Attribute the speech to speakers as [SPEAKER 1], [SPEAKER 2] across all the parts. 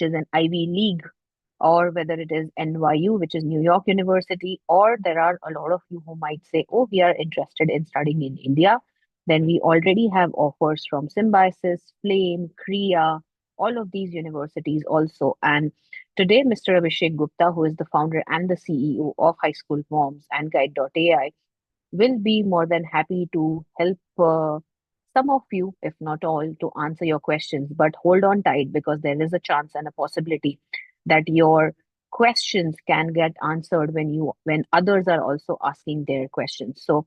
[SPEAKER 1] which is an Ivy League, or whether it is NYU, which is New York University, or there are a lot of you who might say, oh, we are interested in studying in India, then we already have offers from Symbiosis, Flame, Kriya, all of these universities also. And today, Mr. Abhishek Gupta, who is the founder and the CEO of High School Moms and Guide.ai, will be more than happy to help some of you, if not all, to answer your questions. But hold on tight because there is a chance and a possibility that your questions can get answered when others are also asking their questions. So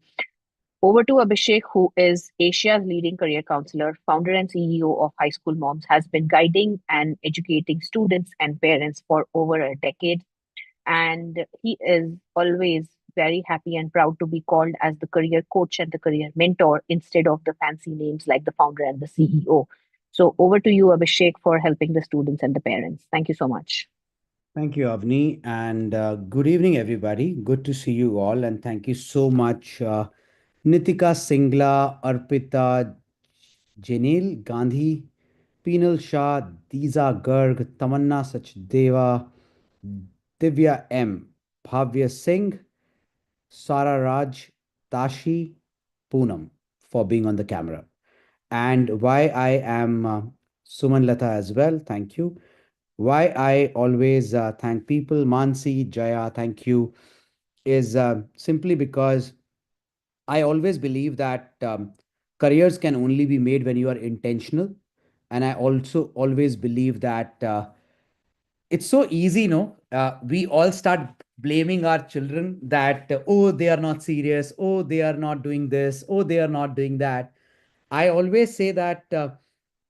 [SPEAKER 1] over to Abhishek, who is Asia's leading career counselor, founder and CEO of High School Moms, has been guiding and educating students and parents for over a decade, and he is always very happy and proud to be called as the career coach and the career mentor instead of the fancy names like the founder and the CEO. So over to you, Abhishek, for helping the students and the parents. Thank you so much.
[SPEAKER 2] Thank you, Avni, and good evening, everybody. Good to see you all, and thank you so much, Nitika Singla, Arpita, Janil Gandhi, Peenal Shah, Deeza Garg, Tamanna Sachdeva, Divya M, Bhavya Singh, Sara Raj, Tashi, Poonam for being on the camera. And why I am Suman Lata as well. Thank you. Why I always thank people, Mansi, Jaya, thank you, is simply because I always believe that careers can only be made when you are intentional. And I also always believe that it's so easy, no? We all start blaming our children that, oh, they are not serious, oh, they are not doing this, oh, they are not doing that. I always say that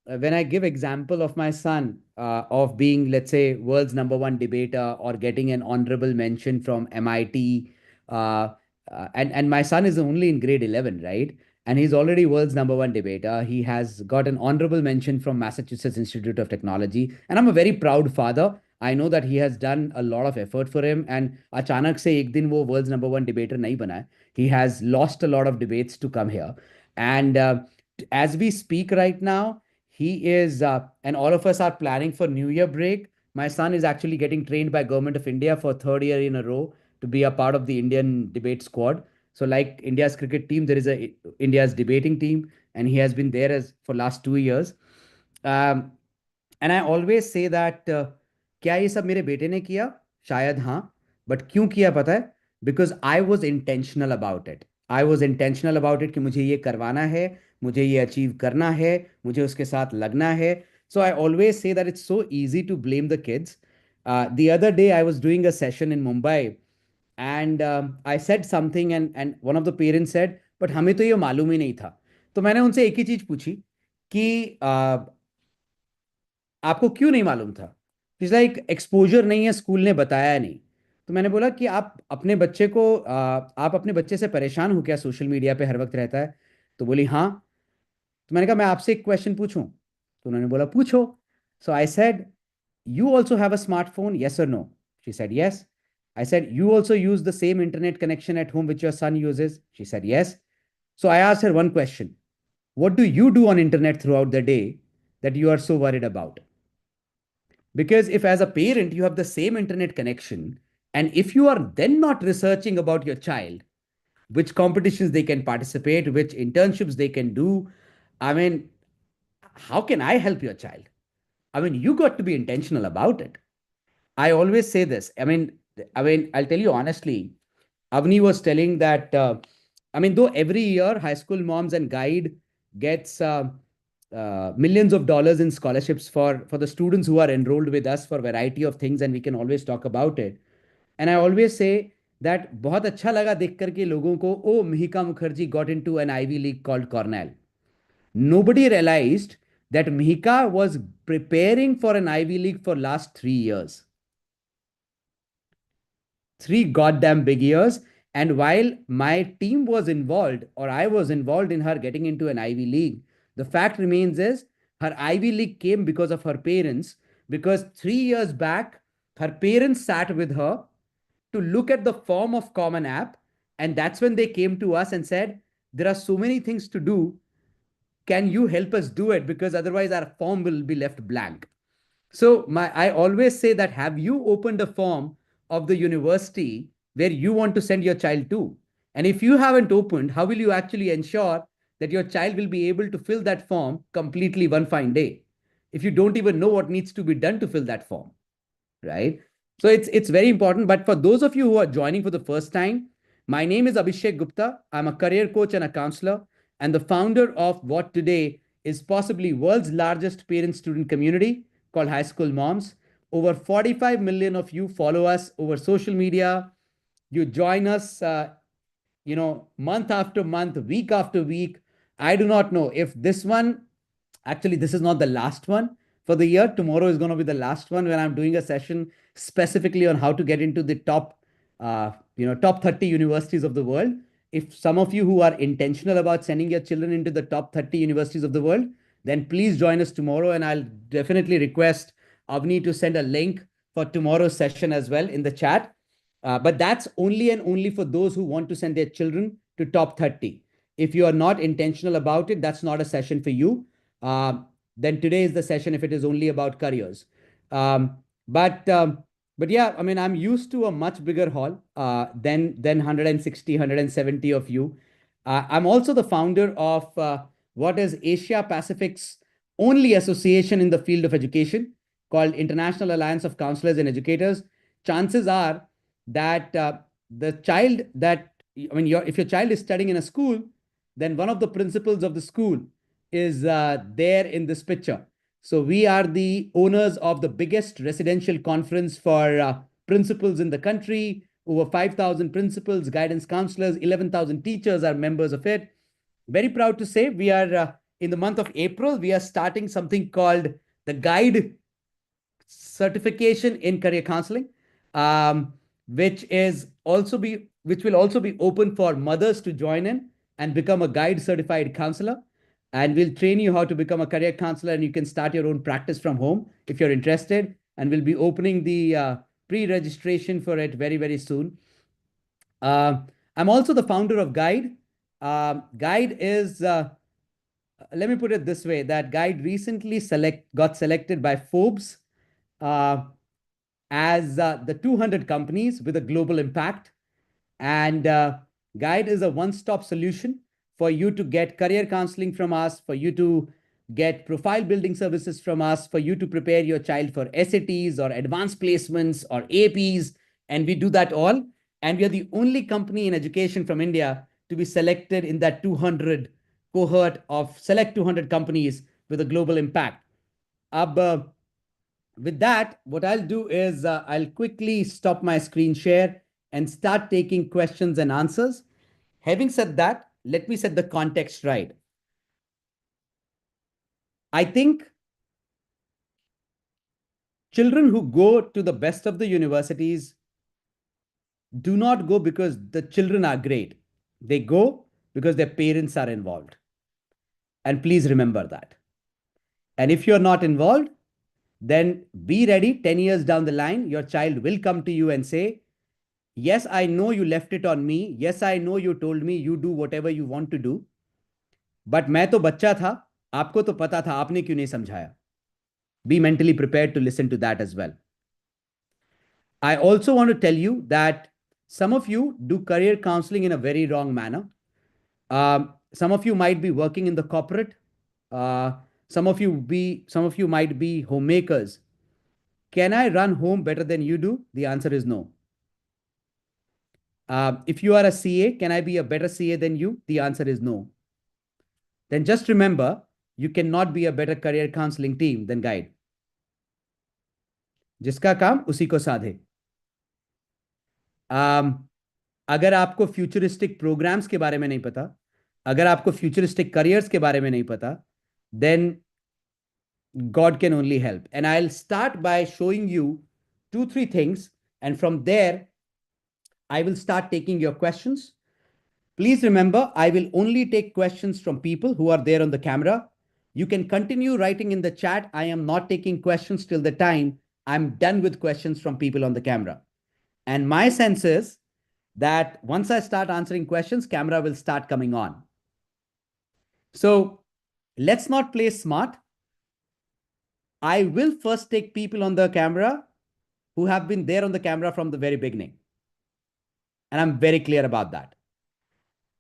[SPEAKER 2] when I give example of my son of being, let's say, world's number one debater or getting an honorable mention from MIT, uh, and my son is only in grade 11, right? And he's already world's number one debater. He has got an honorable mention from Massachusetts Institute of Technology, and I'm a very proud father. I know that he has done a lot of effort for him, and अचानक से एक दिन वो world's number one debater नहीं बना है. He has lost a lot of debates to come here, and as we speak right now, he is, and all of us are planning for New Year break. My son is actually getting trained by Government of India for third year in a row to be a part of the Indian debate squad. So, like India's cricket team, there is a India's debating team, and he has been there as for last 2 years. Um, and I always say that क्या ये सब मेरे बेटे ने किया? शायद हाँ, but क्यों किया पता है? Because I was intentional about it. I was intentional about it कि मुझे ये करवाना है, मुझे ये अचीव करना है, मुझे उसके साथ लगना है. So I always say that it's so easy to blame the kids. The other day I was doing a session in Mumbai, and I said something, and one of the parents said, but हमें तो ये मालूम ही नहीं था. तो मैंने उनसे एक ही चीज पूछी कि आपको क्यों नहीं मालूम था? इट्स लाइक एक्सपोजर नहीं है, स्कूल ने बताया नहीं. तो मैंने बोला कि आप अपने बच्चे से परेशान हो क्या, सोशल मीडिया पे हर वक्त रहता है? तो बोली हाँ. तो मैंने कहा मैं आपसे एक क्वेश्चन पूछूं? तो उन्होंने बोला पूछो. So I said, you also have a smartphone, yes or no? She said yes. I said, you also use the same internet connection at home which your son uses? She said yes. So I asked her one question: what do you do on internet throughout the day that you are so worried about? Because if, as a parent, you have the same internet connection, and if you are then not researching about your child, which competitions they can participate, which internships they can do, I mean, how can I help your child? I mean, you got to be intentional about it. I always say this. I mean, I'll tell you honestly. Avni was telling that. Though every year High School Moms and Guide gets millions of dollars in scholarships for the students who are enrolled with us for variety of things, and we can always talk about it. And I always say that बहुत अच्छा लगा देख करके लोगों को, oh, Mihika Mukherjee got into an Ivy League called Cornell. Nobody realized that Mihika was preparing for an Ivy League for last 3 years. 3 goddamn big years. And while my team was involved, or I was involved in her getting into an Ivy League, the fact remains is her Ivy League came because of her parents. Because 3 years back, her parents sat with her to look at the form of Common App. And that's when they came to us and said, there are so many things to do. Can you help us do it? Because otherwise, our form will be left blank. So I always say that, have you opened a form of the university where you want to send your child to? And if you haven't opened, how will you actually ensure that your child will be able to fill that form completely one fine day? If you don't even know what needs to be done to fill that form, right? So it's very important. But for those of you who are joining for the first time, my name is Abhishek Gupta. I'm a career coach and a counselor, and the founder of what today is possibly world's largest parent-student community called High School Moms. Over 45 million of you follow us over social media. You join us, month after month, week after week. I do not know if this one, actually, this is not the last one for the year. Tomorrow is going to be the last one when I'm doing a session specifically on how to get into the top 30 universities of the world. If some of you who are intentional about sending your children into the top 30 universities of the world, then please join us tomorrow. And I'll definitely request Avni to send a link for tomorrow's session as well in the chat. But that's only and only for those who want to send their children to top 30. If you are not intentional about it, that's not a session for you. Uh, then today is the session if it is only about careers. Um, but um, but yeah, I mean, I'm used to a much bigger hall than 160, 170 of you. I'm also the founder of what is Asia Pacific's only association in the field of education called International Alliance of Counselors and Educators. Chances are that the child that I mean, if your child is studying in a school, then one of the principals of the school is there in this picture. So we are the owners of the biggest residential conference for principals in the country. Over 5,000 principals, guidance counselors, 11,000 teachers are members of it. Very proud to say we are in the month of April, we are starting something called the Guide certification in career counseling, um, which will also be open for mothers to join in and become a guide certified counselor. And we'll train you how to become a career counselor, and you can start your own practice from home if you're interested. And we'll be opening the pre-registration for it very very soon. Uh, I'm also the founder of Guide. Guide is let me put it this way, that Guide recently got selected by Forbes uh, as the 200 companies with a global impact. And Guide is a one-stop solution for you to get career counseling from us, for you to get profile building services from us, for you to prepare your child for SATs or advanced placements or APs. And we do that all. And we are the only company in education from India to be selected in that 200 cohort of select 200 companies with a global impact. Ab, with that, what I'll do is I'll quickly stop my screen share and start taking questions and answers. Having said that, let me set the context right. I think children who go to the best of the universities do not go because the children are great. They go because their parents are involved. And please remember that. And if you're not involved, then be ready. 10 years down the line, your child will come to you and say, yes, I know you left it on me. Yes, I know you told me you do whatever you want to do. But मैं तो बच्चा था, आपको तो पता था, आपने क्यों नहीं समझाया? Be mentally prepared to listen to that as well. I also want to tell you that some of you do career counseling in a very wrong manner. Some of you might be working in the corporate. Uh, some of you might be homemakers. Can I run home better than you do? The answer is no. If you are a CA, can I be a better CA than you? The answer is no. Then just remember, you cannot be a better career counseling team than Guide. जिसका काम उसी को साधे. um, अगर आपको futuristic programmes के बारे में नहीं पता, अगर आपको फ्यूचरिस्टिक करियर्स के बारे में नहीं पता, then God can only help. And I'll start by showing you 2 3 things, and from there I will start taking your questions. Please remember, I will only take questions from people who are there on the camera. You can continue writing in the chat. I am not taking questions till the time I'm done with questions from people on the camera. And my sense is that once I start answering questions, camera will start coming on. So let's not play smart. I will first take people on the camera who have been there on the camera from the very beginning. And I'm very clear about that.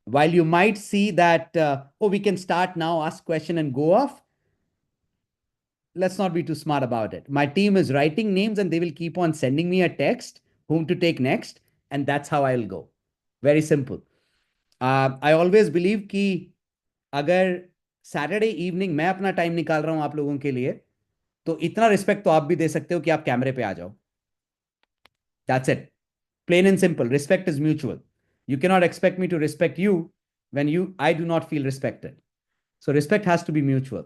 [SPEAKER 2] While you might see that, oh, we can start now, ask question and go off, let's not be too smart about it. My team is writing names and they will keep on sending me a text, whom to take next. And that's how I'll go. Very simple. I always believe कि अगर Saturday evening मैं अपना time निकाल रहा हूं आप लोगों के लिए तो इतना रिस्पेक्ट तो आप भी दे सकते हो कि आप कैमरे पे आ जाओ. That's it. Plain and simple. Respect is mutual. You cannot expect me to respect you when I do not feel respected. So respect has to be mutual.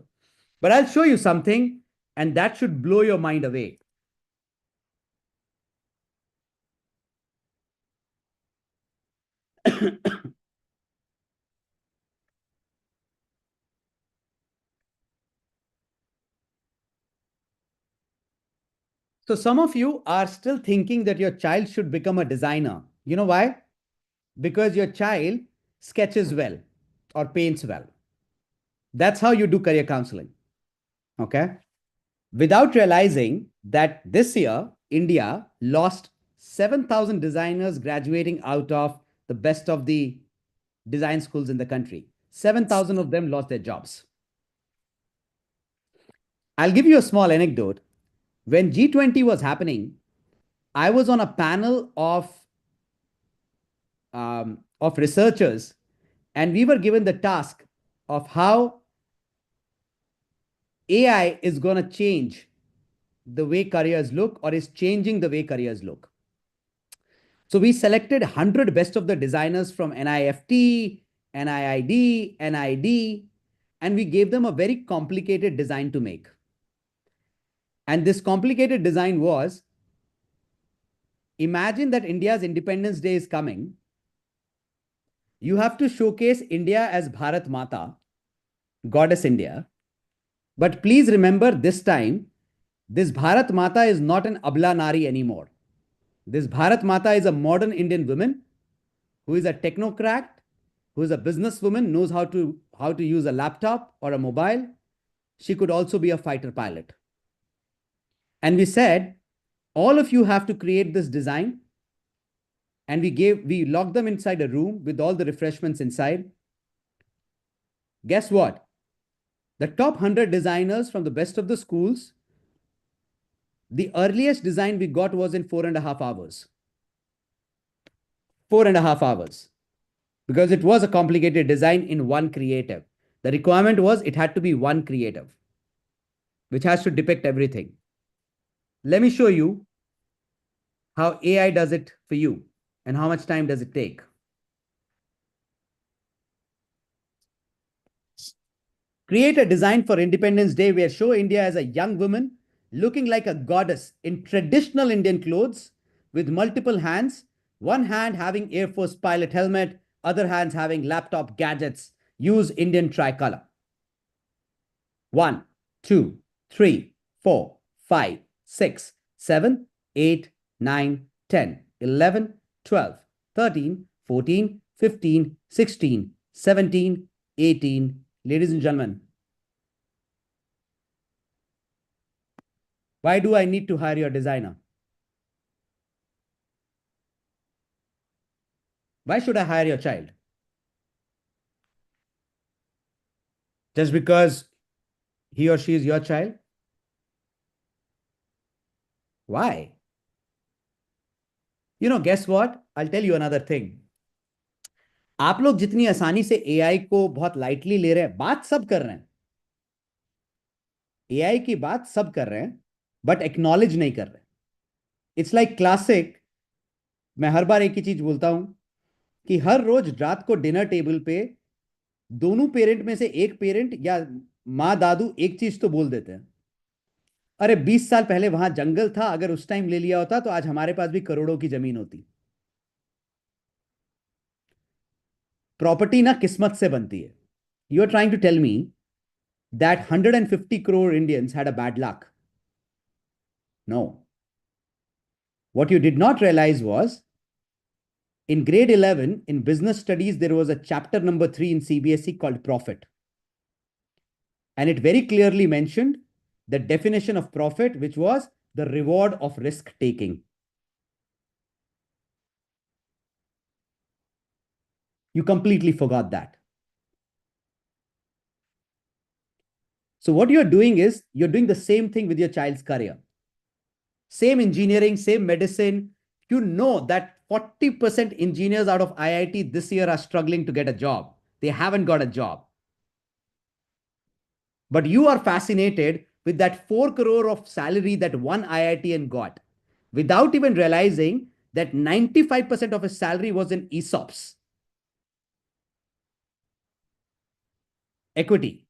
[SPEAKER 2] But I'll show you something, and that should blow your mind away. So some of you are still thinking that your child should become a designer. You know why? Because your child sketches well or paints well. That's how you do career counseling. Okay. Without realizing that this year, India lost 7,000 designers graduating out of the best of the design schools in the country. 7,000 of them lost their jobs. I'll give you a small anecdote. When G20 was happening, I was on a panel of researchers, and we were given the task of how AI is going to change the way careers look or is changing the way careers look. So we selected 100 best of the designers from NIFT, NIID, NID, and we gave them a very complicated design to make. And this complicated design was, imagine that India's Independence Day is coming. You have to showcase India as Bharat Mata, Goddess India. But please remember this time, this Bharat Mata is not an Abla Nari anymore. This Bharat Mata is a modern Indian woman who is a technocrat, who is a businesswoman, knows how to use a laptop or a mobile. She could also be a fighter pilot. And we said, all of you have to create this design. And we locked them inside a room with all the refreshments inside. Guess what? The top 100 designers from the best of the schools, the earliest design we got was in 4.5 hours. 4.5 hours. Because it was a complicated design in one creative. The requirement was it had to be one creative, which has to depict everything. Let me show you how AI does it for you and how much time does it take. Create a design for Independence Day where show India as a young woman looking like a goddess in traditional Indian clothes with multiple hands, one hand having Air Force pilot helmet, other hands having laptop gadgets. Use Indian tricolor. 1, 2, 3, 4, 5, 6, 7, 8, 9, 10, 11, 12, 13, 14, 15, 16, 17, 18. Ladies and gentlemen, why do I need to hire your designer? Why should I hire your child? Just because he or she is your child? Why? Guess what? I'll tell you another thing. आप लोग जितनी आसानी से AI को बहुत lightly ले रहे हैं, बात सब कर रहे हैं, एआई की बात सब कर रहे हैं, बट एक्नॉलेज नहीं कर रहे. It's like classic. मैं हर बार एक ही चीज बोलता हूं कि हर रोज रात को डिनर टेबल पे दोनों पेरेंट में से एक पेरेंट या माँ दादू एक चीज तो बोल देते हैं, अरे 20 साल पहले वहां जंगल था, अगर उस टाइम ले लिया होता तो आज हमारे पास भी करोड़ों की जमीन होती. प्रॉपर्टी ना किस्मत से बनती है. You are trying to tell me that 150 crore Indians had a bad luck. No. What you did not realize was in grade 11 in business studies, there was a chapter number 3 in CBSE called profit. And it very clearly mentioned the definition of profit, which was the reward of risk taking. You completely forgot that. So, what you're doing is you're doing the same thing with your child's career. Same engineering, same medicine. You know that 40% engineers out of IIT this year are struggling to get a job. They haven't got a job. But you are fascinated with that 4 crore of salary that one IITian got without even realizing that 95% of his salary was in ESOPs, equity,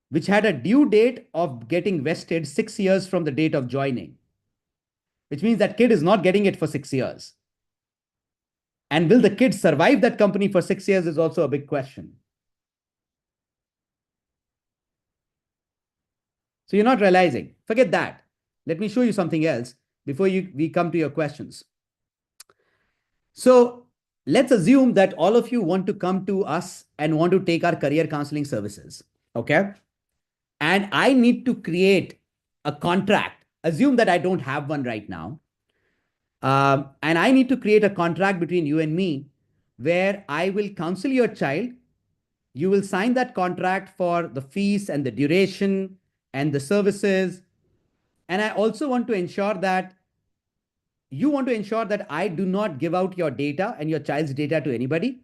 [SPEAKER 2] which had a due date of getting vested 6 years from the date of joining, which means that kid is not getting it for 6 years. And will the kid survive that company for 6 years is also a big question. So you're not realizing. Forget that. Let me show you something else before we come to your questions. So let's assume that all of you want to come to us and want to take our career counseling services. Okay. And I need to create a contract. Assume that I don't have one right now. And I need to create a contract between you and me where I will counsel your child. You will sign that contract for the fees and the duration and the services. And I also want to ensure that you want to ensure that I do not give out your data and your child's data to anybody.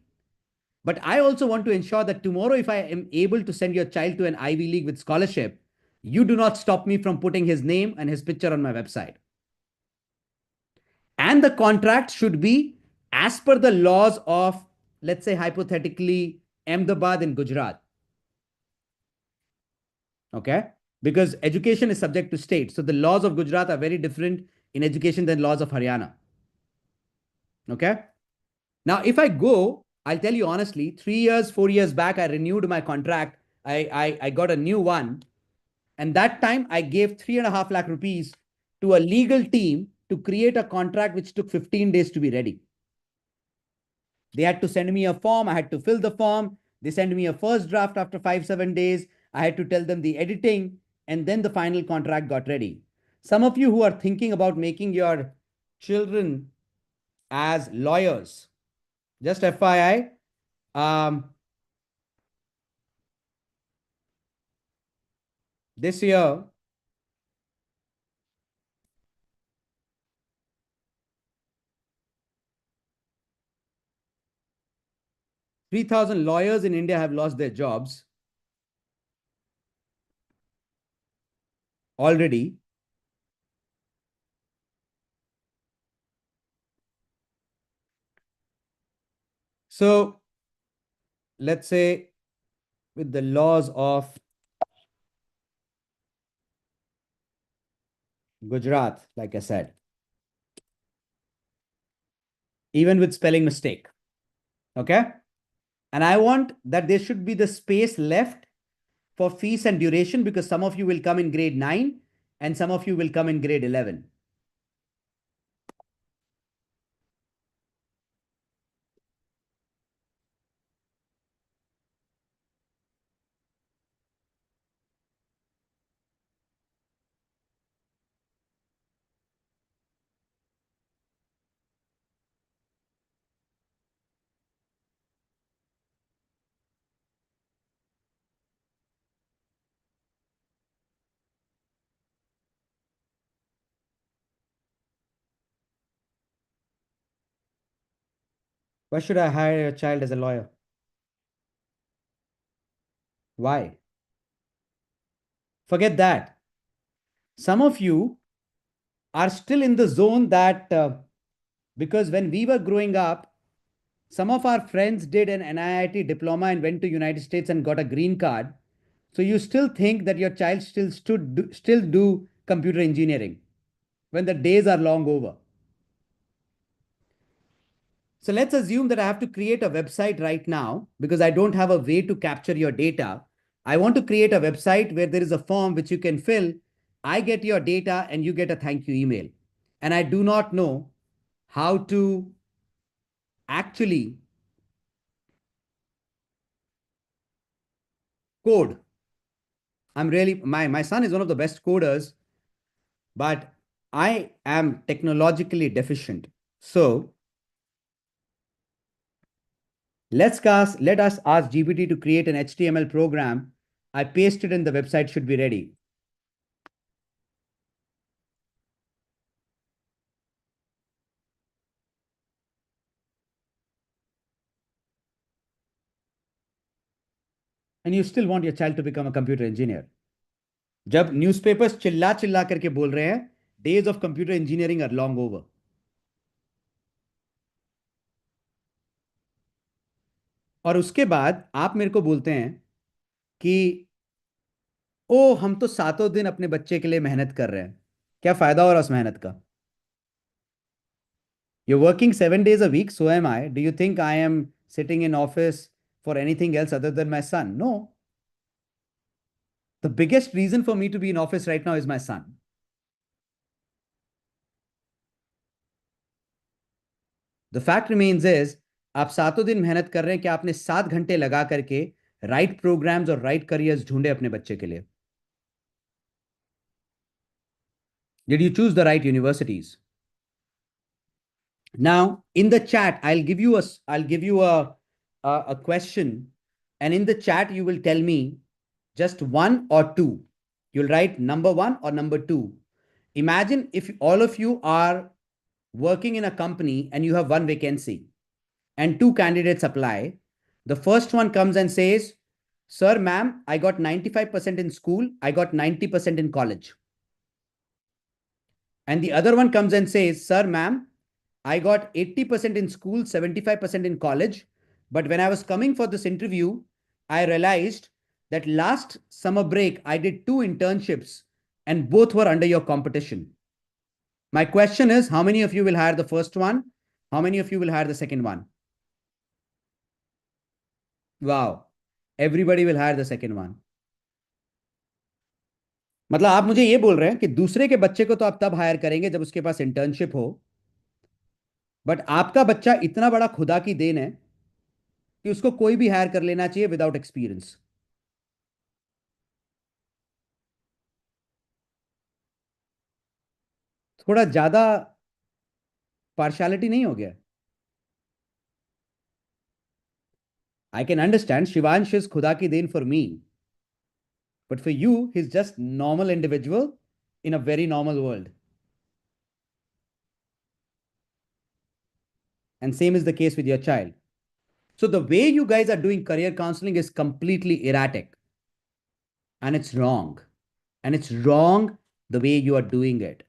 [SPEAKER 2] But I also want to ensure that tomorrow, if I am able to send your child to an Ivy League with scholarship, you do not stop me from putting his name and his picture on my website. And the contract should be as per the laws of, let's say, hypothetically, Ahmedabad in Gujarat. Okay? Because education is subject to state. So the laws of Gujarat are very different in education than laws of Haryana. Okay? Now, if I go, I'll tell you honestly, 3 years, 4 years back, I renewed my contract. I got a new one. And that time I gave 3.5 lakh rupees to a legal team to create a contract which took 15 days to be ready. They had to send me a form. I had to fill the form. They sent me a first draft after 5, 7 days. I had to tell them the editing, and then the final contract got ready. Some of you who are thinking about making your children as lawyers, just FYI, this year, 3,000 lawyers in India have lost their jobs already. So let's say with the laws of Gujarat, like I said, even with spelling mistake. Okay. And I want that there should be the space left for fees and duration because some of you will come in grade 9 and some of you will come in grade 11. Why should I hire a child as a lawyer? Why? Forget that. Some of you are still in the zone that because when we were growing up, some of our friends did an NIIT diploma and went to United States and got a green card. So you still think that your child still do computer engineering when the days are long over. So let's assume that I have to create a website right now because I don't have a way to capture your data. I want to create a website where there is a form which you can fill. I get your data and you get a thank you email. And I do not know how to actually code I'm really my son is one of the best coders, but I am technologically deficient. So let us ask GPT to create an HTML program. I pasted in the website should be ready. And you still want your child to become a computer engineer. जब newspapers चिल्ला चिल्ला करके बोल रहे हैं days of computer engineering are long over. और उसके बाद आप मेरे को बोलते हैं कि ओ हम तो सातों दिन अपने बच्चे के लिए मेहनत कर रहे हैं. क्या फायदा हो रहा है उस मेहनत का? You're working 7 days a week, so am I. Do you think I am sitting in office for anything else other than my son? No. The biggest reason for me to be in office right now is my son. The fact remains is आप सातों दिन मेहनत कर रहे हैं कि आपने 7 घंटे लगा करके राइट प्रोग्राम्स और राइट करियर्स ढूंढे अपने बच्चे के लिए. Did you choose the right universities? Now, in the chat, I'll give you a question, and in the chat you will tell me just one or two. You'll write number one or number two. Imagine if all of you are working in a company and you have one vacancy and two candidates apply. The first one comes and says, "Sir, ma'am, I got 95% in school, I got 90% in college." And the other one comes and says, "Sir, ma'am, I got 80% in school, 75% in college. But when I was coming for this interview, I realized that last summer break, I did two internships and both were under your competition." My question is, how many of you will hire the first one? How many of you will hire the second one? Wow. Everybody will hire the second one. मतलब आप मुझे ये बोल रहे हैं कि दूसरे के बच्चे को तो आप तब हायर करेंगे जब उसके पास इंटर्नशिप हो, बट आपका बच्चा इतना बड़ा खुदा की देन है कि उसको कोई भी हायर कर लेना चाहिए विदाउट एक्सपीरियंस. थोड़ा ज्यादा पार्शियलिटी नहीं हो गया? I can understand Shivansh is खुदा की देन for me, but for you he is just normal individual in a very normal world. And same is the case with your child. So the way you guys are doing career counseling is completely erratic, and it's wrong. And it's wrong the way you are doing it.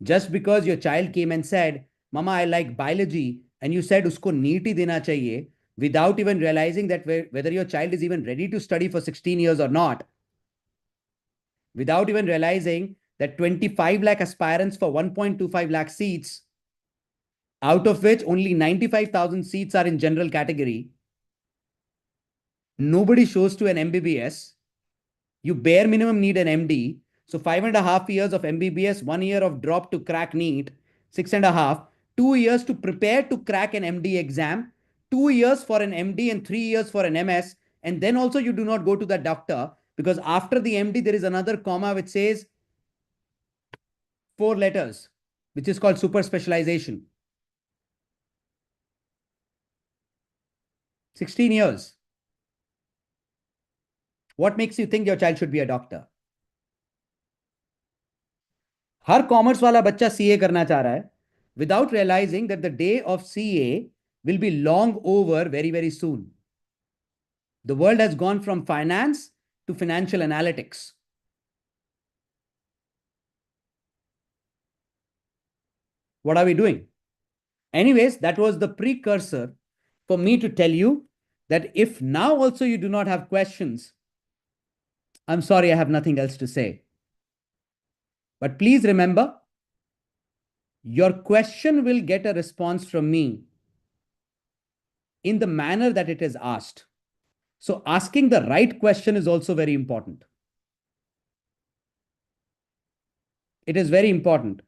[SPEAKER 2] Just because your child came and said, "Mama, I like biology," and you said usko NEET hi dena chahiye, without even realizing that whether your child is even ready to study for 16 years or not, without even realizing that 25 lakh aspirants for 1.25 lakh seats, out of which only 95,000 seats are in general category, nobody shows to an MBBS. You bare minimum need an MD. So 5.5 years of MBBS, 1 year of drop to crack NEET, 6.5, 2 years to prepare to crack an MD exam, 2 years for an MD and 3 years for an MS. And then also you do not go to the doctor because after the MD, there is another comma which says 4 letters, which is called super specialization. 16 years. What makes you think your child should be a doctor? Her commerce वाला बच्चा CA करना चाह रहा है without realizing that the day of CA will be long over very, very soon. The world has gone from finance to financial analytics. What are we doing? Anyways, that was the precursor for me to tell you that if now also you do not have questions, I'm sorry, I have nothing else to say. But please remember, your question will get a response from me in the manner that it is asked. So asking the right question is also very important. It is very important.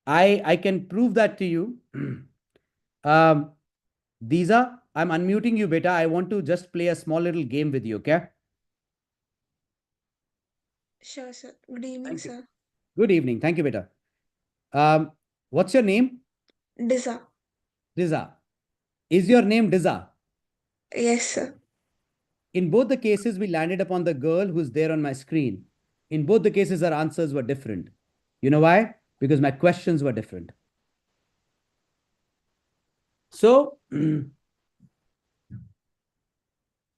[SPEAKER 2] I can prove that to you. um, Disa, I'm unmuting you, beta. I want to just play a small little game with you, okay?
[SPEAKER 3] Sure, sir. Good evening,
[SPEAKER 2] Thank you.
[SPEAKER 3] sir.
[SPEAKER 2] Good evening. Thank you, beta. Um, what's your name?
[SPEAKER 3] Disa.
[SPEAKER 2] Diza. Is your name Diza?
[SPEAKER 3] Yes, sir.
[SPEAKER 2] In both the cases, we landed upon the girl who's there on my screen. In both the cases, our answers were different. You know why? Because my questions were different. So,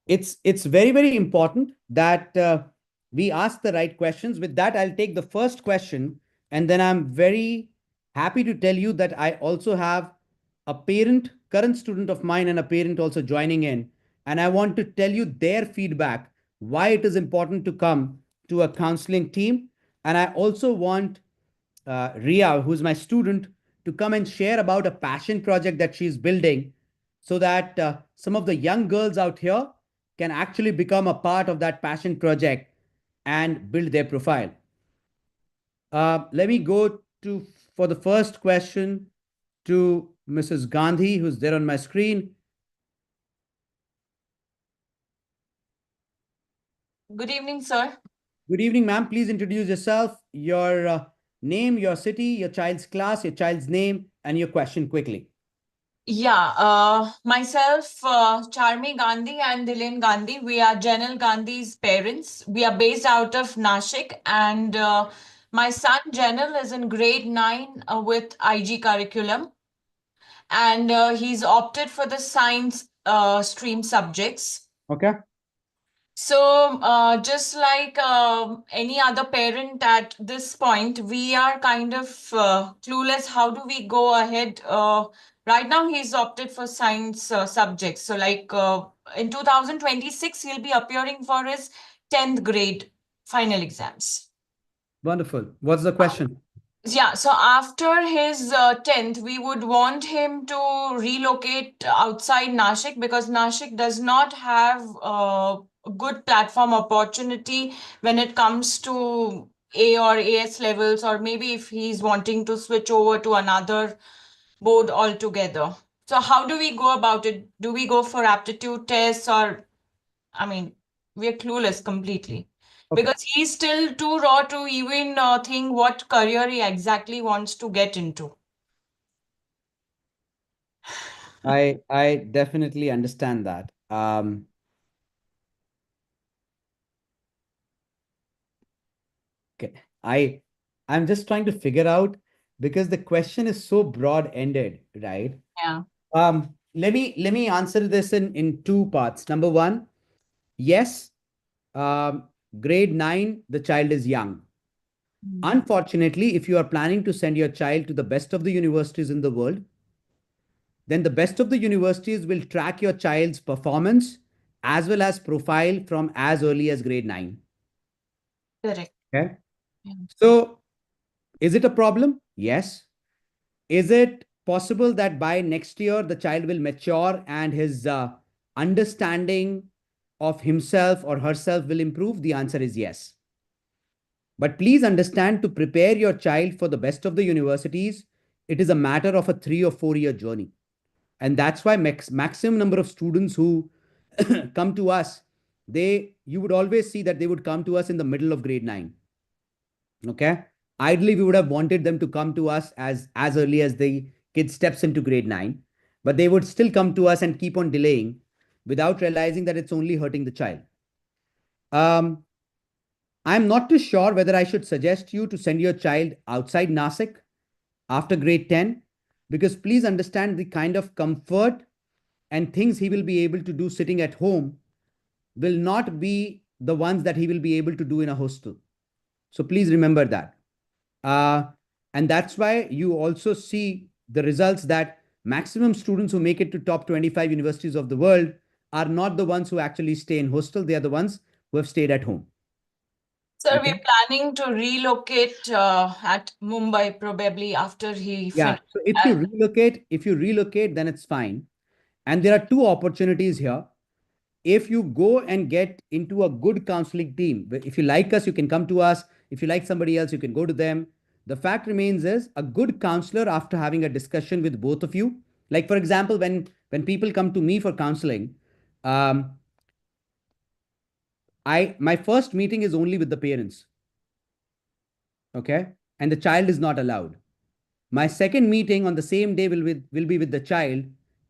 [SPEAKER 2] it's very important that we ask the right questions. With that, I'll take the first question, and then I'm very happy to tell you that I also have a parent, current student of mine, and a parent also joining in, and I want to tell you their feedback, why it is important to come to a counseling team. And I also want Ria, who's my student, to come and share about a passion project that she's building, so that some of the young girls out here can actually become a part of that passion project and build their profile. Let me go to for the first question to Mrs. Gandhi, who's there on my screen.
[SPEAKER 4] Good evening, sir.
[SPEAKER 2] Good evening, ma'am. Please introduce yourself, your name, your city, your child's class, your child's name, and your question quickly.
[SPEAKER 4] Yeah, myself, Charmi Gandhi and Dilen Gandhi, we are Janal Gandhi's parents. We are based out of Nashik, and my son Janal is in grade 9 with IG curriculum, and he's opted for the science stream subjects.
[SPEAKER 2] Okay.
[SPEAKER 4] So, just like any other parent at this point, we are kind of clueless. How do we go ahead? Right now, he's opted for science subjects. So, like in 2026, he'll be appearing for his 10th grade final exams.
[SPEAKER 2] Wonderful. What's the question?
[SPEAKER 4] Yeah, so after his 10th, we would want him to relocate outside Nashik because Nashik does not have a good platform opportunity when it comes to A or AS levels, or maybe if he's wanting to switch over to another board altogether. So, how do we go about it? Do we go for aptitude tests, or I mean, we're clueless completely
[SPEAKER 2] Okay.
[SPEAKER 4] because he's still too raw to even think what career he exactly wants to get into.
[SPEAKER 2] I definitely understand that. Okay. I'm just trying to figure out, because the question is so broad-ended, right?
[SPEAKER 4] Yeah.
[SPEAKER 2] Let me answer this in two parts. Number one, yes, grade 9, the child is young.
[SPEAKER 4] Mhm.
[SPEAKER 2] Unfortunately, if you are planning to send your child to the best of the universities in the world, then the best of the universities will track your child's performance as well as profile from as early as grade 9.
[SPEAKER 4] Correct.
[SPEAKER 2] Okay.
[SPEAKER 4] Yeah.
[SPEAKER 2] So, is it a problem? Yes. Is it possible that by next year the child will mature and his understanding of himself or herself will improve? The answer is yes. But please understand, to prepare your child for the best of the universities, it is a matter of a 3 or 4 year journey. And that's why maximum number of students who come to us, you would always see that they would come to us in the middle of grade 9. Okay. Ideally, we would have wanted them to come to us as early as the kid steps into grade 9, but they would still come to us and keep on delaying without realizing that it's only hurting the child. Um, I'm not too sure whether I should suggest you to send your child outside Nasik after grade 10, because please understand, the kind of comfort and things he will be able to do sitting at home will not be the ones that he will be able to do in a hostel. So please remember that. Uh, and that's why you also see the results that maximum students who make it to top 25 universities of the world are not the ones who actually stay in hostel. They are the ones who have stayed at home.
[SPEAKER 4] Sir,
[SPEAKER 2] Okay.
[SPEAKER 4] we're planning to relocate at Mumbai probably after he
[SPEAKER 2] Yeah.
[SPEAKER 4] finishes.
[SPEAKER 2] So if you relocate, then it's fine. And there are two opportunities here. If you go and get into a good counseling team, if you like us, you can come to us. If you like somebody else, you can go to them. The fact remains is, a good counselor, after having a discussion with both of you, like for example, when people come to me for counseling, um, I my first meeting is only with the parents. Okay. And the child is not allowed. My second meeting on the same day will be with the child,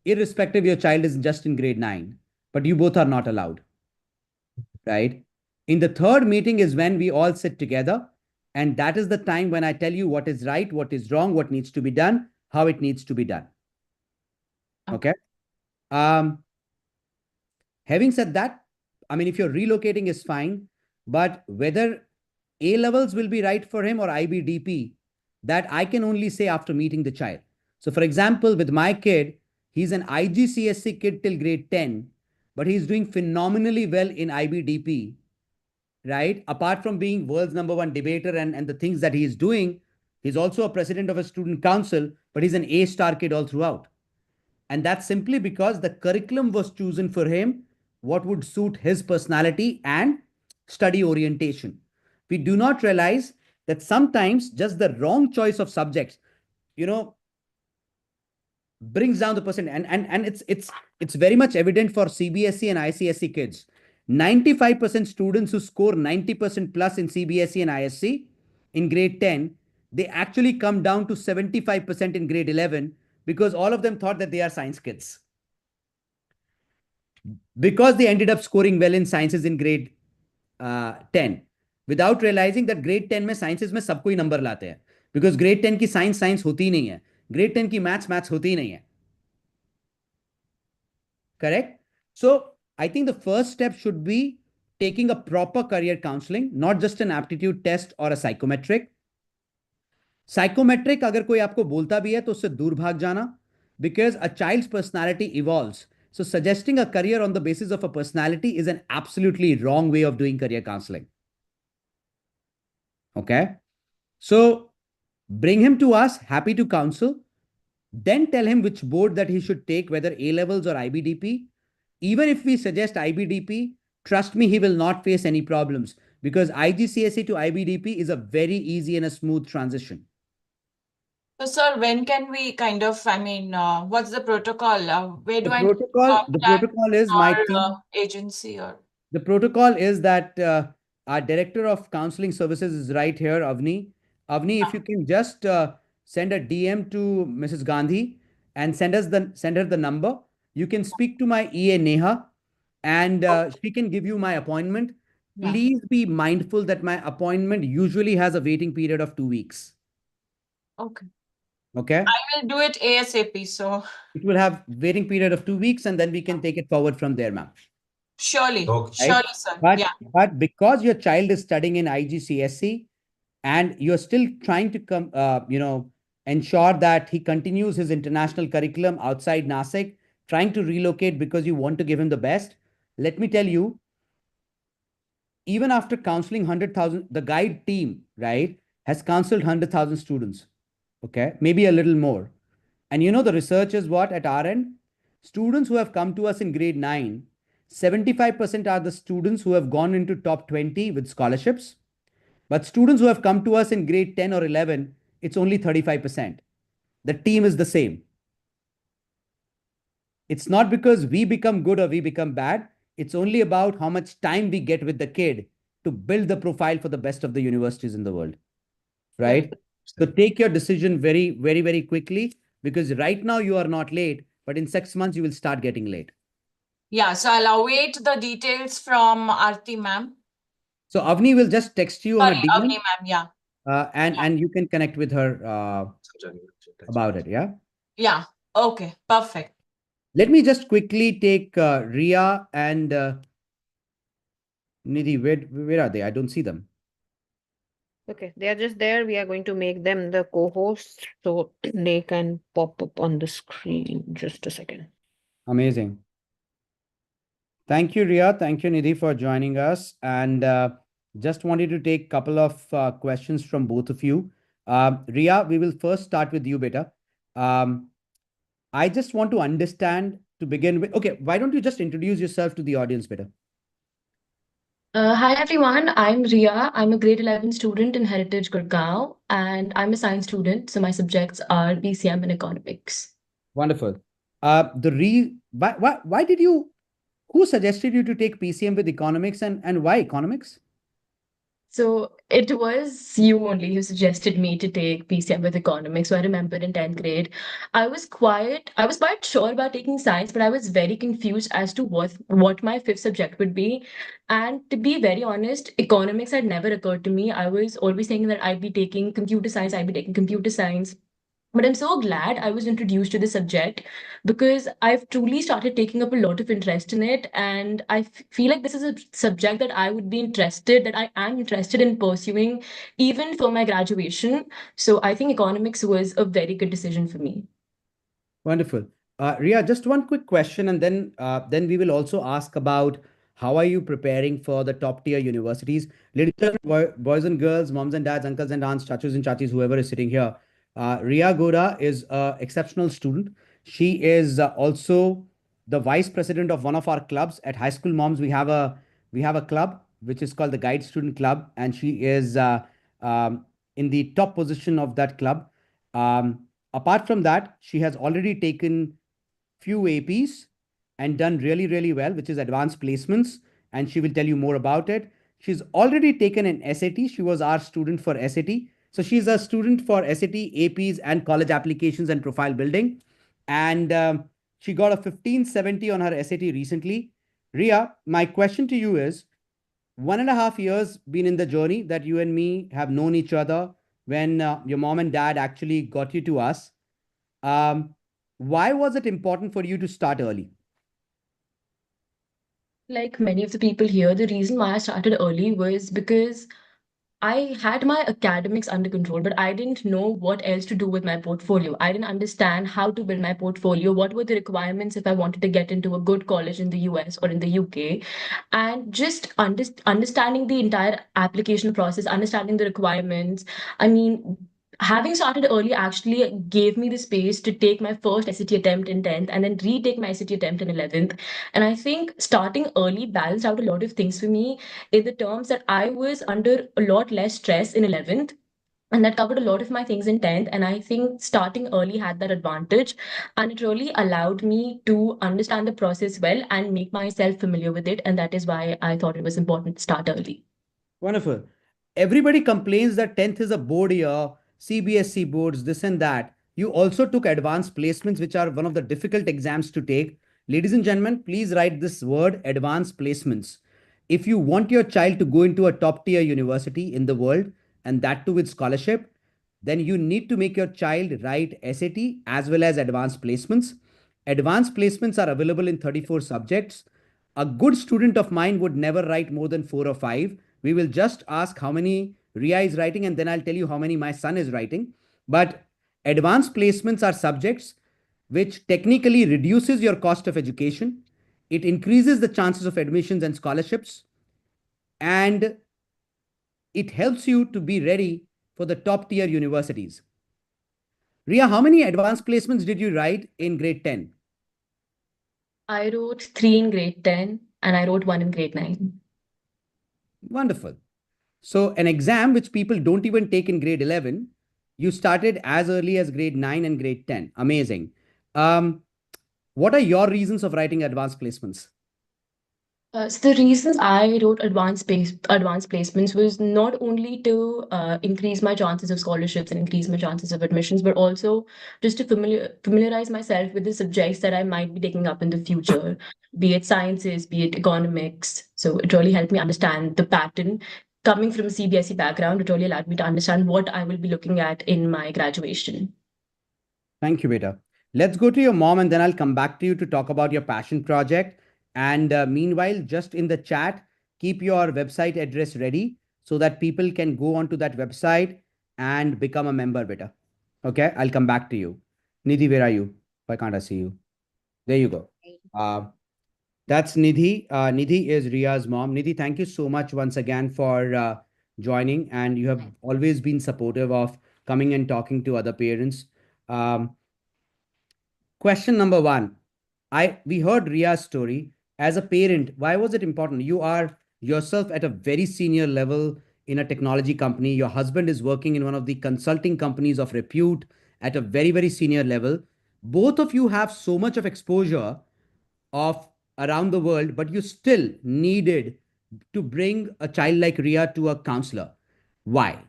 [SPEAKER 2] irrespective your child is just in grade 9, but you both are not allowed, right? In the third meeting is when we all sit together, and that is the time when I tell you what is right, what is wrong, what needs to be done, how it needs to be done. Okay. Um, Having said that, I mean, if you're relocating is fine, but whether A levels will be right for him or IBDP, that I can only say after meeting the child. So, for example, with my kid, he's an IGCSE kid till grade 10, but he's doing phenomenally well in IBDP, right? Apart from being world's number one debater and the things that he's doing, he's also a president of a student council, but he's an A star kid all throughout. And that's simply because the curriculum was chosen for him, what would suit his personality and study orientation. We do not realize that sometimes just the wrong choice of subjects, you know, brings down the percent. And it's very much evident for CBSE and ICSE kids. 95% students who score 90% plus in CBSE and ISC in grade 10, they actually come down to 75% in grade 11 because all of them thought that they are science kids. Because they ended up scoring well in sciences in grade 10 without realizing that grade 10 में sciences में सब कोई number लाते हैं because grade 10 की science science होती ही नहीं है grade 10 की मैथ्स मैथ्स होती ही नहीं है correct so I think the first step should be taking a proper career counseling not just an aptitude test or a psychometric psychometric अगर कोई आपको बोलता भी है तो उससे दूर भाग जाना because a child's personality evolves so suggesting a career on the basis of a personality is an absolutely wrong way of doing career counseling. Okay. So bring him to us, happy to counsel. Then tell him which board that he should take, whether A levels or IBDP. Even if we suggest IBDP, trust me, he will not face any problems because IGCSE to IBDP is a very easy and a smooth transition.
[SPEAKER 4] So, sir, when can we kind of, I mean, what's the protocol? Where do
[SPEAKER 2] The
[SPEAKER 4] I need to
[SPEAKER 2] protocol, the
[SPEAKER 4] contact
[SPEAKER 2] protocol is my
[SPEAKER 4] your
[SPEAKER 2] team.
[SPEAKER 4] agency or?
[SPEAKER 2] The protocol is that our director of counseling services is right here, Avni. Avni, if you can just send a DM to Mrs. Gandhi and send her the number. You can speak to my EA Neha, and she can give you my appointment.
[SPEAKER 4] Yeah.
[SPEAKER 2] Please be mindful that my appointment usually has a waiting period of 2 weeks.
[SPEAKER 4] Okay.
[SPEAKER 2] Okay.
[SPEAKER 4] I will do it ASAP. So
[SPEAKER 2] It will have waiting period of 2 weeks, and then we can take it forward from there, ma'am.
[SPEAKER 4] surely,
[SPEAKER 2] Right?
[SPEAKER 4] surely, sir.
[SPEAKER 2] But
[SPEAKER 4] Yeah.
[SPEAKER 2] but because your child is studying in IGCSE and you're still trying to ensure that he continues his international curriculum outside Nasik, trying to relocate because you want to give him the best. Let me tell you, even after counseling 100,000, the guide team, right, has counseled 100,000 students. Okay, maybe a little more. And you know, the research is what at our end? Students who have come to us in grade 9, 75% are the students who have gone into top 20 with scholarships. But students who have come to us in grade 10 or 11, it's only 35%. The team is the same. It's not because we become good or we become bad. It's only about how much time we get with the kid to build the profile for the best of the universities in the world. Right? So take your decision very, very, very quickly because right now you are not late, but in 6 months you will start getting late.
[SPEAKER 4] Yeah. So I'll await the details from Aarti ma'am.
[SPEAKER 2] So Avni will just text you on a
[SPEAKER 4] Sorry,
[SPEAKER 2] DM.
[SPEAKER 4] Avni ma'am. Yeah.
[SPEAKER 2] And you can connect with her about it. Yeah.
[SPEAKER 4] Yeah. Okay. Perfect.
[SPEAKER 2] Let me just quickly take Ria and Nidhi. Where are they? I don't see them.
[SPEAKER 1] Okay, they are just there. We are going to make them the co-hosts so they can pop up on the screen. Just a second.
[SPEAKER 2] Amazing. Thank you, Ria. Thank you, Nidhi, for joining us. And just wanted to take a couple of questions from both of you. Ria, we will first start with you, beta. I just want to understand to begin with. Okay, why don't you just introduce yourself to the audience, beta?
[SPEAKER 5] Hi everyone, I'm Ria. I'm a grade 11 student in Heritage Gurgaon and I'm a science student, so my subjects are PCM and economics.
[SPEAKER 2] Wonderful. Why did you, who suggested you to take PCM with economics and why economics?
[SPEAKER 5] So it was you only who suggested me to take PCM with economics. So I remember in 10th grade, I was quite sure about taking science, but I was very confused as to what my fifth subject would be. And to be very honest, economics had never occurred to me. I was always thinking that I'd be taking computer science, I'd be taking computer science. But I'm so glad I was introduced to the subject because I've truly started taking up a lot of interest in it. And feel like this is a subject that I am interested in pursuing even for my graduation. So I think economics was a very good decision for me.
[SPEAKER 2] Wonderful. Ria, just one quick question, and then we will also ask about how are you preparing for the top tier universities. Ladies and gentlemen, boys and girls, moms and dads, uncles and aunts, chachus and chachis, whoever is sitting here. Ria Gora is an exceptional student. She is also the vice president of one of our clubs at High School Moms. We have a club which is called the Guide Student Club, and she is in the top position of that club. Apart from that, she has already taken few APs and done really, really well, which is advanced placements. And she will tell you more about it. She's already taken an SAT. She was our student for SAT. So she's a student for SAT, APs, and college applications and profile building. And she got a 1570 on her SAT recently. Ria, my question to you is 1.5 years been in the journey that you and me have known each other when your mom and dad actually got you to us. Um, why was it important for you to start early?
[SPEAKER 5] Like many of the people here, the reason why I started early was because I had my academics under control, but I didn't know what else to do with my portfolio. I didn't understand how to build my portfolio. What were the requirements if I wanted to get into a good college in the US or in the UK? And just understanding the entire application process, understanding the requirements. I mean, having started early actually gave me the space to take my first SAT attempt in 10th and then retake my SAT attempt in 11th. And I think starting early balanced out a lot of things for me in the terms that I was under a lot less stress in 11th. And that covered a lot of my things in 10th. And I think starting early had that advantage. And it really allowed me to understand the process well and make myself familiar with it. And that is why I thought it was important to start early.
[SPEAKER 2] Wonderful. Everybody complains that 10th is a board year, CBSC boards, this and that. You also took advanced placements, which are one of the difficult exams to take. Ladies and gentlemen, please write this word advanced placements. If you want your child to go into a top tier university in the world, and that too with scholarship, then you need to make your child write SAT as well as advanced placements. Advanced placements are available in 34 subjects. A good student of mine would never write more than 4 or 5. We will just ask how many Ria is writing, and then I'll tell you how many my son is writing. But advanced placements are subjects which technically reduces your cost of education. It increases the chances of admissions and scholarships, and it helps you to be ready for the top tier universities. Ria, how many advanced placements did you write in grade 10?
[SPEAKER 5] I wrote three in grade 10 and I wrote one in grade 9.
[SPEAKER 2] Wonderful. So, an exam which people don't even take in grade 11, you started as early as grade 9 and grade 10. Amazing. Um, what are your reasons of writing advanced placements?
[SPEAKER 5] So the reasons I wrote advanced placements was not only to increase my chances of scholarships and increase my chances of admissions, but also just to familiarize myself with the subjects that I might be taking up in the future, be it sciences, be it economics. So it really helped me understand the pattern. Coming from a CBSE background, it really allowed me to understand what I will be looking at in my graduation.
[SPEAKER 2] Thank you, Beta. Let's go to your mom and then I'll come back to you to talk about your passion project. And meanwhile, just in the chat, keep your website address ready so that people can go onto that website and become a member, Beta. Okay, I'll come back to you. Nidhi, where are you? Why can't I see you? There you go. Uh, that's Nidhi. Nidhi is Ria's mom. Nidhi, thank you so much once again for joining. And you have always been supportive of coming and talking to other parents. Um, Question number one. We heard Ria's story. As a parent, why was it important? You are yourself at a very senior level in a technology company. Your husband is working in one of the consulting companies of repute at a very, very senior level. Both of you have so much of exposure of around the world, but you still needed to bring a child like Ria to a counselor? Why?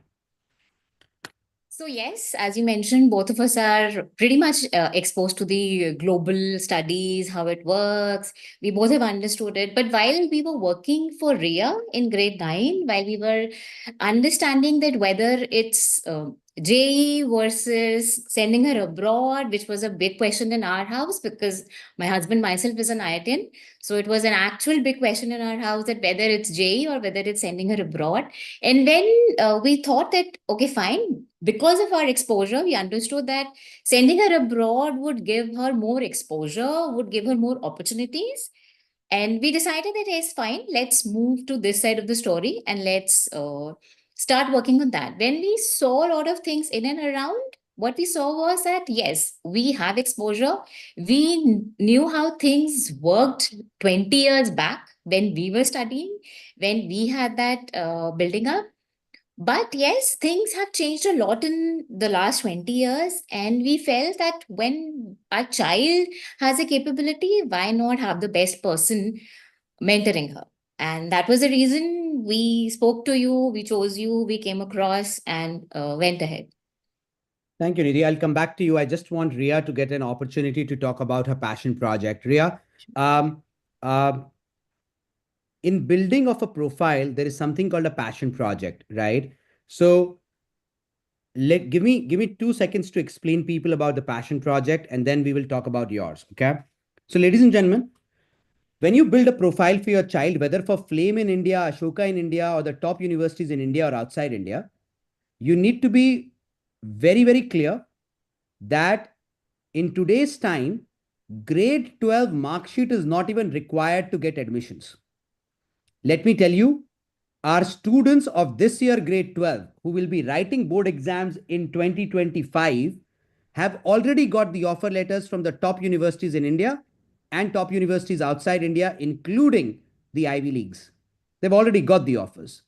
[SPEAKER 6] So, yes, as you mentioned, both of us are pretty much exposed to the global studies, how it works. We both have understood it. But while we were working for RIA in grade 9, while we were understanding that whether it's JE versus sending her abroad, which was a big question in our house because my husband myself is an IITian. So it was an actual big question in our house that whether it's JE or whether it's sending her abroad. And then we thought that, okay, fine. Because of our exposure, we understood that sending her abroad would give her more exposure, would give her more opportunities. And we decided that it's fine, let's move to this side of the story and let's start working on that. When we saw a lot of things in and around, what we saw was that yes, we have exposure. We knew how things worked 20 years back when we were studying, when we had that building up. But yes, things have changed a lot in the last 20 years. And we felt that when our child has a capability, why not have the best person mentoring her? And that was the reason we spoke to you, we chose you, we came across and went ahead.
[SPEAKER 2] Thank you, Nidhi. I'll come back to you. I just want Ria to get an opportunity to talk about her passion project. Ria, um, uh, in building of a profile, there is something called a passion project, right? So give me 2 seconds to explain people about the passion project, and then we will talk about yours. Okay. So, ladies and gentlemen, when you build a profile for your child, whether for Flame in India, Ashoka in India, or the top universities in India or outside India, you need to be very, very clear that in today's time, grade 12 mark sheet is not even required to get admissions. Let me tell you, our students of this year, grade 12, who will be writing board exams in 2025, have already got the offer letters from the top universities in India and top universities outside India, including the Ivy Leagues. They've already got the offers.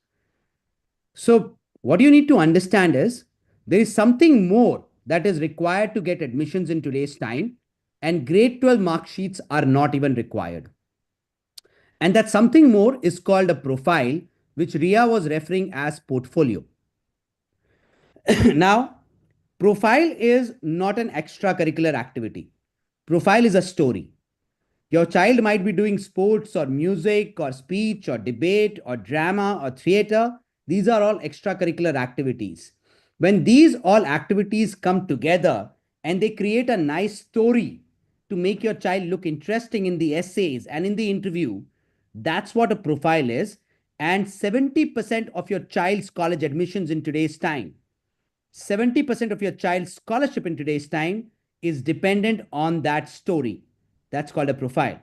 [SPEAKER 2] So, what you need to understand is there is something more that is required to get admissions in today's time, and grade 12 mark sheets are not even required. And that something more is called a profile, which Ria was referring as portfolio. Now, profile is not an extracurricular activity. Profile is a story. Your child might be doing sports or music or speech or debate or drama or theater. These are all extracurricular activities. When these all activities come together and they create a nice story to make your child look interesting in the essays and in the interview, that's what a profile is. And 70% of your child's college admissions in today's time, 70% of your child's scholarship in today's time is dependent on that story. That's called a profile.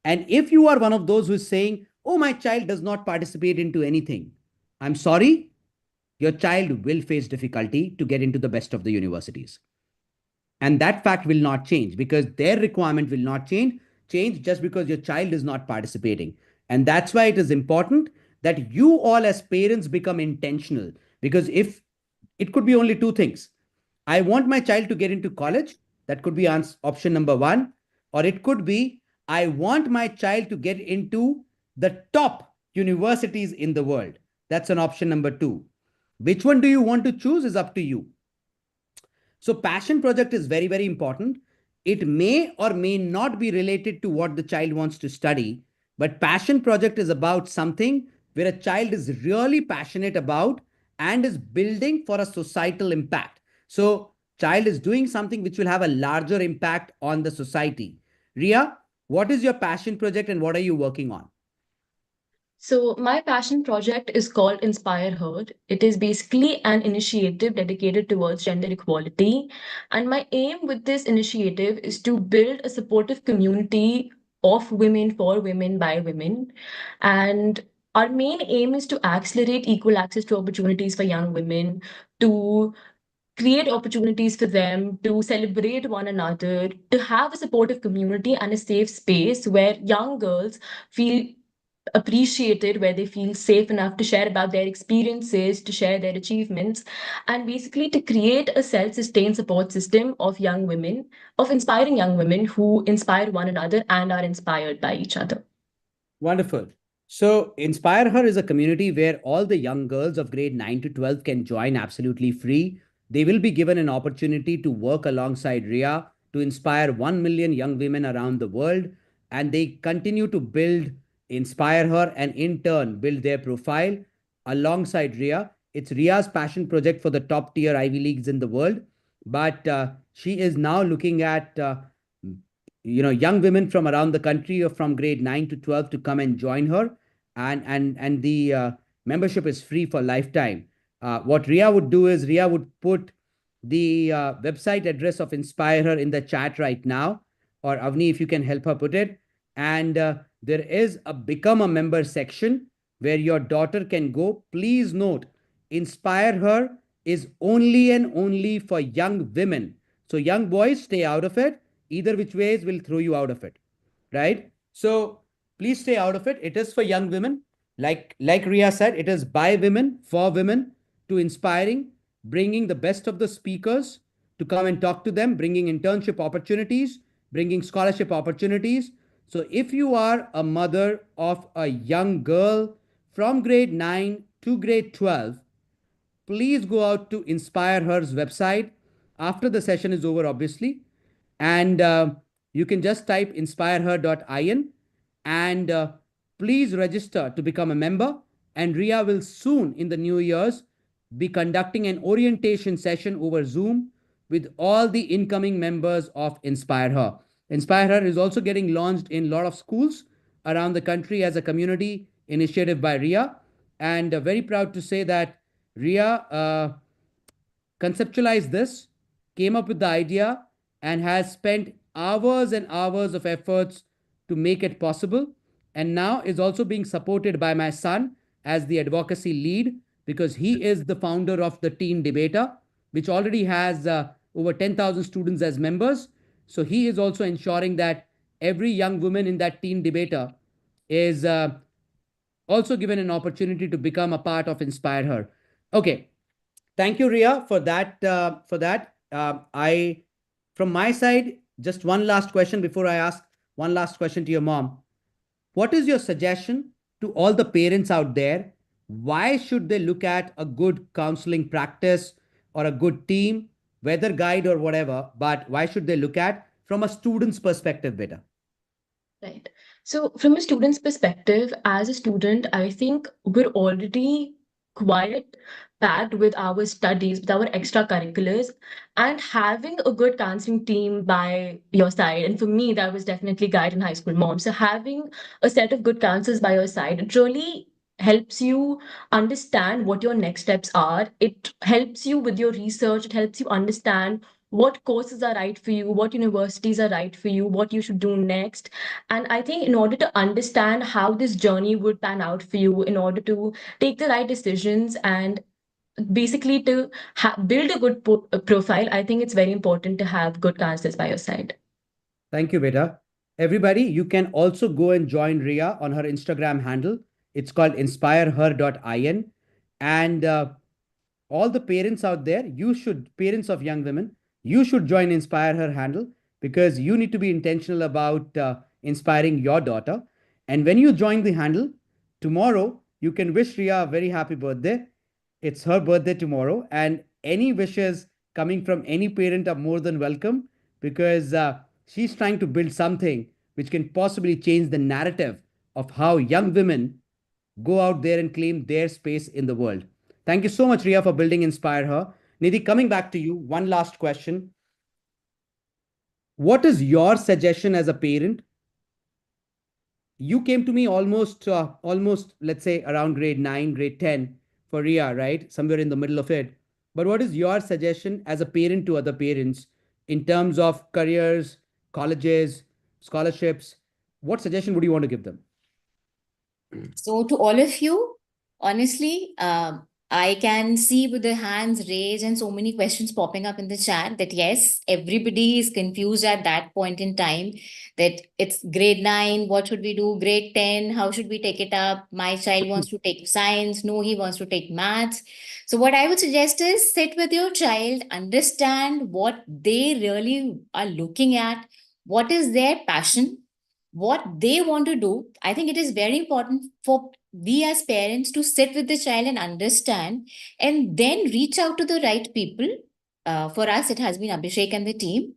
[SPEAKER 2] And if you are one of those who is saying, oh, my child does not participate into anything, I'm sorry, your child will face difficulty to get into the best of the universities. And that fact will not change because their requirement will not change just because your child is not participating. And that's why it is important that you all as parents become intentional, because if it could be only two things, I want my child to get into college, that could be option number one, or it could be I want my child to get into the top universities in the world. That's an option number two. Which one do you want to choose is up to you. So passion project is very, very important. It may or may not be related to what the child wants to study, but passion project is about something where a child is really passionate about and is building for a societal impact. So child is doing something which will have a larger impact on the society. Ria, what is your passion project and what are you working on?
[SPEAKER 5] So, my passion project is called Inspire Her. It is basically an initiative dedicated towards gender equality. And my aim with this initiative is to build a supportive community of women for women by women. And our main aim is to accelerate equal access to opportunities for young women, to create opportunities for them to celebrate one another, to have a supportive community and a safe space where young girls feel appreciated, where they feel safe enough to share about their experiences, to share their achievements, and basically to create a self-sustained support system of young women, of inspiring young women who inspire one another and are inspired by each other.
[SPEAKER 2] Wonderful. So, Inspire Her is a community where all the young girls of grade 9 to 12 can join absolutely free. They will be given an opportunity to work alongside Ria to inspire 1 million young women around the world. And they continue to build, inspire her, and in turn build their profile alongside Ria. It's Ria's passion project for the top tier Ivy Leagues in the world. But she is now looking at young women from around the country or from grade 9 to 12 to come and join her, and the membership is free for lifetime. What Ria would do is Ria would put the website address of Inspire Her in the chat right now, or Avni, if you can help her put it. And there is a become a member section where your daughter can go. Please note, Inspire Her is only and only for young women. So young boys, stay out of it. Either which ways will throw you out of it, right? So please stay out of it. It is for young women. Like Ria said, it is by women for women, to inspiring, bringing the best of the speakers to come and talk to them, bringing internship opportunities, bringing scholarship opportunities. So if you are a mother of a young girl from grade 9 to grade 12, please go out to Inspire Her's website after the session is over, obviously. And you can just type inspireher.in, and please register to become a member. And Ria will soon, in the new years, be conducting an orientation session over Zoom with all the incoming members of Inspire Her. Inspire Her is also getting launched in a lot of schools around the country as a community initiative by Ria. And very proud to say that Ria conceptualized this, came up with the idea, and has spent hours and hours of efforts to make it possible. And now is also being supported by my son as the advocacy lead, because he is the founder of the Teen Debater, which already has over 10,000 students as members. So he is also ensuring that every young woman in that Teen Debater is also given an opportunity to become a part of Inspire Her. Okay, thank you, Ria, for that. From my side, just one last question before I ask one last question to your mom. What is your suggestion to all the parents out there? Why should they look at a good counseling practice or a good team, weather guide or whatever? But why should they look at from a student's perspective better?
[SPEAKER 5] Right. So, from a student's perspective, as a student, I think we're already quite packed with our studies, with our extracurriculars, and having a good counseling team by your side. And for me, that was definitely Guide in High School Mom. So, having a set of good counselors by your side, it really helps you understand what your next steps are. It helps you with your research, it helps you understand what courses are right for you, what universities are right for you, what you should do next. And I think in order to understand how this journey would pan out for you, in order to take the right decisions and basically to build a good profile, I think it's very important to have good counselors by your side.
[SPEAKER 2] Thank you, Beta. Everybody, you can also go and join Ria on her Instagram handle. It's called inspireher.in. And all the parents out there, parents of young women, you should join Inspire Her handle, because you need to be intentional about inspiring your daughter. And when you join the handle, tomorrow you can wish Ria a very happy birthday. It's her birthday tomorrow, and any wishes coming from any parent are more than welcome, because she's trying to build something which can possibly change the narrative of how young women go out there and claim their space in the world. Thank you so much, Ria, for building Inspire Her. Nidhi, coming back to you, one last question. What is your suggestion as a parent? You came to me almost, let's say, around grade 9, grade 10 for Ria, right? Somewhere in the middle of it. But what is your suggestion as a parent to other parents in terms of careers, colleges, scholarships? What suggestion would you want to give them?
[SPEAKER 6] So, to all of you, honestly, I can see with the hands raised and so many questions popping up in the chat that yes, everybody is confused at that point in time, that it's grade 9, what should we do? Grade 10, how should we take it up? My child wants to take science, no, he wants to take maths. So, what I would suggest is sit with your child, understand what they really are looking at, what is their passion, what they want to do, I think it is very important for we as parents to sit with the child and understand, and then reach out to the right people. For us, it has been Abhishek and the team.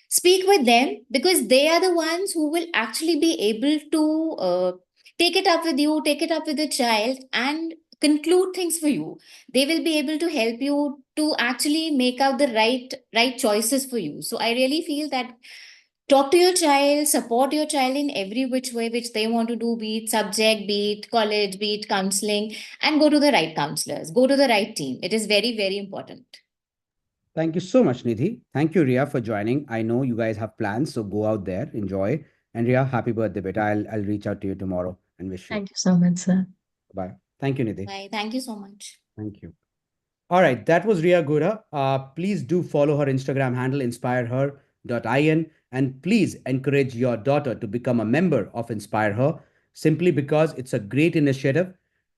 [SPEAKER 6] Speak with them because they are the ones who will actually be able to take it up with you, take it up with the child, and conclude things for you. They will be able to help you to actually make out the right choices for you. So I really feel that talk to your child, support your child in every which way which they want to do, be it subject, be it college, be it counseling, and go to the right counselors, go to the right team. It is very, very important.
[SPEAKER 2] Thank you so much, Nidhi. Thank you, Ria, for joining. I know you guys have plans, so go out there, enjoy. And Ria, happy birthday, beta. I'll reach out to you tomorrow and wish you.
[SPEAKER 5] Thank you so much, sir.
[SPEAKER 2] Bye. Thank you, Nidhi.
[SPEAKER 6] Bye. Thank you so much.
[SPEAKER 2] Thank you. All right, that was Ria Gura. Please do follow her Instagram handle, inspireher.in, and please encourage your daughter to become a member of Inspire Her simply because it's a great initiative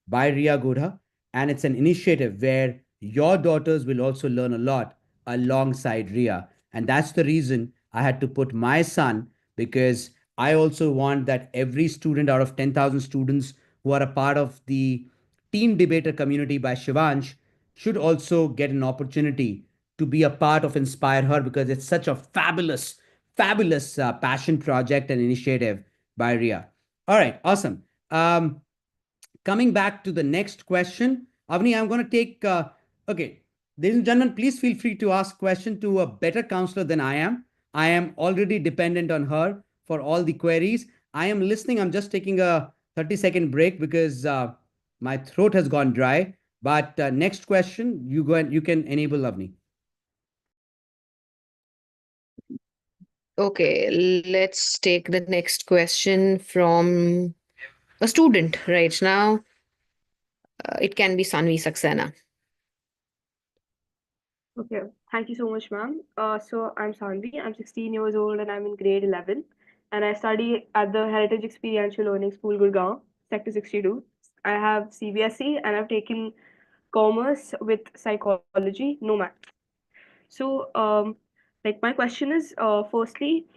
[SPEAKER 2] by Ria Gura, and it's an initiative where your daughters will also learn a lot alongside Ria. And that's the reason I had to put my son, because I also want that every student out of 10,000 students who are a part of the team debater community by Shivansh should also get an opportunity to be a part of Inspire Her, because it's such a fabulous, fabulous passion project and initiative by Ria. All right, awesome. Coming back to the next question, Avni, I'm going to take, okay, ladies and gentlemen, please feel free to ask question to a better counselor than I am. I am already dependent on her for all the queries. I am listening. I'm just taking a 30-second break because my throat has gone dry. But next question, you go and you can enable Avni.
[SPEAKER 1] Okay, let's take the next question from a student right now. It can be Sanvi Saxena.
[SPEAKER 7] Okay, thank you so much, ma'am. So I'm Sanvi. I'm 16 years old and I'm in grade 11. And I study at the Heritage Experiential Learning School, Gurgaon, Sector 62. I have CBSE and I've taken commerce with psychology, no math. So, like, my question is, firstly,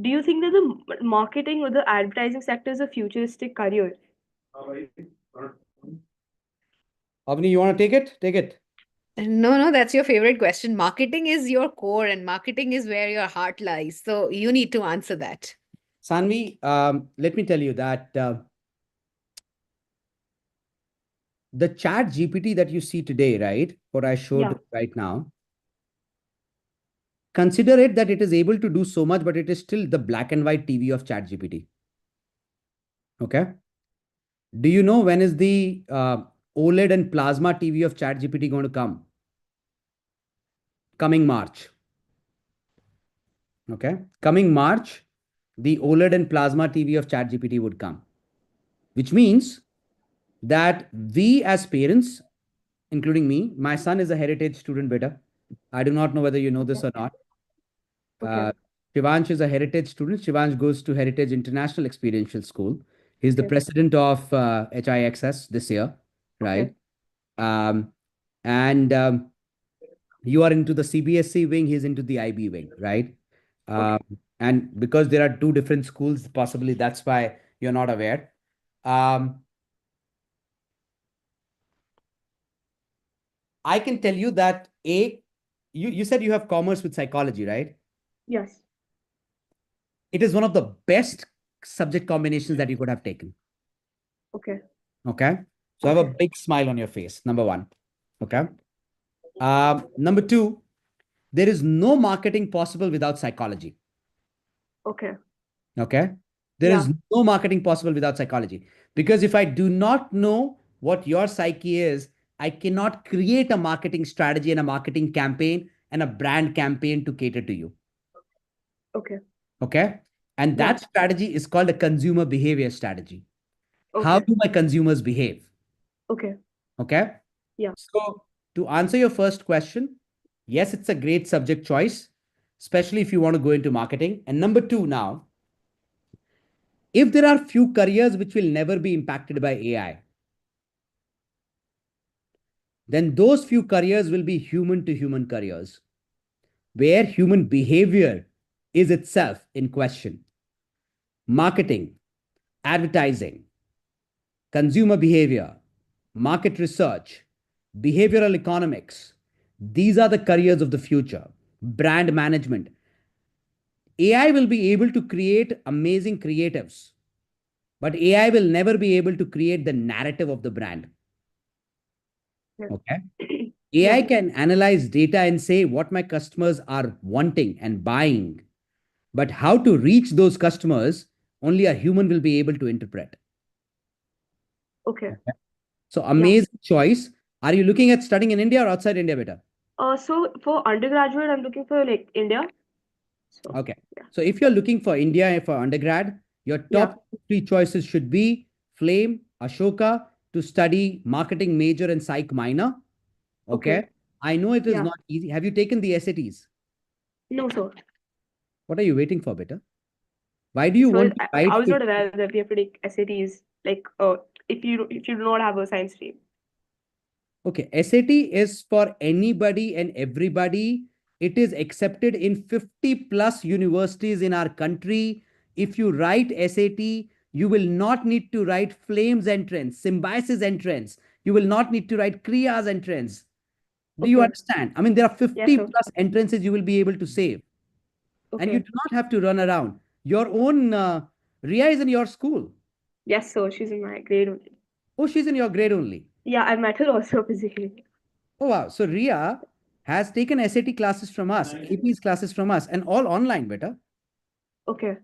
[SPEAKER 7] do you think that the marketing or the advertising sector is a futuristic career?
[SPEAKER 2] Avni, you want to take it? Take it.
[SPEAKER 1] No, no, that's your favorite question. Marketing is your core, and marketing is where your heart lies. So you need to answer that.
[SPEAKER 2] Sanvi, let me tell you that the chat GPT that you see today, right? What I showed
[SPEAKER 7] Yeah.
[SPEAKER 2] right now, consider it that it is able to do so much, but it is still the black and white TV of chat GPT. Okay. Do you know when is the OLED and plasma TV of chat GPT going to come? Coming March. Okay. Coming March, the OLED and plasma TV of chat GPT would come, which means that we as parents, including me, my son is a heritage student, beta. I do not know whether you know this or not.
[SPEAKER 7] Okay.
[SPEAKER 2] Shivansh is a heritage student. Shivansh goes to Heritage International Experiential School. He's the
[SPEAKER 7] Okay.
[SPEAKER 2] president of HIXS this year, right?
[SPEAKER 7] Okay.
[SPEAKER 2] Um, and you are into the CBSE wing, he's into the IB wing, right?
[SPEAKER 7] Okay.
[SPEAKER 2] And because there are two different schools, possibly that's why you're not aware. I can tell you that you said you have commerce with psychology, right?
[SPEAKER 7] Yes.
[SPEAKER 2] It is one of the best subject combinations that you could have taken.
[SPEAKER 7] Okay.
[SPEAKER 2] Okay. So have a
[SPEAKER 7] Okay.
[SPEAKER 2] big smile on your face, number one. Okay. Number two, there is no marketing possible without psychology.
[SPEAKER 7] Okay.
[SPEAKER 2] Okay. There
[SPEAKER 7] Yeah.
[SPEAKER 2] is no marketing possible without psychology. Because if I do not know what your psyche is, I cannot create a marketing strategy and a marketing campaign and a brand campaign to cater to you.
[SPEAKER 7] Okay.
[SPEAKER 2] Okay. And
[SPEAKER 7] Yeah.
[SPEAKER 2] that strategy is called a consumer behavior strategy. How
[SPEAKER 7] Okay.
[SPEAKER 2] do my consumers behave?
[SPEAKER 7] Okay.
[SPEAKER 2] Okay.
[SPEAKER 7] Yeah.
[SPEAKER 2] So, to answer your first question, yes, it's a great subject choice, especially if you want to go into marketing. And number two, now, if there are few careers which will never be impacted by AI, then those few careers will be human to human careers, where human behavior is itself in question. marketing, advertising, consumer behavior, market research, behavioral economics. These are the careers of the future. Brand management. AI will be able to create amazing creatives, but AI will never be able to create the narrative of the brand.
[SPEAKER 7] Yeah.
[SPEAKER 2] Okay.
[SPEAKER 7] Yeah.
[SPEAKER 2] AI can analyze data and say what my customers are wanting and buying, but how to reach those customers, only a human will be able to interpret.
[SPEAKER 7] Okay.
[SPEAKER 2] Okay. So
[SPEAKER 7] Yeah.
[SPEAKER 2] amazing choice. Are you looking at studying in India or outside India, beta?
[SPEAKER 7] So for undergraduate, I'm looking for like India. So
[SPEAKER 2] Okay.
[SPEAKER 7] yeah.
[SPEAKER 2] So if you're looking for India for undergrad, your
[SPEAKER 7] Yeah.
[SPEAKER 2] top three choices should be Flame, Ashoka to study marketing major and psych minor.
[SPEAKER 7] Okay.
[SPEAKER 2] Okay. I know it is
[SPEAKER 7] Yeah.
[SPEAKER 2] not easy. Have you taken the SATs?
[SPEAKER 7] No, sir.
[SPEAKER 2] What are you waiting for, beta? Why do you
[SPEAKER 7] So
[SPEAKER 2] want to
[SPEAKER 7] I
[SPEAKER 2] write
[SPEAKER 7] was
[SPEAKER 2] the
[SPEAKER 7] not aware that we have to take SATs like if you do not have a science stream.
[SPEAKER 2] Okay, SAT is for anybody and everybody. It is accepted in 50 plus universities in our country. If you write SAT, you will not need to write Flames entrance, Symbiosis entrance. You will not need to write Kriya's entrance. Do you
[SPEAKER 7] Okay.
[SPEAKER 2] understand? I mean, there are
[SPEAKER 7] Yes,
[SPEAKER 2] 50
[SPEAKER 7] sir.
[SPEAKER 2] plus entrances you will be able to save, and you
[SPEAKER 7] Okay.
[SPEAKER 2] do not have to run around. Your own Ria is in your school.
[SPEAKER 7] Yes, sir. She's in my grade only.
[SPEAKER 2] Oh, she's in your grade only.
[SPEAKER 7] Yeah, I met her also physically.
[SPEAKER 2] Oh, wow. So Ria has taken SAT classes from us, AP's classes from us, and all online, beta.
[SPEAKER 7] Okay.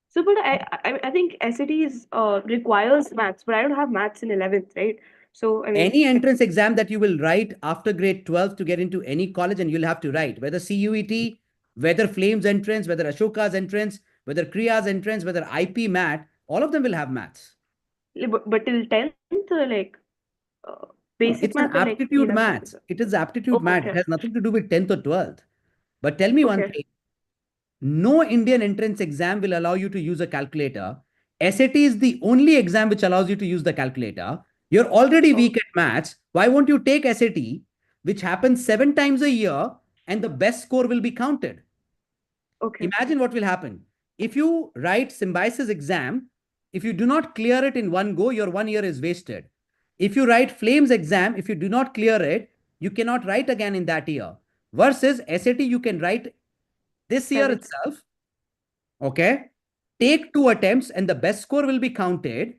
[SPEAKER 7] So, but I think SAT is requires maths, but I don't have maths in 11th, right? So, I mean,
[SPEAKER 2] Any entrance exam that you will write after grade 12 to get into any college, and you'll have to write whether CUET, whether Flames entrance, whether Ashoka's entrance, whether Kriya's entrance, whether IP MAT, all of them will have maths.
[SPEAKER 7] but till 10th, like uh,
[SPEAKER 2] No,
[SPEAKER 7] basic
[SPEAKER 2] it's an
[SPEAKER 7] math or like
[SPEAKER 2] aptitude
[SPEAKER 7] 11th math as
[SPEAKER 2] maths.
[SPEAKER 7] well?
[SPEAKER 2] It is aptitude math. It
[SPEAKER 7] Okay.
[SPEAKER 2] has nothing to do with 10th or 12th. But tell me one
[SPEAKER 7] Okay.
[SPEAKER 2] thing. No Indian entrance exam will allow you to use a calculator. SAT is the only exam which allows you to use the calculator. You're already
[SPEAKER 7] Oh,
[SPEAKER 2] weak at maths. Why won't you take SAT, which happens 7 times a year, and the best score will be counted?
[SPEAKER 7] okay.
[SPEAKER 2] Imagine what will happen. If you write Symbiosis exam, if you do not clear it in one go, your 1 year is wasted. If you write Flames exam, if you do not clear it, you cannot write again in that year. Versus SAT, you can write this year
[SPEAKER 7] 7th.
[SPEAKER 2] itself. Okay. Take 2 attempts and the best score will be counted.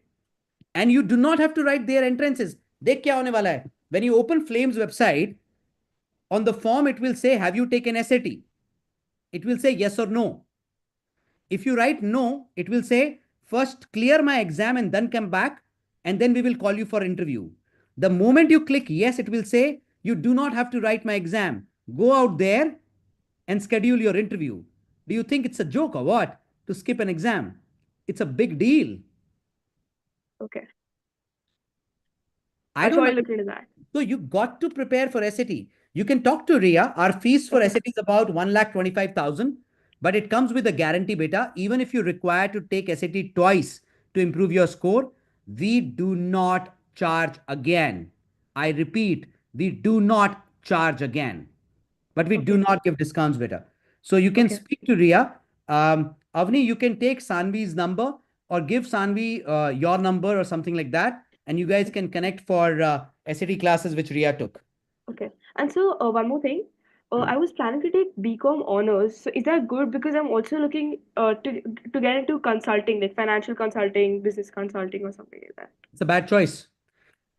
[SPEAKER 2] And you do not have to write their entrances. देख क्या होने वाला है? When you open Flames website, on the form it will say, have you taken SAT? It will say yes or no. If you write no, it will say, first clear my exam and then come back, and then we will call you for interview. The moment you click yes, it will say, you do not have to write my exam. Go out there and schedule your interview. Do you think it's a joke or what? To skip an exam? It's a big deal.
[SPEAKER 7] Okay.
[SPEAKER 2] I
[SPEAKER 7] I'll
[SPEAKER 2] don't
[SPEAKER 7] surely
[SPEAKER 2] know.
[SPEAKER 7] look into that.
[SPEAKER 2] So you got to prepare for SAT. You can talk to Ria. Our fees for
[SPEAKER 7] Okay.
[SPEAKER 2] SAT is about 1,25,000, but it comes with a guarantee, beta. Even if you require to take SAT twice to improve your score, we do not charge again. I repeat, we do not charge again, but we do
[SPEAKER 7] Okay.
[SPEAKER 2] not give discounts, beta. So you can
[SPEAKER 7] Okay.
[SPEAKER 2] speak to Ria. Avni, you can take Sanvi's number or give Sanvi your number or something like that, and you guys can connect for SAT classes which Ria took.
[SPEAKER 7] Okay. And so one more thing. I was planning to take BCom honors. So is that good? Because I'm also looking to get into consulting, like financial consulting, business consulting, or something like that.
[SPEAKER 2] It's a bad choice.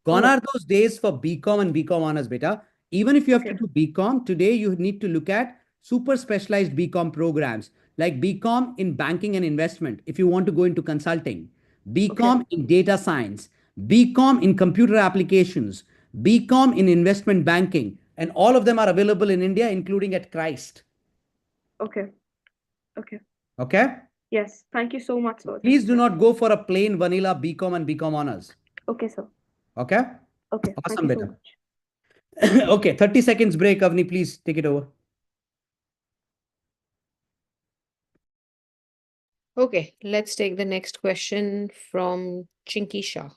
[SPEAKER 2] Gone
[SPEAKER 7] Oh,
[SPEAKER 2] are those days for BCom and BCom honors, beta. Even if you have to
[SPEAKER 7] okay.
[SPEAKER 2] do BCom, today you need to look at super specialized BCom programs like BCom in banking and investment if you want to go into consulting,
[SPEAKER 7] Okay.
[SPEAKER 2] BCom in data science, BCom in computer applications, BCom in investment banking, and all of them are available in India, including at Christ.
[SPEAKER 7] Okay. Okay.
[SPEAKER 2] Okay?
[SPEAKER 7] Yes. Thank you so much, sir. Thank
[SPEAKER 2] Please
[SPEAKER 7] you
[SPEAKER 2] do
[SPEAKER 7] so
[SPEAKER 2] not
[SPEAKER 7] much.
[SPEAKER 2] go for a plain vanilla BCom and BCom honors.
[SPEAKER 7] Okay, sir.
[SPEAKER 2] Okay?
[SPEAKER 7] Okay. Thank
[SPEAKER 2] Awesome,
[SPEAKER 7] you so
[SPEAKER 2] beta.
[SPEAKER 7] much.
[SPEAKER 2] Okay, 30 seconds break, Avni. Please take it over.
[SPEAKER 1] Okay, let's take the next question from Chinky Shah.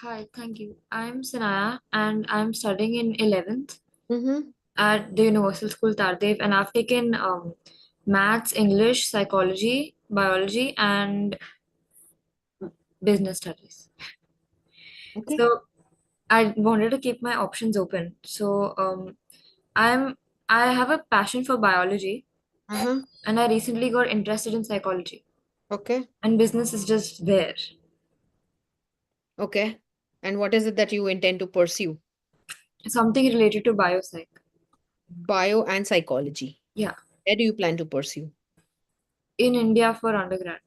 [SPEAKER 8] Hi, thank you. I'm Sanaya and I'm studying in 11th
[SPEAKER 1] Mm-hmm.
[SPEAKER 8] at the Universal School Tardev, and I've taken maths, English, psychology, biology, and business studies.
[SPEAKER 9] Okay.
[SPEAKER 8] So I wanted to keep my options open. So I'm I have a passion for biology,
[SPEAKER 9] Uh-huh.
[SPEAKER 8] and I recently got interested in psychology,
[SPEAKER 9] Okay.
[SPEAKER 8] and business is just there.
[SPEAKER 9] Okay. And what is it that you intend to pursue?
[SPEAKER 8] Something related to biopsych.
[SPEAKER 9] Bio and psychology.
[SPEAKER 8] Yeah,
[SPEAKER 9] Where do you plan to pursue?
[SPEAKER 8] in India for undergrad.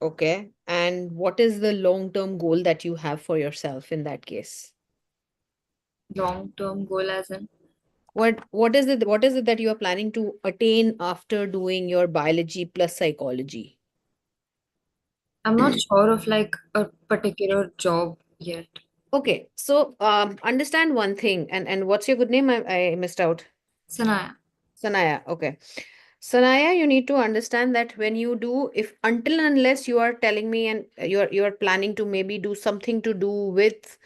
[SPEAKER 9] Okay. And what is the long-term goal that you have for yourself in that case?
[SPEAKER 8] Long-term goal as in
[SPEAKER 9] What is it that you are planning to attain after doing your biology plus psychology?
[SPEAKER 8] I'm not sure of like a particular job yet.
[SPEAKER 9] Okay, so understand one thing, and what's your good name? I missed out.
[SPEAKER 8] Sanaya.
[SPEAKER 9] Sanaya. Okay. Sanaya, you need to understand that when you do, if until and unless you are telling me and you're planning to maybe do something to do with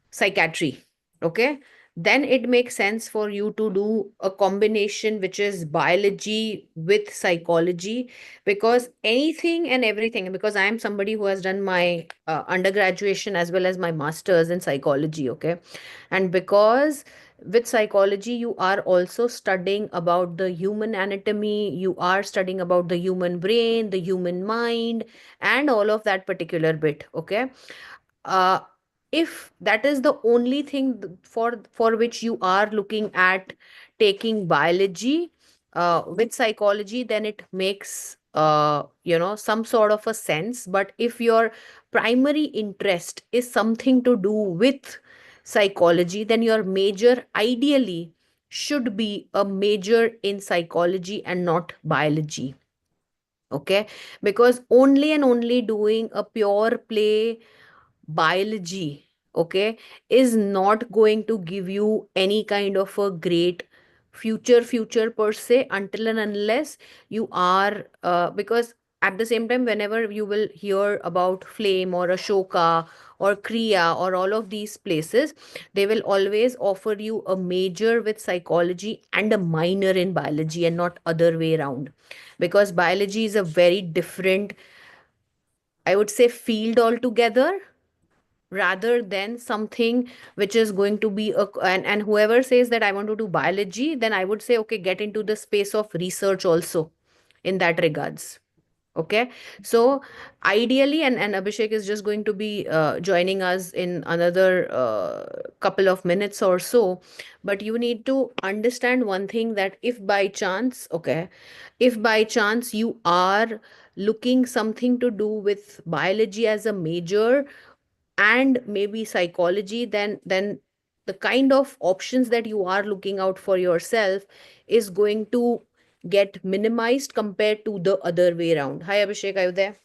[SPEAKER 9] psychiatry, okay, then it makes sense for you to do a combination which is biology with psychology, because anything and everything, because I am somebody who has done my undergraduation as well as my masters in psychology, okay, and because with psychology you are also studying about the human anatomy, you are studying about the human brain, the human mind, and all of that particular bit, okay. uh, if that is the only thing for which you are looking at taking biology with psychology, then it makes some sort of a sense. But if your primary interest is something to do with psychology, then your major ideally should be a major in psychology and not biology, okay, because only and only doing a pure play biology, okay, is not going to give you any kind of a great future per se, until and unless you are because at the same time, whenever you will hear about flame or ashoka or kriya or all of these places, they will always offer you a major with psychology and a minor in biology, and not other way around, because biology is a very different, I would say, field altogether, rather than something which is going to be and whoever says that I want to do biology, then I would say, okay, get into the space of research also in that regards, okay. So ideally, and Abhishek is just going to be joining us in another couple of minutes or so, but you need to understand one thing, that if by chance, okay, if by chance you are looking something to do with biology as a major and maybe psychology, then the kind of options that you are looking out for yourself is going to get minimized compared to the other way around. Hi Abhishek, are you there?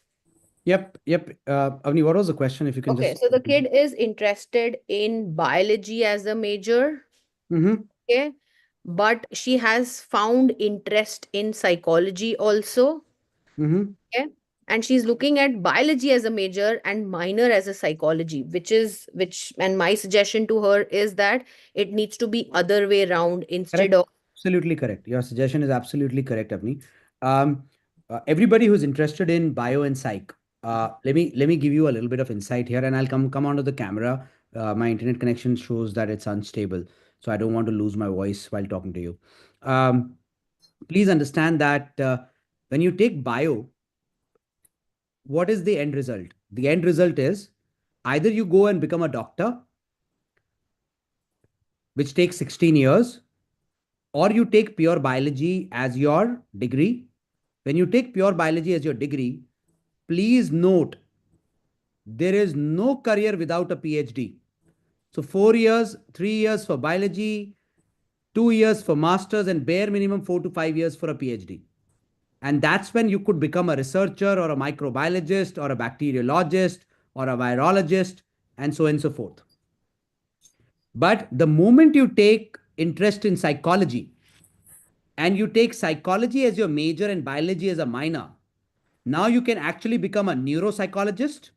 [SPEAKER 2] Yep, yep. Avni, what was the question? If you can
[SPEAKER 9] Okay,
[SPEAKER 2] just.
[SPEAKER 9] so the kid is interested in biology as a major,
[SPEAKER 2] Mm-hmm.
[SPEAKER 9] okay, but she has found interest in psychology also,
[SPEAKER 2] Mm-hmm.
[SPEAKER 9] okay, and she's looking at biology as a major and minor as a psychology, which and my suggestion to her is that it needs to be other way around instead
[SPEAKER 2] Correct.
[SPEAKER 9] of.
[SPEAKER 2] Absolutely correct. Your suggestion is absolutely correct, Avni. Um, everybody who's interested in bio and psych, let me give you a little bit of insight here, and I'll come onto the camera. My internet connection shows that it's unstable, so I don't want to lose my voice while talking to you. Um, Please understand that when you take bio, what is the end result? The end result is either you go and become a doctor, which takes 16 years, or you take pure biology as your degree. When you take pure biology as your degree, please note there is no career without a PhD. So 4 years, 3 years for biology, 2 years for masters, and bare minimum 4 to 5 years for a PhD. And that's when you could become a researcher or a microbiologist or a bacteriologist or a virologist and so on and so forth. But the moment you take interest in psychology and you take psychology as your major and biology as a minor, now you can actually become a neuropsychologist.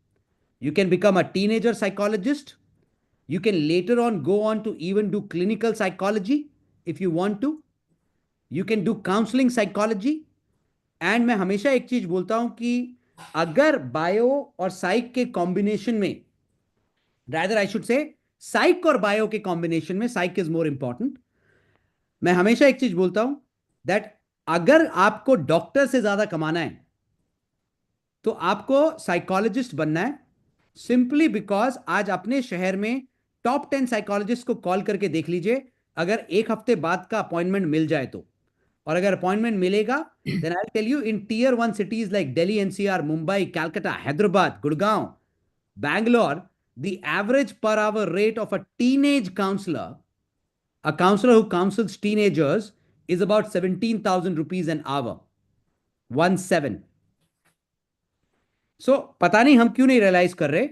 [SPEAKER 2] You can become a teenager psychologist. You can later on go on to even do clinical psychology if you want to. You can do counselling psychology. And मैं हमेशा एक चीज बोलता हूं कि अगर bio और साइक के कॉम्बिनेशन में, रादर आई शुड से साइक और बायो के कॉम्बिनेशन में, साइक इज मोर इंपॉर्टेंट, मैं हमेशा एक चीज बोलता हूं दैट अगर आपको डॉक्टर से ज्यादा कमाना है तो आपको साइकोलॉजिस्ट बनना है। सिंपली बिकॉज आज अपने शहर में टॉप 10 साइकोलॉजिस्ट को कॉल करके देख लीजिए, अगर एक हफ्ते बाद का अपॉइंटमेंट मिल जाए तो, और अगर अपॉइंटमेंट मिलेगा then I tell you in tier 1 cities like Delhi NCR, Mumbai, Calcutta, Hyderabad, Gurgaon, Bangalore, the average per hour rate of a teenage counselor, a counselor who counsels teenagers, is about 17,000 rupees an hour. 1 7. सो पता नहीं हम क्यों नहीं realise कर रहे,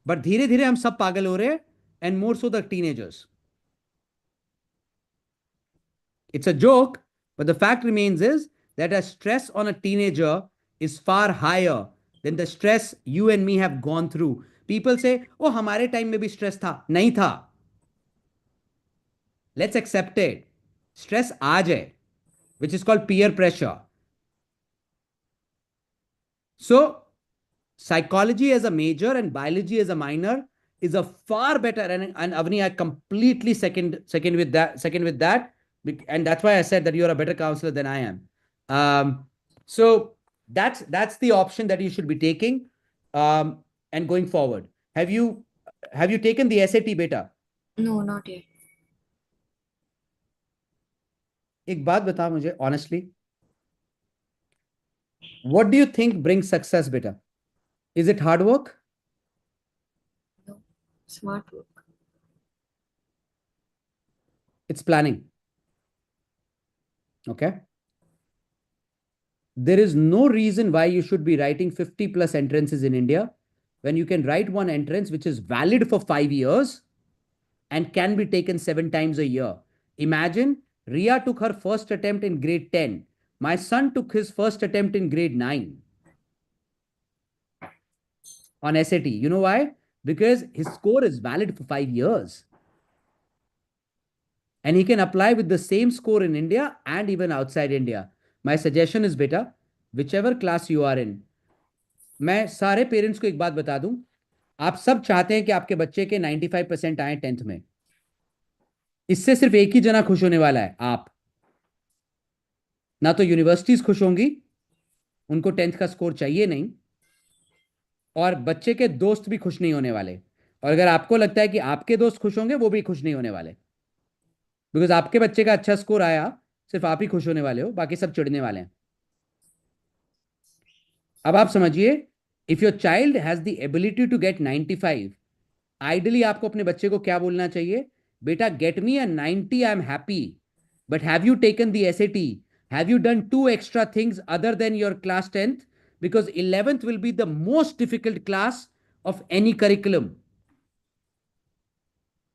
[SPEAKER 2] but धीरे धीरे हम सब पागल हो रहे हैं, and more so the teenagers. It's a joke, but the fact remains is that a stress on a teenager is far higher than the stress you and me have gone through. People say, oh, हमारे time में भी stress था. नहीं था. Let's accept it. Stress आज है, which is called peer pressure. So, psychology as a major and biology as a minor is a far better, and Avni, I completely second with that, and that's why I said that you're a better counselor than I am. So that's the option that you should be taking, and going forward. Have you taken the SAT, beta?
[SPEAKER 8] No, not yet.
[SPEAKER 2] एक बात बता मुझे honestly, what do you think brings success, beta? Is it hard work?
[SPEAKER 8] No. Smart work.
[SPEAKER 2] It's planning. Okay. There is no reason why you should be writing 50 plus entrances in India when you can write one entrance which is valid for 5 years and can be taken 7 times a year. Imagine Ria took her first attempt in grade 10. My son took his first attempt in grade 9 on SAT. You know why? Because his score is valid for 5 years. And he can apply with the same score in India and even outside India. My suggestion is, beta, whichever class you are in, मैं सारे parents को एक बात बता दूं, आप सब चाहते हैं कि आपके बच्चे के 95% आए 10th में. इससे सिर्फ एक ही जना खुश होने वाला है, आप. ना तो यूनिवर्सिटीज खुश होंगी, उनको 10th का स्कोर चाहिए नहीं, और बच्चे के दोस्त भी खुश नहीं होने वाले. और अगर आपको लगता है कि आपके दोस्त खुश होंगे, वो भी खुश नहीं होने वाले, बिकॉज आपके बच्चे का अच्छा स्कोर आया, सिर्फ आप ही खुश होने वाले हो, बाकी सब चिढ़ने वाले हैं. अब आप समझिए, if your child has the ability to get 95, ideally आपको अपने बच्चे को क्या बोलना चाहिए? बेटा, get me a 90, I am happy, but have you taken the SAT? Have you done 2 extra things other than your class 10th? Because 11th will be the most difficult class of any curriculum,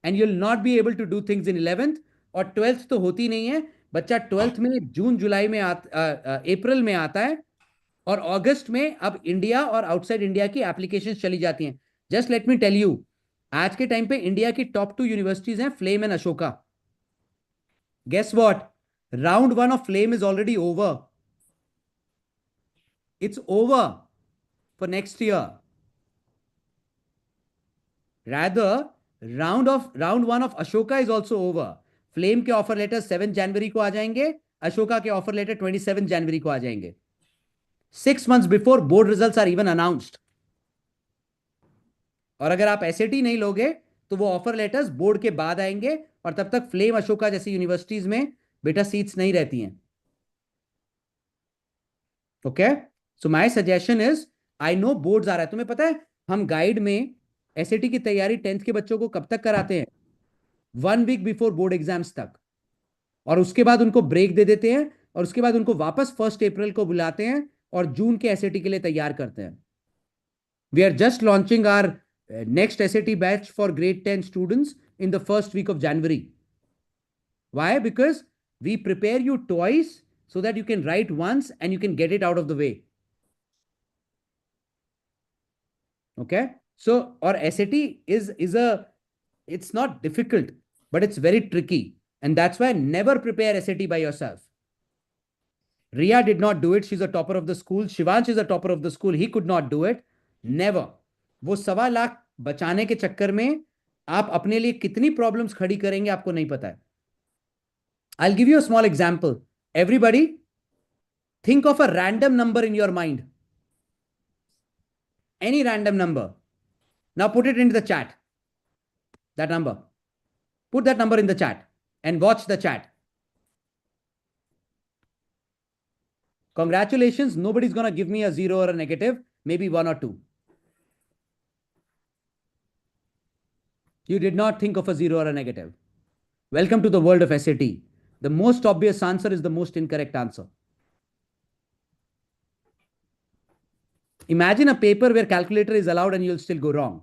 [SPEAKER 2] and you'll not be able to do things in 11th. और 12th तो होती नहीं है. बच्चा 12th में जून जुलाई में अप्रैल में आता है, और अगस्त में अब इंडिया और आउटसाइड इंडिया की एप्लीकेशन चली जाती हैं. Just let me tell you, आज के टाइम पे इंडिया की टॉप 2 यूनिवर्सिटीज हैं, FLAME and Ashoka. Guess what? Round 1 of FLAME is already over. It's over for next year. Rather, round 1 of Ashoka is also over. FLAME के ऑफर लेटर 7 जनवरी को आ जाएंगे, अशोका के ऑफर लेटर 27 जनवरी को आ जाएंगे. 6 months before board results are even announced. और अगर आप SAT नहीं लोगे तो वो ऑफर लेटर्स बोर्ड के बाद आएंगे, और तब तक फ्लेम, अशोका जैसी यूनिवर्सिटीज में बेटा सीट्स नहीं रहती हैं. Okay, so my suggestion is, I know boards आ रहा है, तुम्हें पता है हम गाइड में SAT की तैयारी 10th के बच्चों को कब तक कराते हैं? 1 week बिफोर बोर्ड एग्जाम्स तक. और उसके बाद उनको ब्रेक दे देते हैं, और उसके बाद उनको वापस 1 अप्रैल को बुलाते हैं और जून के SAT के लिए तैयार करते हैं. We are just launching our next SAT batch for grade 10 students in the first week of January. Why? Because we prepare you twice so that you can write once and you can get it out of the way. Okay? So, or SAT it's not difficult, but it's very tricky. And that's why never prepare SAT by yourself. Riya did not do it. She's a topper of the school. Shivansh is a topper of the school. He could not do it. Never. वो 1.25 लाख बचाने के चक्कर में आप अपने लिए कितनी problems खड़ी करेंगे आपको नहीं पता है. I'll give you a small example. Everybody, think of a random number in your mind. Any random number. Now put it into the chat. That number. Put that number in the chat and watch the chat. Congratulations. Nobody's going to give me a 0 or a negative. Maybe 1 or 2. You did not think of a 0 or a negative. Welcome to the world of SAT. The most obvious answer is the most incorrect answer. Imagine a paper where calculator is allowed and you'll still go wrong.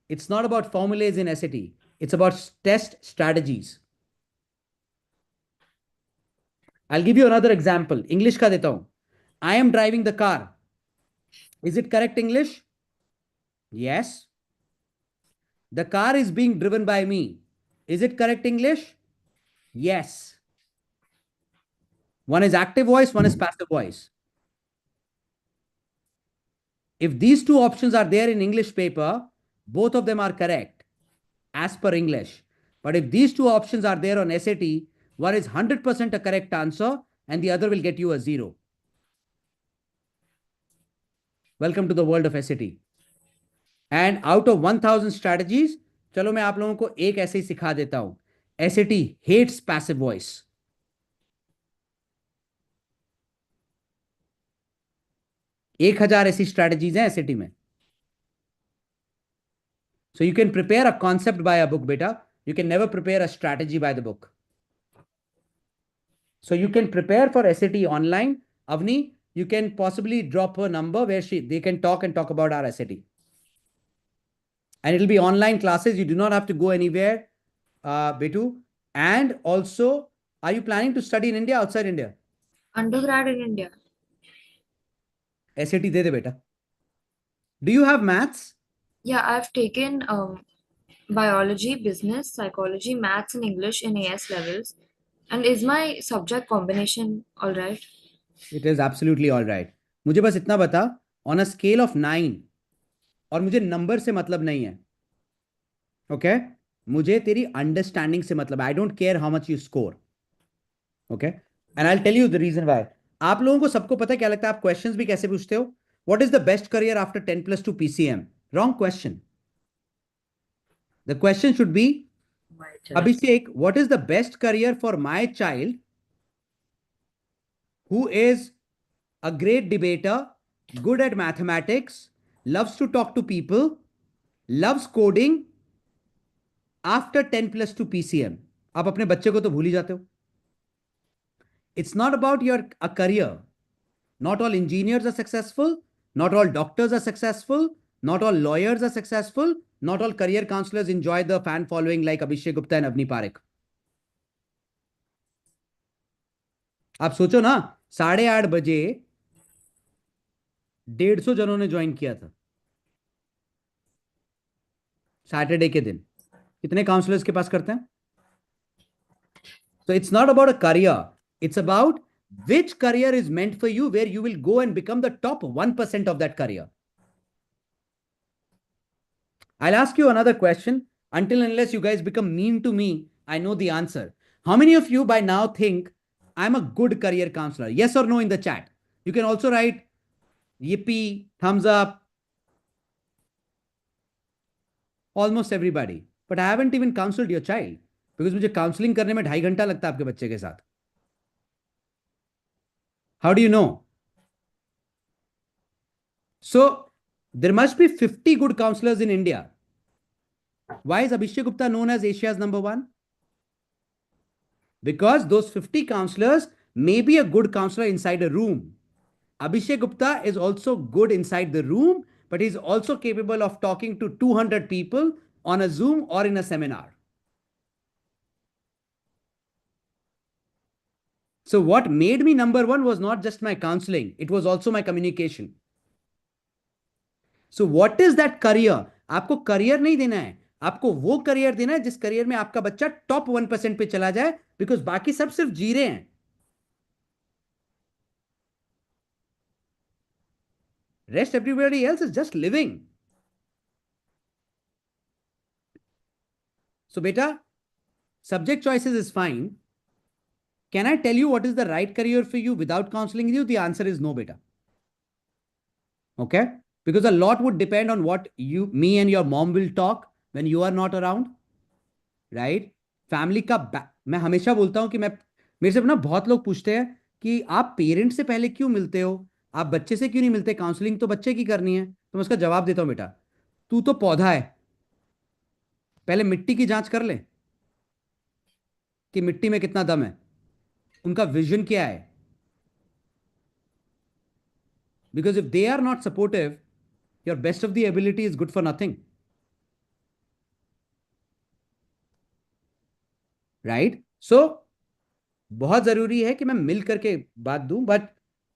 [SPEAKER 2] It's not about formulas in SAT. It's about test strategies. I'll give you another example. English ka deta hu. I am driving the car. Is it correct English? Yes. The car is being driven by me. Is it correct English? Yes. One is active voice, one is passive voice. If these two options are there in English paper, both of them are correct as per English. But if these two options are there on SAT, one is 100% a correct answer and the other will get you a 0. Welcome to the world of SAT. And out of 1000 strategies, चलो मैं आप लोगों को एक ऐसे ही सिखा देता हूं. SAT hates passive voice. 1000 ऐसी strategies हैं SAT में. So you can prepare a concept by a book, beta. You can never prepare a strategy by the book. So you can prepare for SAT online. Avni, you can possibly drop her number where they can talk about our SAT. And it'll be online classes. You do not have to go anywhere, Betu. And also, are you planning to study in India, outside India?
[SPEAKER 8] Undergrad in India.
[SPEAKER 2] SAT de beta. Do you have maths?
[SPEAKER 8] Yeah, I've taken biology, business, psychology, maths, and English in AS levels. And is my subject combination all right?
[SPEAKER 2] It is absolutely all right. मुझे बस इतना बता, on a scale of 9, और मुझे number से मतलब नहीं है, ओके? मुझे तेरी अंडरस्टैंडिंग से मतलब है. I don't care how much you score, okay? And I tell you the reason why. आप लोगों को सबको पता है क्या लगता है, आप क्वेश्चंस भी कैसे पूछते हो? What is the best career after 10+2 PCM? Wrong question. The question should be, Abhishek, what is the best career for my child who is a great debater, good at mathematics, loves to talk to people, loves coding after 10+2 PCM? आप अपने बच्चे को तो भूल ही जाते हो. It's not about a career. Not all engineers are successful. Not all doctors are successful. Not all lawyers are successful. Not all career counselors enjoy the fan following like Abhishek Gupta and Avni Parekh. आप सोचो ना, 8:30 बजे 150 जनों ने join किया था Saturday के दिन. कितने काउंसलर्स के पास करते हैं? So it's not about a career. It's about which career is meant for you, where you will go and become the top 1% of that career. I'll ask you another question. Until unless you guys become mean to me, I know the answer. How many of you by now think I'm a good career counselor? Yes or no in the chat. You can also write yippee, thumbs up. Almost everybody. But I haven't even counseled your child. Because मुझे counseling करने में 2.5 घंटा लगता है आपके बच्चे के साथ. How do you know? So, there must be 50 good counselors in India. Why is Abhishek Gupta known as Asia's number 1? Because those 50 counselors may be a good counselor inside a room. Abhishek Gupta is also good inside the room, but he's also capable of talking to 200 people on a Zoom or in a seminar. So what made me number 1 was not just my counseling, it was also my communication. So what is that career? आपको career नहीं देना है, आपको वो career देना है जिस career में आपका बच्चा टॉप 1% पे चला जाए, बिकॉज बाकी सब सिर्फ जी रहे हैं. Rest everybody else is just living. So beta, subject choices is fine. Can I tell you what is the right career for you without counseling you? The answer is no, beta. Okay? Because a lot would depend on what me and your mom will talk when you are not around. Right? Family का मैं हमेशा बोलता हूं कि मेरे से ना बहुत लोग पूछते हैं कि आप पेरेंट से पहले क्यों मिलते हो, आप बच्चे से क्यों नहीं मिलते, काउंसलिंग तो बच्चे की करनी है. तो मैं उसका जवाब देता हूं, बेटा तू तो पौधा है, पहले मिट्टी की जांच कर ले कि मिट्टी में कितना दम है, उनका विजन क्या है. Because if they are not supportive, your best of the ability is good for nothing. Right? So बहुत जरूरी है कि मैं मिल करके बात दूं, बट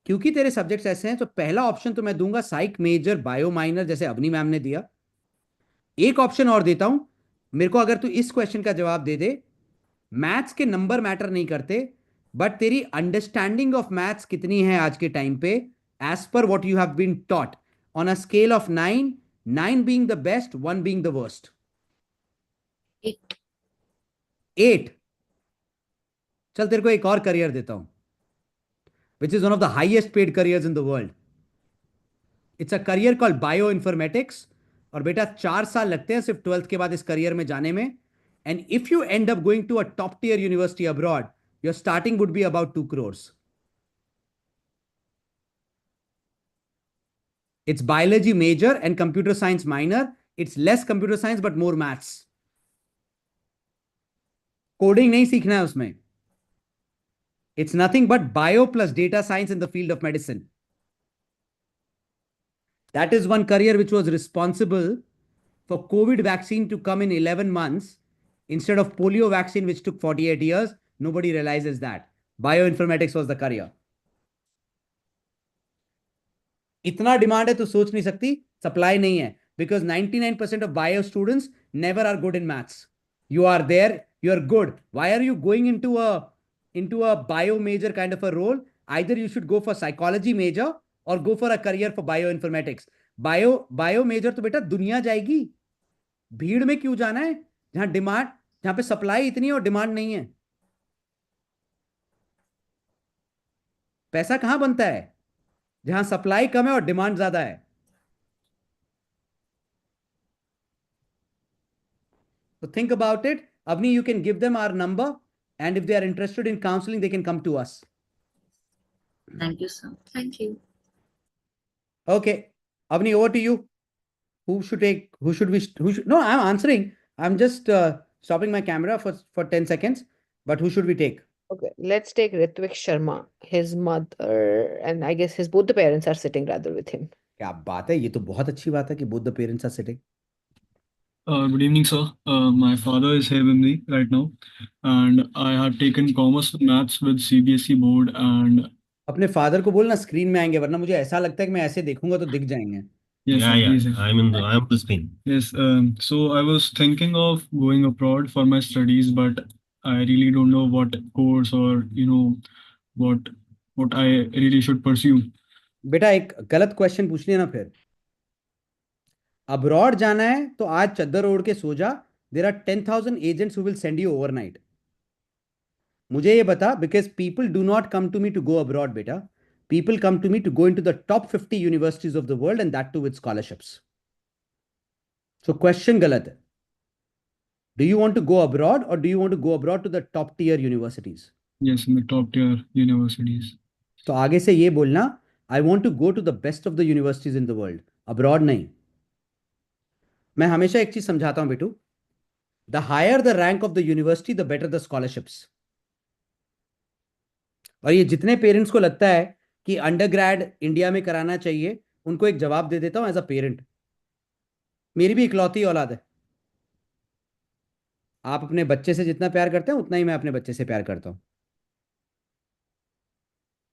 [SPEAKER 2] क्योंकि तेरे सब्जेक्ट्स ऐसे हैं तो पहला ऑप्शन तो मैं दूंगा साइक मेजर बायो माइनर, जैसे अवनी मैम ने दिया. एक ऑप्शन और देता हूं, मेरे को अगर तू इस क्वेश्चन का जवाब दे दे, मैथ्स के नंबर मैटर नहीं करते, बट तेरी अंडरस्टैंडिंग ऑफ मैथ्स कितनी है आज के टाइम पे, as per what you have been taught, on a scale of 9, 9 being the best, 1 being the worst.
[SPEAKER 8] 8.
[SPEAKER 2] 8. चल तेरे को एक और करियर देता हूं, which is one of the highest paid careers in the world. It's a career called bio informatics. और बेटा 4 साल लगते हैं सिर्फ 12th के बाद इस करियर में जाने में. And if you end up going to a top tier university abroad, your starting would be about 2 crores. It's biology major and computer science minor. It's less computer science but more maths. Coding नहीं सीखना है उसमें. It's nothing but bio plus data science in the field of medicine. That is one career which was responsible for COVID vaccine to come in 11 months instead of polio vaccine, which took 48 years. Nobody realizes that. Bioinformatics was the career. इतना demand है तो सोच नहीं सकती, supply नहीं है. Because 99% of bio students never are good in maths. You are there, you are good. Why are you going into a bio major kind of a role? Either you should go for psychology major or go for a career for bioinformatics. Bio major तो बेटा दुनिया जाएगी. भीड़ में क्यों जाना है जहां पे सप्लाई इतनी है और डिमांड नहीं है. पैसा कहां बनता है? जहां सप्लाई कम है और डिमांड ज्यादा है. So think about it. Avni, you can give them our number, and if they are interested in counseling, they can come to us.
[SPEAKER 8] Thank you, sir. Thank you.
[SPEAKER 2] Okay. Avni, over to you. Who should take? Who should we? Who should? No, I'm answering. I'm just stopping my camera for 10 seconds. But who should we take?
[SPEAKER 9] Okay, let's take Ritvik Sharma. His mother and I guess his both the parents are sitting rather with him.
[SPEAKER 2] क्या बात है, ये तो बहुत अच्छी बात है कि both the parents are sitting.
[SPEAKER 10] Good evening, sir. My father is here with me right now, and I have taken commerce and maths with CBSE board. And
[SPEAKER 2] अपने फादर को बोलना स्क्रीन में आएंगे, वरना मुझे ऐसा लगता है कि मैं ऐसे देखूंगा तो दिख जाएंगे.
[SPEAKER 10] yes,
[SPEAKER 11] Yeah,
[SPEAKER 10] sir,
[SPEAKER 11] yeah.
[SPEAKER 10] please.
[SPEAKER 11] I'm on the screen.
[SPEAKER 10] Yes. So I was thinking of going abroad for my studies, but I really don't know what course or what I really should pursue.
[SPEAKER 2] बेटा एक गलत question पूछ लिया ना फिर. Abroad जाना है तो आज चद्दर ओढ़ के सो जा. There are 10,000 agents who will send you overnight. मुझे ये बता, because people do not come to me to go abroad बेटा. People come to me to go into the top 50 universities of the world, and that too with scholarships. So question गलत है. Do you want to go abroad or do you want to go abroad to the top tier universities?
[SPEAKER 10] Yes, in the top tier universities.
[SPEAKER 2] तो आगे से ये बोलना, I want to go to the best of the universities in the world, abroad नहीं. मैं हमेशा एक चीज समझाता हूं बेटू, the higher the rank of the university the better the scholarships. और ये जितने पेरेंट्स को लगता है कि अंडर ग्रेड इंडिया में कराना चाहिए, उनको एक जवाब दे देता हूं एज अ पेरेंट. मेरी भी इकलौती औलाद है. आप अपने बच्चे से जितना प्यार करते हैं उतना ही मैं अपने बच्चे से प्यार करता हूं,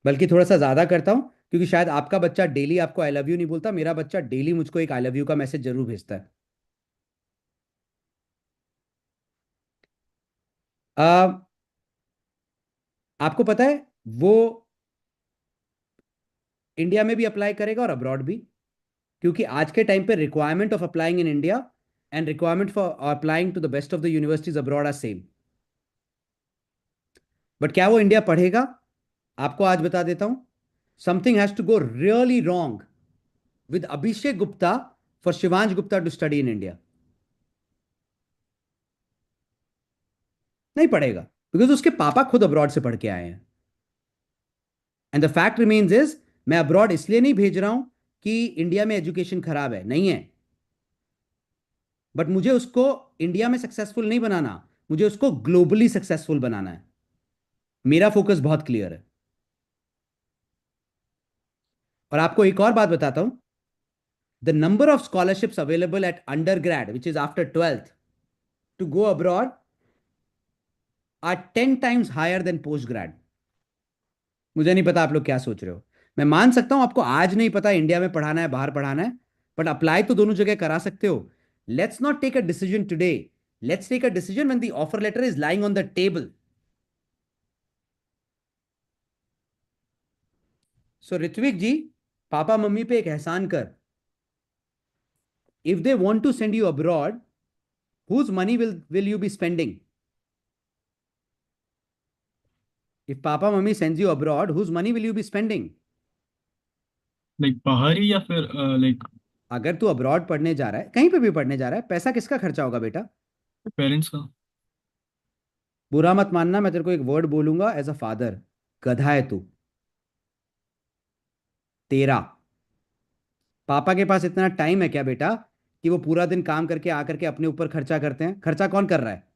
[SPEAKER 2] बल्कि थोड़ा सा ज्यादा करता हूं, क्योंकि शायद आपका बच्चा डेली आपको आई लव यू नहीं बोलता, मेरा बच्चा डेली मुझको एक आई लव यू का मैसेज जरूर भेजता है. आपको पता है वो इंडिया में भी अप्लाई करेगा और अब्रॉड भी, क्योंकि आज के टाइम पे requirement of applying in India and requirement for applying to the best of the universities abroad are same. But क्या वो इंडिया पढ़ेगा? आपको आज बता देता हूं, something has to go really wrong with Abhishek Gupta for Shivansh Gupta to study in India. नहीं पढ़ेगा, बिकॉज उसके पापा खुद अब्रॉड से पढ़ के आए हैं। And the fact remains is, मैं अब्रॉड इसलिए नहीं भेज रहा हूं कि इंडिया में एजुकेशन खराब है, नहीं है, बट मुझे उसको इंडिया में सक्सेसफुल नहीं बनाना, मुझे उसको ग्लोबली सक्सेसफुल बनाना है। मेरा फोकस बहुत क्लियर है। और आपको एक और बात बताता हूं, the number of scholarships available at undergrad which is after 12th to go abroad are 10 times higher than postgrad. मुझे नहीं पता आप लोग क्या सोच रहे हो। मैं मान सकता हूं आपको आज नहीं पता इंडिया में पढ़ाना है बाहर पढ़ाना है, बट अप्लाई तो दोनों जगह करा सकते हो। Let's not take a decision today, let's take a decision when the offer letter is lying on the table. So Ritvik ji, पापा मम्मी पे एक एहसान कर, if they want to send you abroad, whose money will you be spending? If papa mummy sends you abroad, whose money will you be spending?
[SPEAKER 10] Like बाहर ही या फिर like
[SPEAKER 2] अगर तू अब्रॉड पढ़ने जा रहा है, कहीं पे भी पढ़ने जा रहा है, पैसा किसका खर्चा होगा बेटा?
[SPEAKER 10] पेरेंट्स का?
[SPEAKER 2] बुरा मत मानना, मैं तेरे को एक वर्ड बोलूंगा एज अ फादर, गधा है तू। तेरा पापा के पास इतना टाइम है क्या बेटा कि वो पूरा दिन काम करके आकर के अपने ऊपर खर्चा करते हैं? खर्चा कौन कर रहा है?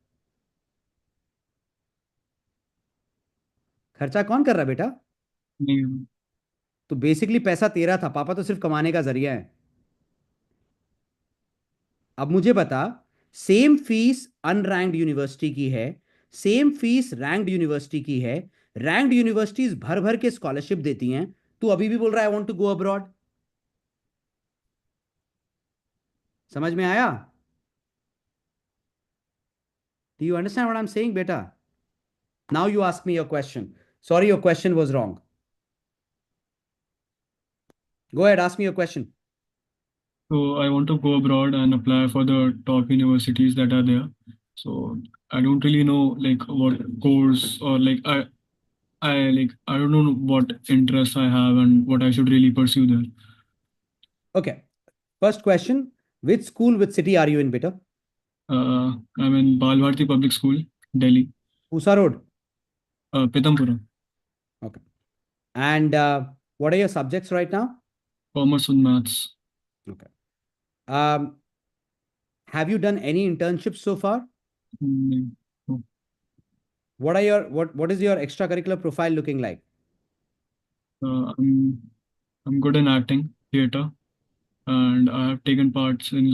[SPEAKER 2] खर्चा कौन कर रहा है बेटा?
[SPEAKER 10] नहीं।
[SPEAKER 2] तो बेसिकली पैसा तेरा था, पापा तो सिर्फ कमाने का जरिया है। अब मुझे बता, सेम फीस अनरैंक्ड यूनिवर्सिटी की है, सेम फीस रैंक्ड यूनिवर्सिटी की है, रैंक्ड यूनिवर्सिटीज भर भर के स्कॉलरशिप देती हैं, तू अभी भी बोल रहा है I want to go abroad. समझ में आया? Do you understand what I am saying बेटा? Now you ask me your question. Sorry, your question was wrong. Go ahead, ask me your question.
[SPEAKER 10] So I want to go abroad and apply for the top universities that are there. So I don't really know like what course or I don't know what interests I have and what I should really pursue there.
[SPEAKER 2] Okay, first question, which school, which city are you in beta?
[SPEAKER 10] I'm in Bal Bharati Public School, Delhi,
[SPEAKER 2] Pusa Road.
[SPEAKER 10] Pitampura,
[SPEAKER 2] Okay. And what are your subjects right now?
[SPEAKER 10] Commerce and Maths.
[SPEAKER 2] Okay. Have you done any internships so far?
[SPEAKER 10] Mm, no.
[SPEAKER 2] What is your extracurricular profile looking like?
[SPEAKER 10] Uh, I'm I'm good in acting, theater, and I have taken parts in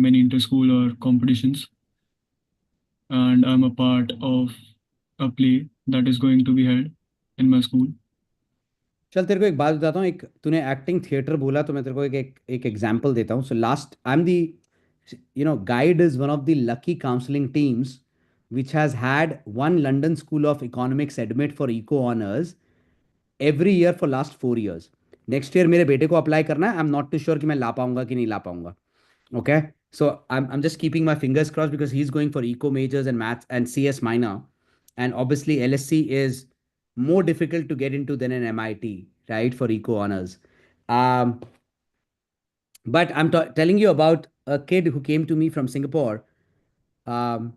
[SPEAKER 10] many inter-school or competitions. And I'm a part of a play that is going to be held in my school.
[SPEAKER 2] चल तेरे को एक बात बताता हूँ, एक तूने acting theatre बोला तो मैं तेरे को एक एग्जांपल देता हूँ। So last I am the guide is one of the lucky counselling teams which has had one London School of Economics admit for eco honors every year for last 4 years. Next year मेरे बेटे को apply करना है, I am not too sure कि मैं ला पाऊंगा कि नहीं ला पाऊंगा। Okay, so I'm just keeping my fingers crossed because he's going for eco majors and maths and CS minor, and obviously LSC is more difficult to get into than an MIT, right, for eco honors. um, but I'm telling you about a kid who came to me from Singapore, um,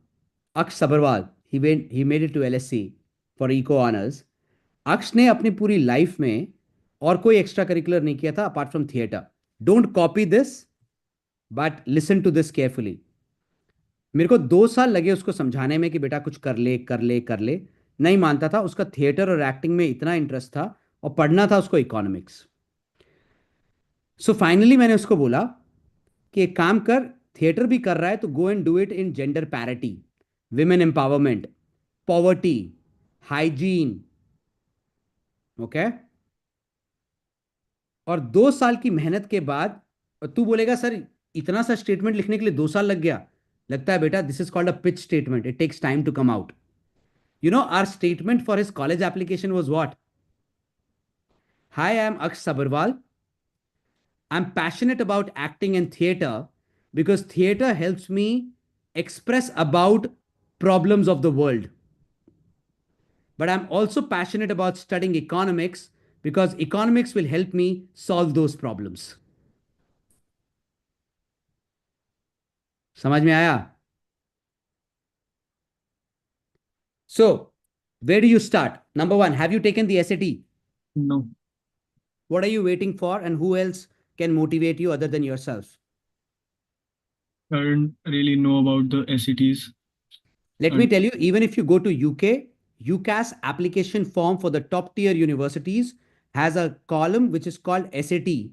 [SPEAKER 2] Aksh Sabarwal. He made it to LSC for eco honors. अक्ष ने अपनी पूरी life में और कोई extra curricular नहीं किया था apart from theatre. Don't copy this, but listen to this carefully. मेरे को 2 साल लगे उसको समझाने में कि बेटा कुछ कर ले कर ले कर ले, नहीं मानता था। उसका थिएटर और एक्टिंग में इतना इंटरेस्ट था और पढ़ना था उसको इकोनॉमिक्स। सो फाइनली मैंने उसको बोला कि एक काम कर, थिएटर भी कर रहा है तो go and do it in gender parity, women empowerment, poverty, hygiene. Okay, और 2 साल की मेहनत के बाद, और तू बोलेगा सर इतना सा स्टेटमेंट लिखने के लिए 2 साल लग गया। लगता है बेटा, this is called a pitch statement, it takes time to come out. You know, our statement for his college application was what? Hi, I'm Aksh Sabarwal. I'm passionate about acting and theater because theater helps me express about problems of the world. But I'm also passionate about studying economics because economics will help me solve those problems. समझ में आया? So, where do you start? Number one, have you taken the SAT?
[SPEAKER 10] No,
[SPEAKER 2] What are you waiting for, and who else can motivate you other than yourself?
[SPEAKER 10] I didn't really know about the SETs.
[SPEAKER 2] Let me
[SPEAKER 10] And
[SPEAKER 2] tell you, even if you go to UK, UCAS application form for the top tier universities has a column which is called SAT,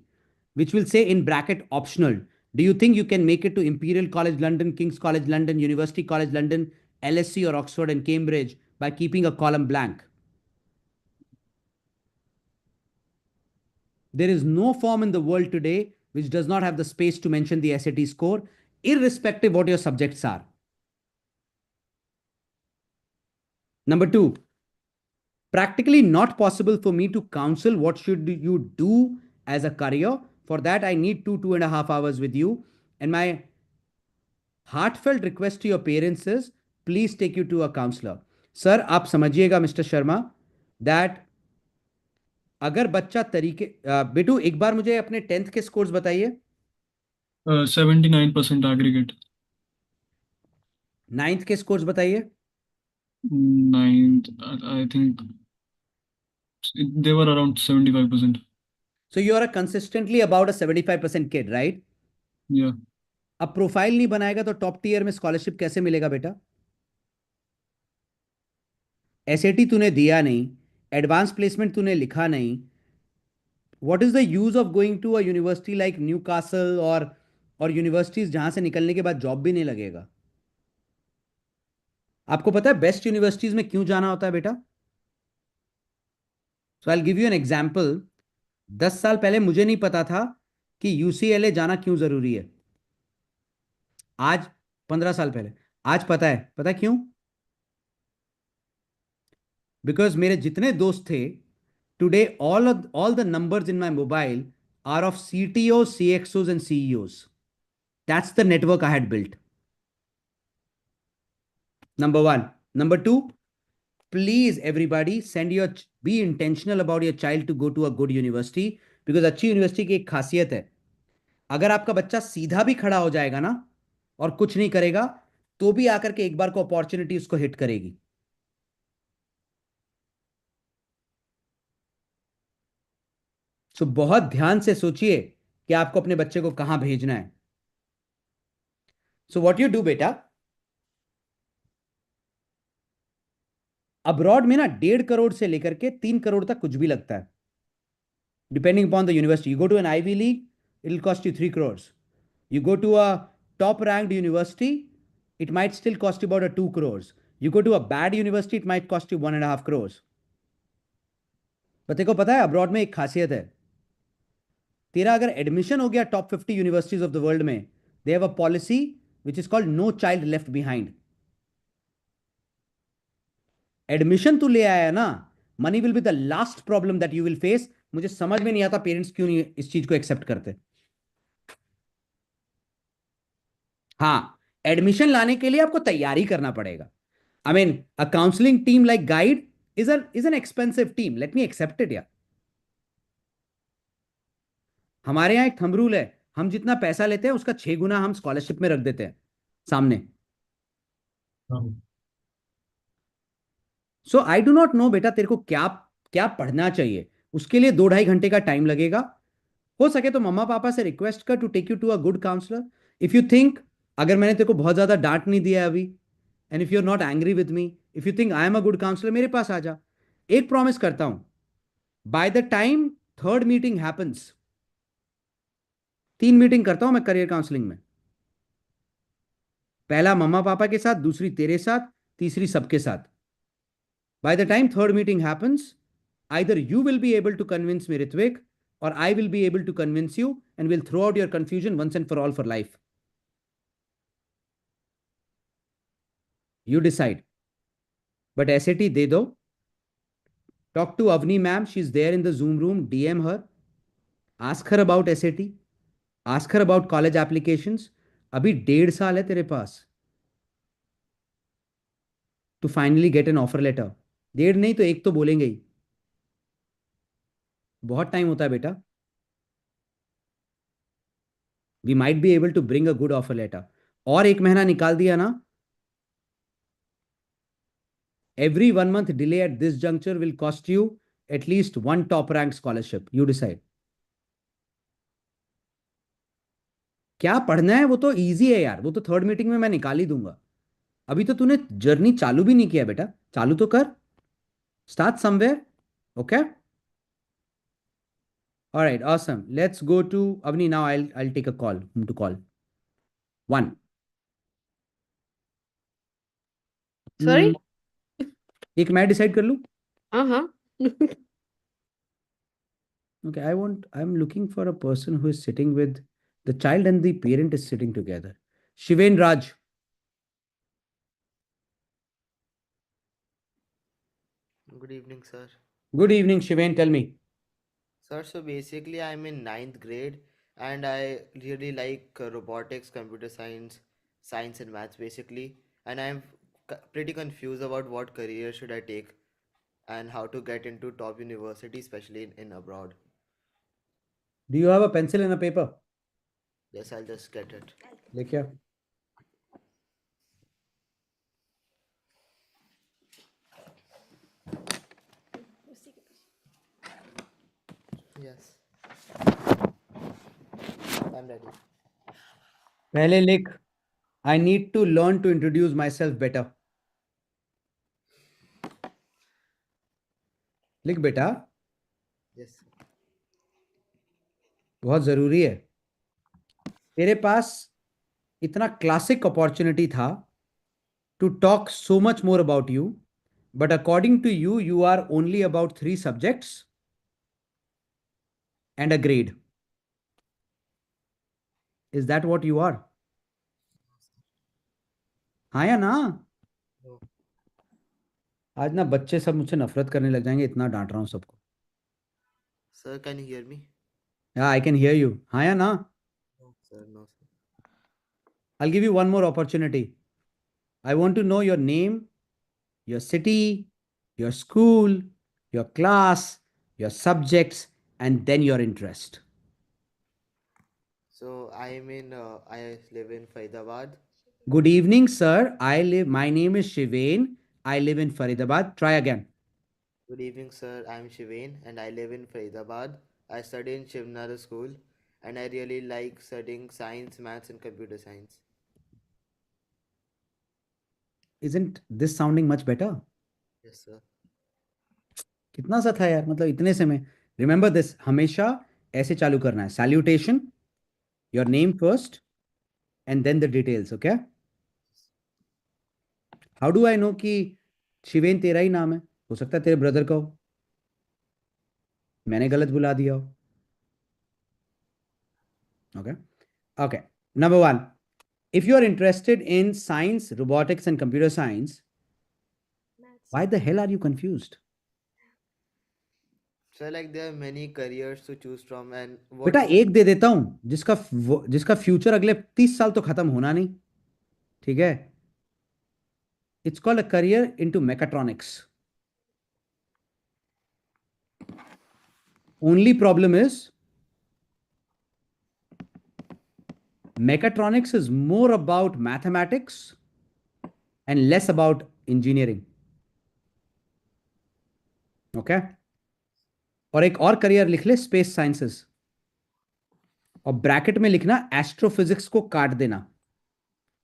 [SPEAKER 2] which will say in bracket optional. Do you think you can make it to Imperial College London, King's College London, University College London, LSE or Oxford and Cambridge by keeping a column blank? There is no form in the world today which does not have the space to mention the SAT score, irrespective what your subjects are. Number two, practically not possible for me to counsel what should you do as a career. For that, I need 2.5 hours with you. And my heartfelt request to your parents is please take you to a counselor. Sir आप समझिएगा mister Sharma that अगर बच्चा तरीके बेटू एक बार मुझे अपने 10th के स्कोर्स बताइए.
[SPEAKER 10] 79% aggregate.
[SPEAKER 2] 9th के स्कोर्स बताइए.
[SPEAKER 10] Ninth, I think they were around 75%.
[SPEAKER 2] So you are consistently about a 75% kid, right?
[SPEAKER 10] Yeah.
[SPEAKER 2] अब प्रोफाइल नहीं बनाएगा तो टॉप टीयर में स्कॉलरशिप कैसे मिलेगा बेटा? एसएटी तूने दिया नहीं, एडवांस प्लेसमेंट तूने लिखा नहीं. What is the use of going to a university like Newcastle और यूनिवर्सिटीज जहां से निकलने के बाद जॉब भी नहीं लगेगा? आपको पता है बेस्ट यूनिवर्सिटीज में क्यों जाना होता है बेटा? So I give you an example. 10 साल पहले मुझे नहीं पता था कि यूसीएलए जाना क्यों जरूरी है. आज 15 साल पहले आज पता है. पता है क्यों? बिकॉज मेरे जितने दोस्त थे today all the numbers in my mobile are of CTOs, CXOs and CEOs. That's the network I had built. Number one. Number two, please everybody be intentional about your child to go to a good university because अच्छी university की एक खासियत है, अगर आपका बच्चा सीधा भी खड़ा हो जाएगा ना और कुछ नहीं करेगा तो भी आकर के एक बार को अपॉर्चुनिटी उसको हिट करेगी. सो बहुत ध्यान से सोचिए कि आपको अपने बच्चे को कहां भेजना है. सो व्हाट यू डू बेटा, अब्रॉड में ना 1.5 करोड़ से लेकर के 3 करोड़ तक कुछ भी लगता है depending upon the university. You go to an Ivy League, it will cost you 3 crores. You go to a top ranked university, it might still cost you about a 2 crores. You go to a bad university, it might cost you 1.5 crores. पर तेरे को पता है abroad में एक खासियत है, तेरा अगर एडमिशन हो गया top 50 universities of the world में, they have a policy which is called no child left behind. Admission तू ले आया ना, money will be the last problem that you will face. मुझे समझ में नहीं आता पेरेंट्स क्यों नहीं इस चीज को एक्सेप्ट करते. हाँ, एडमिशन लाने के लिए आपको तैयारी करना पड़ेगा. I mean, a counseling team like Guide is an expensive team. Let me accept it, यार. हमारे यहाँ एक थंब रूल है, हम जितना पैसा लेते हैं उसका 6 गुना हम स्कॉलरशिप में रख देते हैं सामने. सो आई डू नॉट नो बेटा तेरे को क्या क्या पढ़ना चाहिए. उसके लिए 2-2.5 घंटे का टाइम लगेगा. हो सके तो मम्मा पापा से रिक्वेस्ट कर to take you to a good counsellor. If you think अगर मैंने तेरे को बहुत ज्यादा डांट नहीं दिया अभी, and if you are not angry with me, if you think I am a good counsellor, मेरे पास आ जा. एक प्रॉमिस करता हूं, by the time third meeting happens, 3 meeting करता हूं मैं करियर काउंसलिंग में. पहला मम्मा पापा के साथ, दूसरी तेरे साथ, तीसरी सबके साथ. Bye the time third meeting happens, either you will be able to convince me Ritvik, or I will be able to convince you, and we'll throw out your confusion once and for all for life. You decide. but SAT दे दो. Talk to Avni ma'am, she's there in the Zoom room. DM her, ask her about SAT, ask her about college applications. अभी 1.5 साल है तेरे पास to finally get an offer letter. 1.5 नहीं तो 1 तो बोलेंगे ही. बहुत टाइम होता है बेटा. We might be able to bring a good offer letter. और 1 महीना निकाल दिया ना, every 1 month delay at this juncture will cost you at least one top rank scholarship. You decide. क्या पढ़ना है वो तो इजी है यार, वो तो थर्ड मीटिंग में मैं निकाल ही दूंगा. अभी तो तूने जर्नी चालू भी नहीं किया बेटा, चालू तो कर. Start somewhere. Okay. Alright, awesome. Let's go to Avni now. I'll take a call. Whom to call? One.
[SPEAKER 9] Sorry?
[SPEAKER 2] एक मैं डिसाइड कर लूं.
[SPEAKER 9] Uh-huh.
[SPEAKER 2] Okay, I'm looking for a person who is sitting with the child and the parent is sitting together. Shiven Raj.
[SPEAKER 11] Good evening, sir.
[SPEAKER 2] Good evening, Shiven. Tell me.
[SPEAKER 11] Sir, so basically, I'm in ninth grade and I really like robotics, computer science, science, and maths basically. And I'm pretty confused about what career should I take and how to get into top university, especially in abroad.
[SPEAKER 2] Do you have a pencil and a paper?
[SPEAKER 11] Yes, I'll just get it.
[SPEAKER 2] लेके आ.
[SPEAKER 11] Yes, I'm ready.
[SPEAKER 2] पहले लिख. I need to learn to introduce myself better. लिख बेटा.
[SPEAKER 11] Yes.
[SPEAKER 2] बहुत जरूरी है. तेरे पास इतना क्लासिक अपॉर्चुनिटी था to talk so much more about you, but according to you, you are only about 3 subjects and a grade. Is that what you are? हाँ या ना?
[SPEAKER 11] No.
[SPEAKER 2] आज ना बच्चे सब मुझसे नफरत करने लग जाएंगे, इतना डांट रहा हूँ सबको.
[SPEAKER 11] Sir, can you hear me?
[SPEAKER 2] Yeah, I can hear you. हाँ या ना?
[SPEAKER 11] No, sir, no, sir.
[SPEAKER 2] I'll give you one more opportunity. I want to know your name, your city, your school, your class, your subjects, and then your interest.
[SPEAKER 11] So I live in Faridabad.
[SPEAKER 2] Good evening, sir. My name is Shivain. I live in Faridabad. Try again.
[SPEAKER 11] Good evening, sir. I'm Shivain and I live in Faridabad. I study in Shivnara school and I really like studying science, maths, and computer science.
[SPEAKER 2] Isn't this sounding much better?
[SPEAKER 11] Yes, sir.
[SPEAKER 2] कितना सा था यार, मतलब इतने से में. Remember this, हमेशा ऐसे चालू करना है. Salutation, your name first, and then the details, okay? How do I know कि शिवेन तेरा ही नाम है? हो सकता है तेरे ब्रदर का हो, मैंने गलत बुला दिया हो. Okay. Okay. Number one, if you are interested in science, robotics, and computer science, why the hell are you confused?
[SPEAKER 11] So like there are many careers to choose from and
[SPEAKER 2] बेटा
[SPEAKER 11] what
[SPEAKER 2] एक दे देता हूं जिसका future अगले 30 साल तो खत्म होना नहीं. ठीक है. It's called a career into mechatronics. Only problem is mechatronics is more about mathematics and less about engineering. Okay? और एक और करियर लिख ले, स्पेस साइंसेस, और ब्रैकेट में लिखना एस्ट्रोफिजिक्स को काट देना.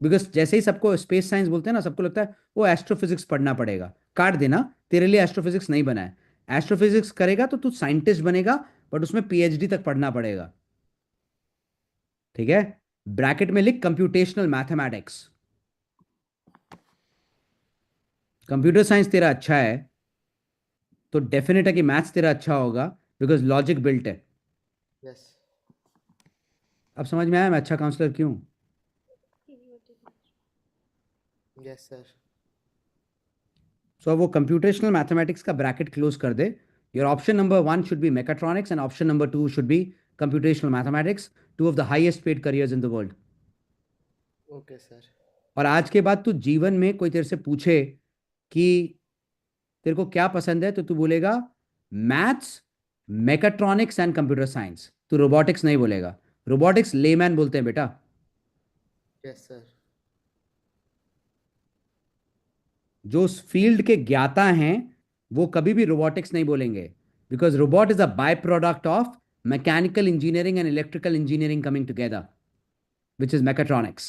[SPEAKER 2] बिकॉज जैसे ही सबको स्पेस साइंस बोलते हैं ना, सबको लगता है वो एस्ट्रोफिजिक्स पढ़ना पड़ेगा. काट देना, तेरे लिए एस्ट्रोफिजिक्स नहीं बना है. एस्ट्रोफिजिक्स करेगा तो तू साइंटिस्ट बनेगा, बट उसमें पीएचडी तक पढ़ना पड़ेगा. ठीक है. ब्रैकेट में लिख कंप्यूटेशनल मैथमेटिक्स. कंप्यूटर साइंस तेरा अच्छा है तो डेफिनेट है कि मैथ्स तेरा अच्छा होगा, बिकॉज लॉजिक बिल्ट है.
[SPEAKER 11] yes.
[SPEAKER 2] अब समझ में आया मैं अच्छा काउंसलर क्यों?
[SPEAKER 11] Yes, sir.
[SPEAKER 2] सो अब वो कंप्यूटेशनल मैथमेटिक्स का ब्रैकेट क्लोज कर दे. Your option number 1 should be mechatronics and option number 2 should be computational mathematics, two of the highest paid careers in the world.
[SPEAKER 11] Okay, sir.
[SPEAKER 2] और आज के बाद तू जीवन में कोई तेरे से पूछे कि तेरे को क्या पसंद है, तो तू बोलेगा maths, mechatronics and computer science. तू रोबोटिक्स नहीं बोलेगा. रोबोटिक्स लेमैन बोलते हैं बेटा.
[SPEAKER 11] Yes, sir.
[SPEAKER 2] जो उस फील्ड के ज्ञाता हैं वो कभी भी रोबोटिक्स नहीं बोलेंगे, because robot is a by product of mechanical engineering and electrical engineering coming together, which is mechatronics.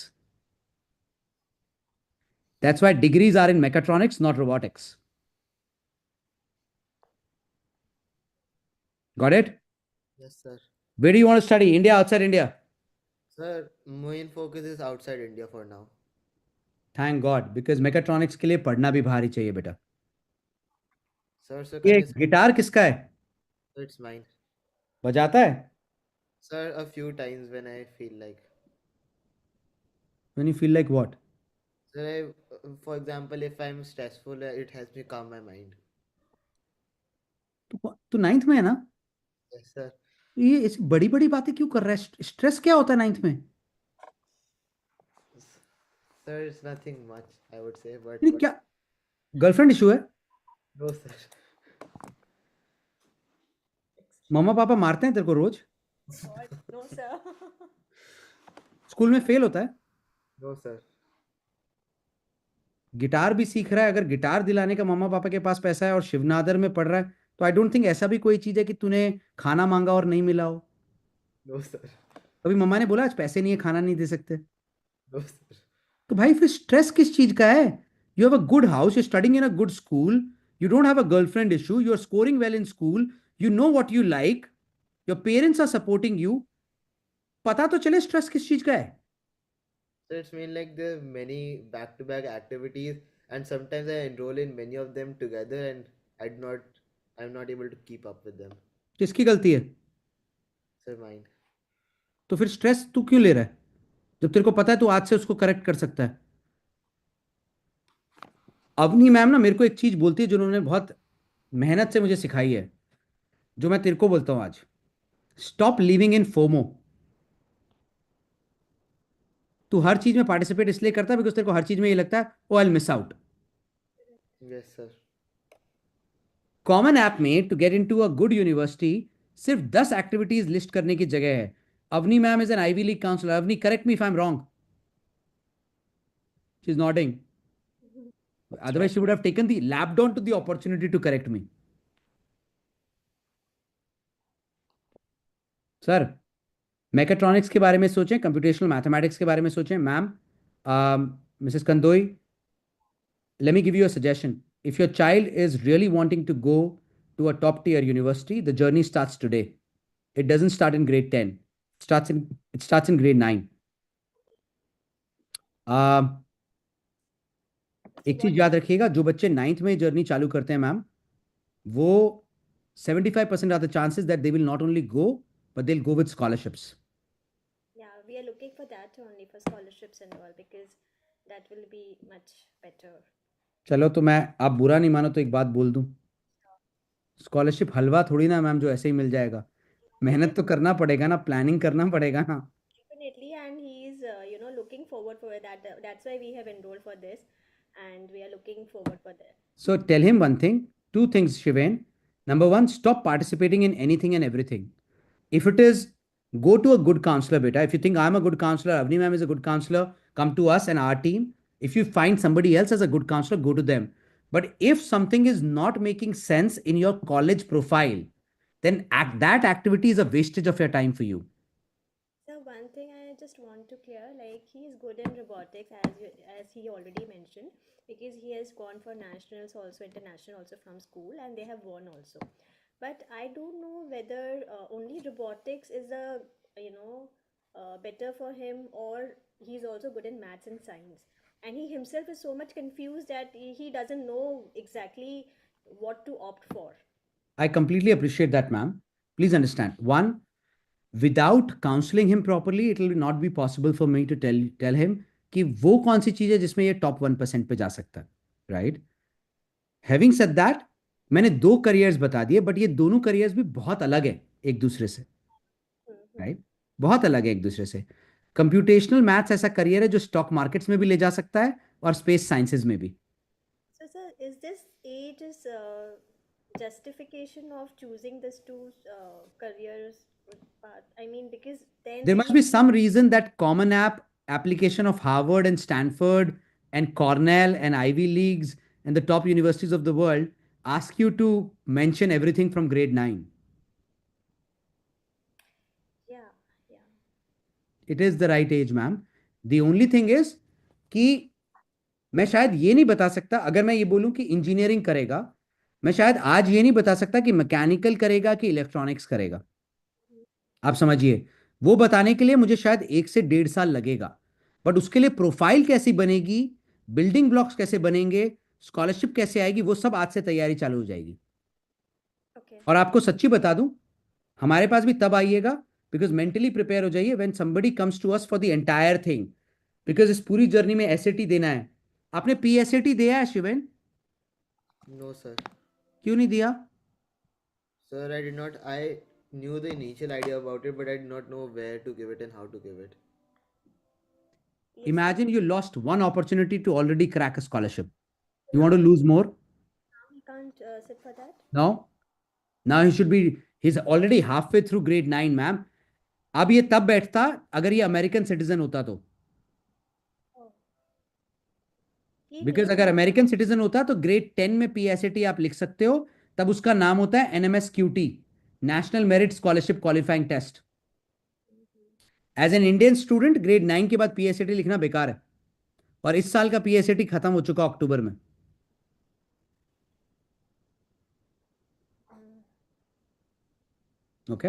[SPEAKER 2] That's why degrees are in mechatronics, not robotics. Got it?
[SPEAKER 11] Yes, sir.
[SPEAKER 2] Where do you want to study? India, outside India?
[SPEAKER 11] Sir, main focus is outside India for now.
[SPEAKER 2] Thank God, because mechatronics के लिए पढ़ना भी बाहर ही चाहिए बेटा.
[SPEAKER 11] Sir, so
[SPEAKER 2] ये
[SPEAKER 11] can you?
[SPEAKER 2] Guitar किसका है?
[SPEAKER 11] It's mine.
[SPEAKER 2] बजाता है?
[SPEAKER 11] Sir, a few times when I feel like.
[SPEAKER 2] When you feel like what?
[SPEAKER 11] Sir, for example, if I'm stressful, it helps me calm my mind.
[SPEAKER 2] तू ninth में है ना?
[SPEAKER 11] Yes, sir.
[SPEAKER 2] ये ऐसी बड़ी बड़ी बातें क्यों कर रहा है? स्ट्रेस क्या होता है नाइन्थ में?
[SPEAKER 11] Sir, it's nothing much, I would say, but
[SPEAKER 2] ये क्या गर्लफ्रेंड इशू है?
[SPEAKER 11] no, sir.
[SPEAKER 2] मम्मा पापा मारते हैं तेरे को रोज?
[SPEAKER 7] No, sir.
[SPEAKER 2] स्कूल में फेल होता है?
[SPEAKER 11] No, sir.
[SPEAKER 2] गिटार भी सीख रहा है. अगर गिटार दिलाने का मम्मा पापा के पास पैसा है और शिवनादर में पढ़ रहा है, तो आई डोंट थिंक ऐसा भी कोई चीज है कि तूने खाना मांगा और नहीं मिला हो.
[SPEAKER 11] No, sir.
[SPEAKER 2] कभी मम्मा ने बोला आज पैसे नहीं है, खाना नहीं दे सकते?
[SPEAKER 11] No, sir.
[SPEAKER 2] तो भाई फिर स्ट्रेस किस चीज का है? You have a good house, you studying in a good school, you don't have a girlfriend issue, you are scoring well in school, you know what you like, your parents are supporting you. पता तो चले stress किस चीज का है.
[SPEAKER 11] So it's mean like there are many back-to-back activities, and sometimes I enroll in many of them together, and I'm not able to keep up with them.
[SPEAKER 2] किसकी गलती है?
[SPEAKER 11] Sir, mine.
[SPEAKER 2] तो फिर स्ट्रेस तू क्यों ले रहा है जब तेरे को पता है तू आज से उसको करेक्ट कर सकता है? अवनी मैम ना मेरे को एक चीज बोलती है जो उन्होंने बहुत मेहनत से मुझे सिखाई है, जो मैं तेरे को बोलता हूं आज. Stop living in FOMO. तू हर चीज में पार्टिसिपेट इसलिए करता है बिकॉज तेरे को हर चीज में ये लगता है oh I miss out.
[SPEAKER 11] Yes, sir.
[SPEAKER 2] Common app में to get into a good university सिर्फ 10 एक्टिविटीज लिस्ट करने की जगह है. Avni ma'am is an Ivy League counsellor. Avni, correct me if I am wrong. She is nodding. Otherwise, she would have taken the lapped on to the opportunity to correct me. Sir, mechatronics के बारे में सोचें, computational mathematics के बारे में सोचें. Ma'am, Mrs Kandoi, let me give you a suggestion. If your child is really wanting to go to a top tier university, the journey starts today. It doesn't start in grade 10. It starts in grade 9. एक चीज याद रखिएगा, जो बच्चे 9th में journey चालू करते हैं मैम, वो 75% are the chances that they will not only go, but they'll go with scholarships.
[SPEAKER 12] Yeah, we are looking for that only, for scholarships and all, because that will be much better.
[SPEAKER 2] चलो, तो मैं, आप बुरा नहीं मानो तो एक बात बोल दूं. स्कॉलरशिप हलवा थोड़ी ना मैम जो ऐसे ही मिल जाएगा. मेहनत तो करना पड़ेगा ना, प्लानिंग करना पड़ेगा ना.
[SPEAKER 12] Definitely, and he is, looking forward for that. That's why we have enrolled for this, and we are looking forward for that.
[SPEAKER 2] So tell him one thing, two things, Shiven. Number one, stop participating in anything and everything. If it is, go to a good counselor, beta. If you think I'm a good counselor, Avni ma'am is a good counselor, come to us and our team. If you find somebody else as a good counselor, go to them. But if something is not making sense in your college profile, then that activity is a wastage of your time for you.
[SPEAKER 12] So one thing I just want to clear, like he is good in robotics as he already mentioned, because he has gone for nationals also, international also from school, and they have won also. But I don't know whether only robotics is better for him, or he's also good in maths and science. And he himself is so much confused that he doesn't know exactly what to opt for.
[SPEAKER 2] I completely appreciate that, ma'am. Please understand. One, without counseling him properly, it will not be possible for me to tell him कि वो कौन सी चीज है जिसमें ये top 1% पे जा सकता है, right? हैविंग सेड दैट, मैंने दो करियर्स बता दिए, बट ये दोनों करियर्स भी बहुत अलग है एक दूसरे से,
[SPEAKER 12] Mm-hmm.
[SPEAKER 2] राइट? बहुत अलग है एक दूसरे से। कंप्यूटेशनल मैथ्स ऐसा करियर है जो स्टॉक मार्केट्स में भी ले जा सकता है और स्पेस साइंसेज में भी।
[SPEAKER 12] So, sir, is this age is justification of choosing this two careers path? I mean, because then
[SPEAKER 2] There
[SPEAKER 12] when
[SPEAKER 2] must
[SPEAKER 12] you
[SPEAKER 2] be some reason that Common App application of Harvard and Stanford and Cornell and Ivy Leagues and the top universities of the world ask you to mention everything from grade 9.
[SPEAKER 12] yeah, yeah.
[SPEAKER 2] It is the right age, ma'am. The only thing is कि मैं शायद ये नहीं बता सकता, अगर मैं ये बोलूं कि इंजीनियरिंग करेगा, मैं शायद आज ये नहीं बता सकता कि मैकेनिकल करेगा कि इलेक्ट्रॉनिक्स करेगा। आप समझिए, वो बताने के लिए मुझे शायद 1 से 1.5 साल लगेगा, बट उसके लिए प्रोफाइल कैसी बनेगी, बिल्डिंग ब्लॉक्स कैसे बनेंगे, स्कॉलरशिप कैसे आएगी, वो सब आज से तैयारी चालू हो जाएगी।
[SPEAKER 12] Okay.
[SPEAKER 2] और आपको सच्ची बता दूं, हमारे पास भी तब आइएगा, बिकॉज मेंटली प्रिपेयर हो जाइए when somebody comes to us for the entire thing, because इस पूरी जर्नी में एसएटी देना है। आपने पीएसएटी दिया है शिवेन?
[SPEAKER 11] No, sir.
[SPEAKER 2] क्यों नहीं दिया?
[SPEAKER 11] Sir, I did not. I knew the initial idea about it, but I did not know where to give it and how to give it.
[SPEAKER 12] Yes, sir.
[SPEAKER 2] Imagine you lost one opportunity to already crack a scholarship. You want
[SPEAKER 12] Now
[SPEAKER 2] to lose more?
[SPEAKER 12] he can't sit for that.
[SPEAKER 2] No. Now he should be, he's already halfway through grade 9, ma'am. अब ये तब बैठता अगर ये American citizen होता तो,
[SPEAKER 12] Oh, he
[SPEAKER 2] because
[SPEAKER 12] needs
[SPEAKER 2] अगर
[SPEAKER 12] more.
[SPEAKER 2] American citizen होता तो ग्रेड 10 में पीएसएटी आप लिख सकते हो, तब उसका नाम होता है NMSQT, national merit scholarship qualifying test. As an Indian student grade 9 के बाद पीएसएटी लिखना बेकार है, और इस साल का पीएसएटी खत्म हो चुका अक्टूबर में। ओके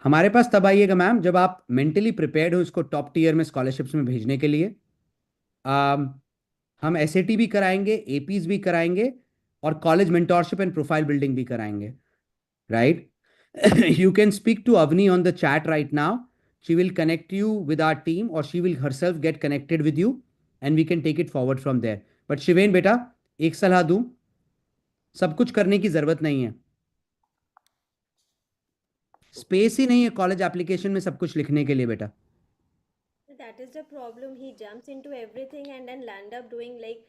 [SPEAKER 2] हमारे पास तब आइएगा मैम जब आप मेंटली प्रिपेयर्ड हो इसको टॉप टीयर में स्कॉलरशिप्स में भेजने के लिए। हम एसएटी भी कराएंगे, एपीज भी कराएंगे, और college mentorship and profile building भी कराएंगे, right? You can speak to Avni on the chat right now. She will connect you with our team, or she will herself get connected with you, and we can take it forward from there. But शिवेन बेटा, एक सलाह दूं, सब कुछ करने की जरूरत नहीं है।
[SPEAKER 11] Okay.
[SPEAKER 2] स्पेस ही नहीं है कॉलेज एप्लीकेशन में सब कुछ लिखने के लिए बेटा।
[SPEAKER 12] That is the problem. He jumps into everything and then land up doing like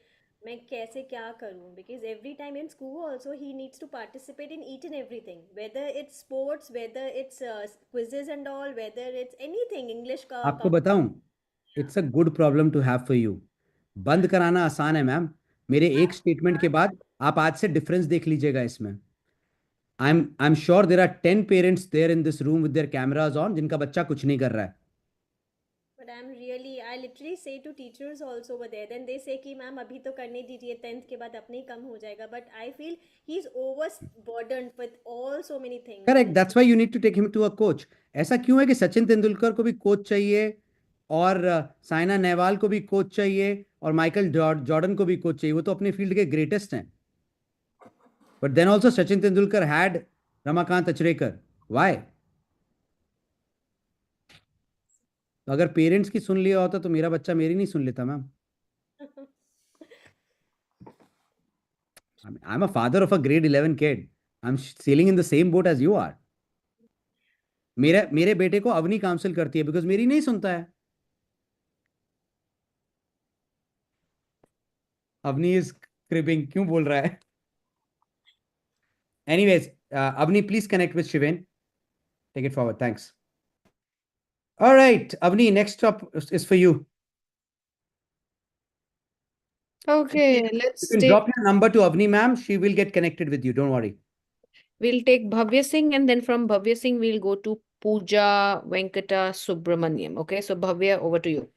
[SPEAKER 12] मैं कैसे क्या करूं, because every time in school also he needs to participate in each and everything, whether it's sports, whether it's quizzes and all, whether it's anything English का
[SPEAKER 2] आपको बताऊं, it's a good problem to have for you. बंद कराना आसान है ma'am, मेरे एक statement के बाद आप आज से डिफरेंस देख लीजिएगा इसमें। I am sure there are 10 parents there in this room with their cameras on जिनका बच्चा कुछ नहीं कर रहा है।
[SPEAKER 12] But I literally say to teachers also over there, then they say कि मैम अभी तो करने दीजिए, 10th के बाद अपने ही कम हो जाएगा, but I feel he's overburdened with all so many things in
[SPEAKER 2] correct,
[SPEAKER 12] his
[SPEAKER 2] that's why you need to take him to a coach. ऐसा क्यों है कि सचिन तेंदुलकर को भी कोच चाहिए, और साइना नेहवाल को भी कोच चाहिए, और माइकल जॉर्डन को भी कोच चाहिए? वो तो अपने फील्ड के ग्रेटेस्ट हैं, but then also Sachin Tendulkar had Ramakant Achrekar. Why? तो अगर पेरेंट्स की सुन लिया होता तो मेरा बच्चा मेरी नहीं सुन लेता ma'am. I am a father of a grade 11 kid, I am sailing in the same boat as you are. मेरे मेरे बेटे को अवनी काउंसिल करती है बिकॉज मेरी नहीं सुनता है। अवनी इज क्रिपिंग, क्यों बोल रहा है? Anyways, Avni please connect with Shiven, take it forward, thanks. Alright Avni, next up is for you.
[SPEAKER 9] Okay,
[SPEAKER 2] You
[SPEAKER 9] let's
[SPEAKER 2] can
[SPEAKER 9] take
[SPEAKER 2] drop your number to Avni ma'am, she will get connected with you, don't worry.
[SPEAKER 9] we'll take Bhavya Singh, and then from Bhavya Singh we'll go to Pooja Venkata Subramaniam. Okay, so Bhavya, over to you.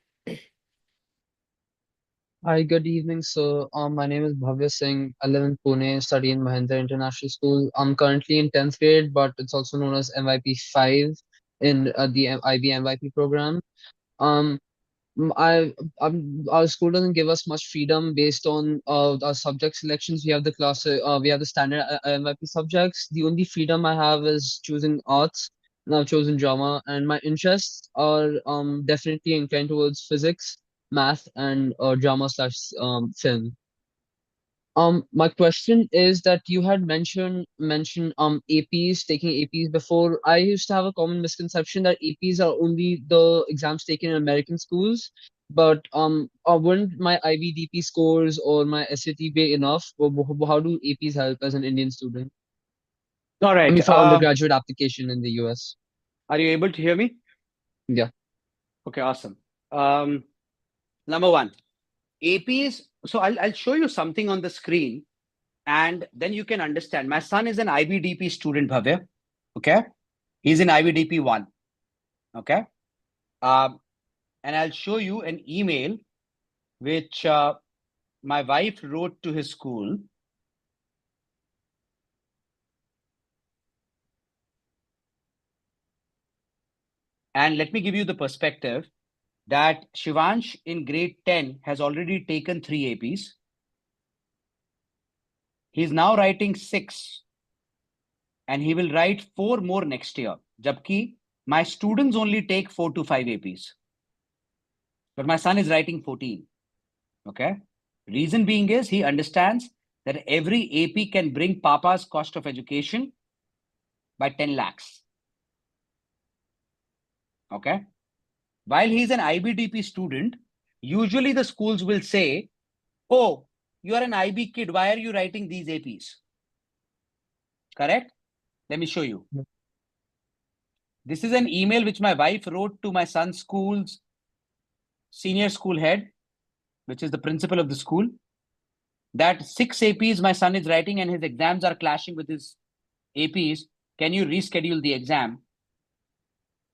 [SPEAKER 13] Hi, good evening, sir. My name is Bhavya Singh. I live in Pune, study in Mahindra International School. I'm currently in 10th grade, but it's also known as MYP 5 in the IB MYP program. Um, our school doesn't give us much freedom based on our subject selections. We have the we have the standard MYP subjects. The only freedom I have is choosing arts. And I've chosen drama, and my interests are definitely inclined towards physics, math, and drama slash film. My question is that you had mentioned APs, taking APs before. I used to have a common misconception that APs are only the exams taken in American schools, but wouldn't my IBDP scores or my SAT be enough? Or how do APs help as an Indian student?
[SPEAKER 2] All
[SPEAKER 13] I
[SPEAKER 2] right.
[SPEAKER 13] mean, for undergraduate application in the US.
[SPEAKER 2] Are you able to hear me?
[SPEAKER 13] Yeah.
[SPEAKER 2] Okay, awesome. Number one, APs. So I'll show you something on the screen, and then you can understand. My son is an IBDP student, Bhavya. Okay, he's in IBDP 1. Okay, and I'll show you an email which my wife wrote to his school. And let me give you the perspective that Shivansh in grade 10 has already taken 3 APs. He's now writing 6, and he will write 4 more next year. Jabki my students only take 4 to 5 APs, but my son is writing 14. Okay. Reason being is he understands that every AP can bring Papa's cost of education by 10 lakhs. Okay. While he's an IBDP student, usually the schools will say, oh, you are an IB kid. Why are you writing these APs? Correct? Let me show you. This is an email which my wife wrote to my son's school's senior school head, which is the principal of the school, that 6 APs my son is writing and his exams are clashing with his APs. Can you reschedule the exam?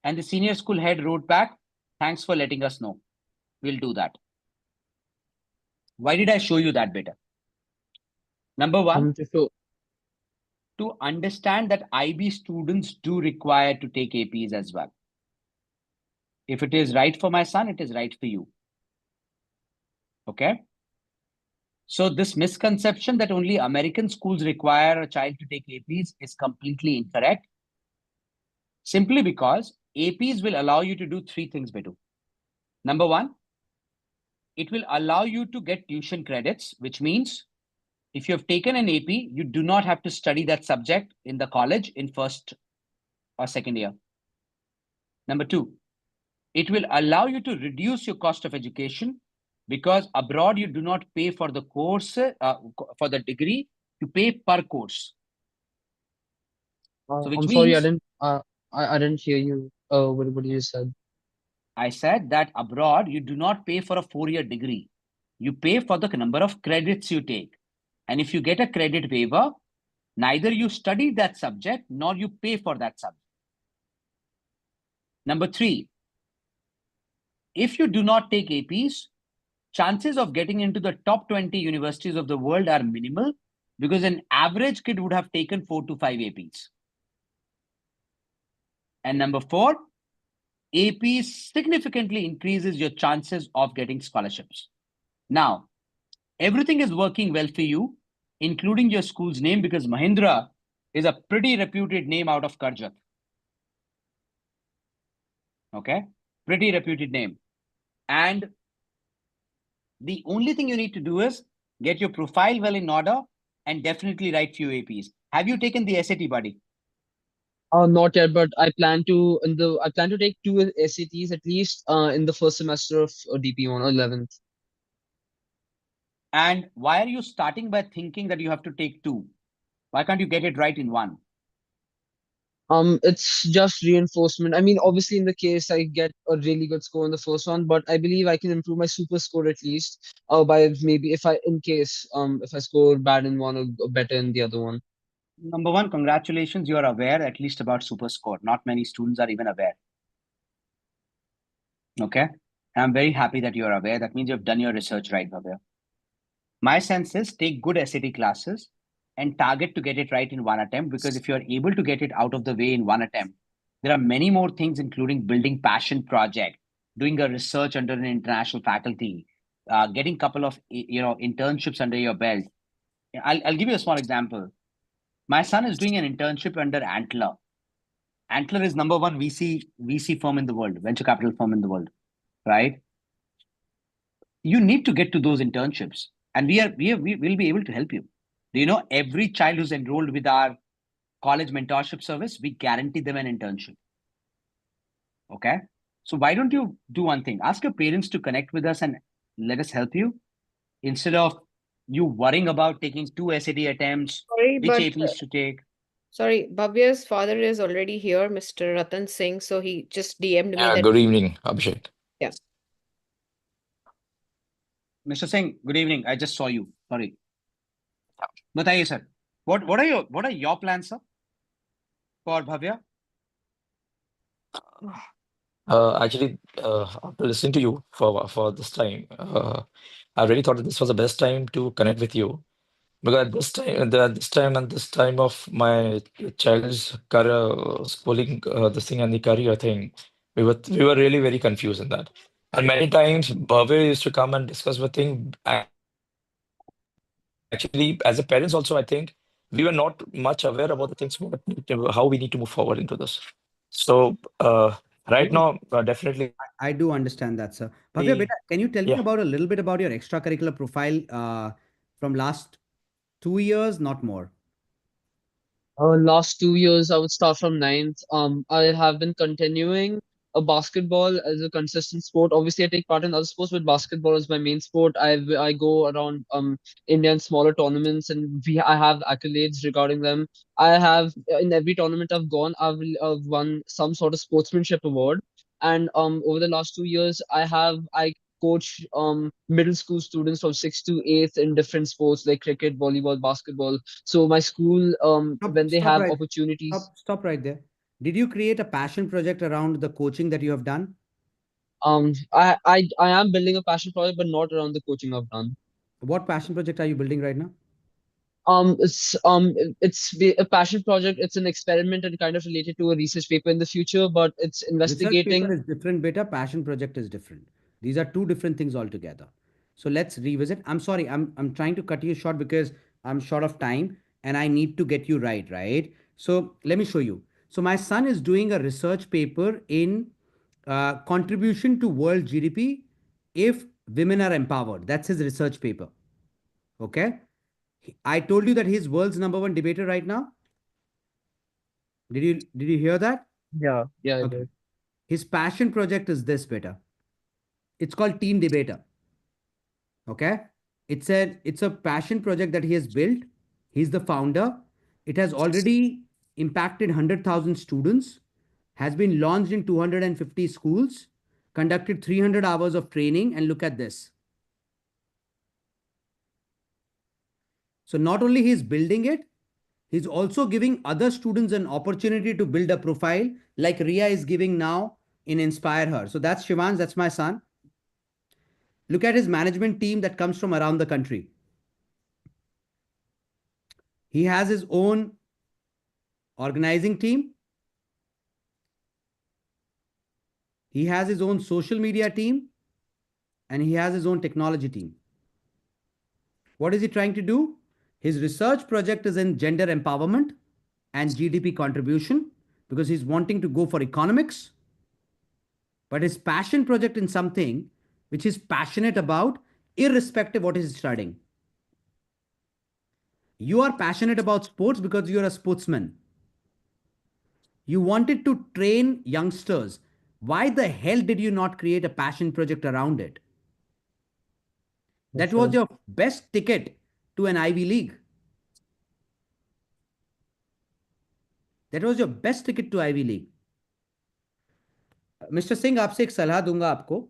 [SPEAKER 2] And the senior school head wrote back, thanks for letting us know. We'll do that. Why did I show you that better? Number one, to understand that IB students do require to take APs as well. If it is right for my son, it is right for you. Okay. So this misconception that only American schools require a child to take APs is completely incorrect. Simply because APs will allow you to do 3 things, Betu. Number one, it will allow you to get tuition credits, which means if you have taken an AP, you do not have to study that subject in the college in first or second year. Number two, it will allow you to reduce your cost of education because abroad you do not pay for the course, for the degree, you pay per course. So which
[SPEAKER 13] I'm sorry,
[SPEAKER 2] means
[SPEAKER 13] I didn't hear you. What you said.
[SPEAKER 2] I said that abroad you do not pay for a 4-year degree. You pay for the number of credits you take. And if you get a credit waiver, neither you study that subject nor you pay for that subject. Number three, if you do not take APs, chances of getting into the top 20 universities of the world are minimal because an average kid would have taken 4 to 5 APs. And number four, APs significantly increases your chances of getting scholarships. Now, everything is working well for you, including your school's name, because Mahindra is a pretty reputed name out of Karjat. Okay, pretty reputed name. And the only thing you need to do is get your profile well in order and definitely write few APs. Have you taken the SAT, buddy?
[SPEAKER 13] Not yet, but I plan to take 2 SATs at least in the first semester of DP1 or 11th.
[SPEAKER 2] And why are you starting by thinking that you have to take 2? Why can't you get it right in 1?
[SPEAKER 13] It's just reinforcement. I mean, obviously, in the case I get a really good score in the first one, but I believe I can improve my super score at least, by maybe if I score bad in one or better in the other one.
[SPEAKER 2] Number one, congratulations, you are aware at least about super score. Not many students are even aware. Okay, I'm very happy that you are aware. That means you've done your research right, Bhavya. My sense is take good SAT classes and target to get it right in 1 attempt, because if you're able to get it out of the way in 1 attempt, there are many more things, including building passion project, doing a research under an international faculty, getting a couple of internships under your belt. I'll give you a small example. My son is doing an internship under Antler. Antler is number one VC firm in the world, venture capital firm in the world, right? You need to get to those internships.
[SPEAKER 14] and we will be able to help you. Do you know every child who's enrolled with our college mentorship service, we guarantee them an internship. Okay. So why don't you do one thing? Ask your parents to connect with us and let us help you instead of you worrying about taking two SAT attempts,
[SPEAKER 9] Sorry,
[SPEAKER 14] which
[SPEAKER 9] but
[SPEAKER 14] APs to take.
[SPEAKER 9] sorry, Bhavya's father is already here, Mr. Ratan Singh. So he just DM'd me
[SPEAKER 15] Yeah,
[SPEAKER 9] that.
[SPEAKER 15] good evening, Abhishek.
[SPEAKER 9] Yeah.
[SPEAKER 14] Mr. Singh, good evening. I just saw you. Sorry. Bataiye, sir. What are your plans, sir, for Bhavya?
[SPEAKER 15] Actually, after listening to you for this time, I really thought that this was the best time to connect with you because at this time of my child's career, schooling, this thing and the career thing, we were really very confused in that. And many times, Bhavya used to come and discuss with thing. Actually, as a parents also, I think we were not much aware about the things how we need to move forward into this. So right now, definitely.
[SPEAKER 2] I do understand that, sir. Bhavya,
[SPEAKER 15] Yeah.
[SPEAKER 2] beta, can you tell me about a little bit about your extracurricular profile from last 2 years, not more?
[SPEAKER 13] Last 2 years, I would start from ninth. I have been continuing a basketball as a consistent sport. Obviously, I take part in other sports, but basketball is my main sport. I go around Indian smaller tournaments, and I have accolades regarding them. I have in every tournament I've gone, I've won some sort of sportsmanship award. And over the last 2 years, I coach middle school students from sixth to eighth in different sports like cricket, volleyball, basketball. So my school,
[SPEAKER 2] Stop,
[SPEAKER 13] when they
[SPEAKER 2] stop
[SPEAKER 13] have
[SPEAKER 2] right,
[SPEAKER 13] opportunities,
[SPEAKER 2] stop right there. Did you create a passion project around the coaching that you have done?
[SPEAKER 13] I am building a passion project, but not around the coaching I've done.
[SPEAKER 2] What passion project are you building right now?
[SPEAKER 13] It's a passion project. It's an experiment and kind of related to a research paper in the future, but it's
[SPEAKER 2] Research paper
[SPEAKER 13] investigating.
[SPEAKER 2] is different, beta. Passion project is different. These are two different things altogether. So let's revisit. I'm sorry, I'm trying to cut you short because I'm short of time and I need to get you right, right? So let me show you. So my son is doing a research paper in contribution to world GDP if women are empowered. That's his research paper. Okay. I told you that he's world's number one debater right now. Did you hear that?
[SPEAKER 13] Yeah, yeah, I
[SPEAKER 2] Okay.
[SPEAKER 13] did.
[SPEAKER 2] His passion project is this, beta. It's called Team Debater. Okay. It's a passion project that he has built. He's the founder. It has already impacted 100,000 students, has been launched in 250 schools, conducted 300 hours of training, and look at this. So not only he's building it, he's also giving other students an opportunity to build a profile like Ria is giving now in Inspire Her. So that's Shivans, that's my son. Look at his management team that comes from around the country. He has his own organizing team. He has his own social media team and he has his own technology team. What is he trying to do? His research project is in gender empowerment and GDP contribution because he's wanting to go for economics. But his passion project in something which he's passionate about, irrespective what he's studying. You are passionate about sports because you're a sportsman. You wanted to train youngsters. Why the hell did you not create a passion project around it?
[SPEAKER 13] Yes,
[SPEAKER 2] That was
[SPEAKER 13] sir.
[SPEAKER 2] your best ticket to an Ivy League. That was your best ticket to Ivy League. Mister Singh आपसे एक सलाह दूंगा आपको.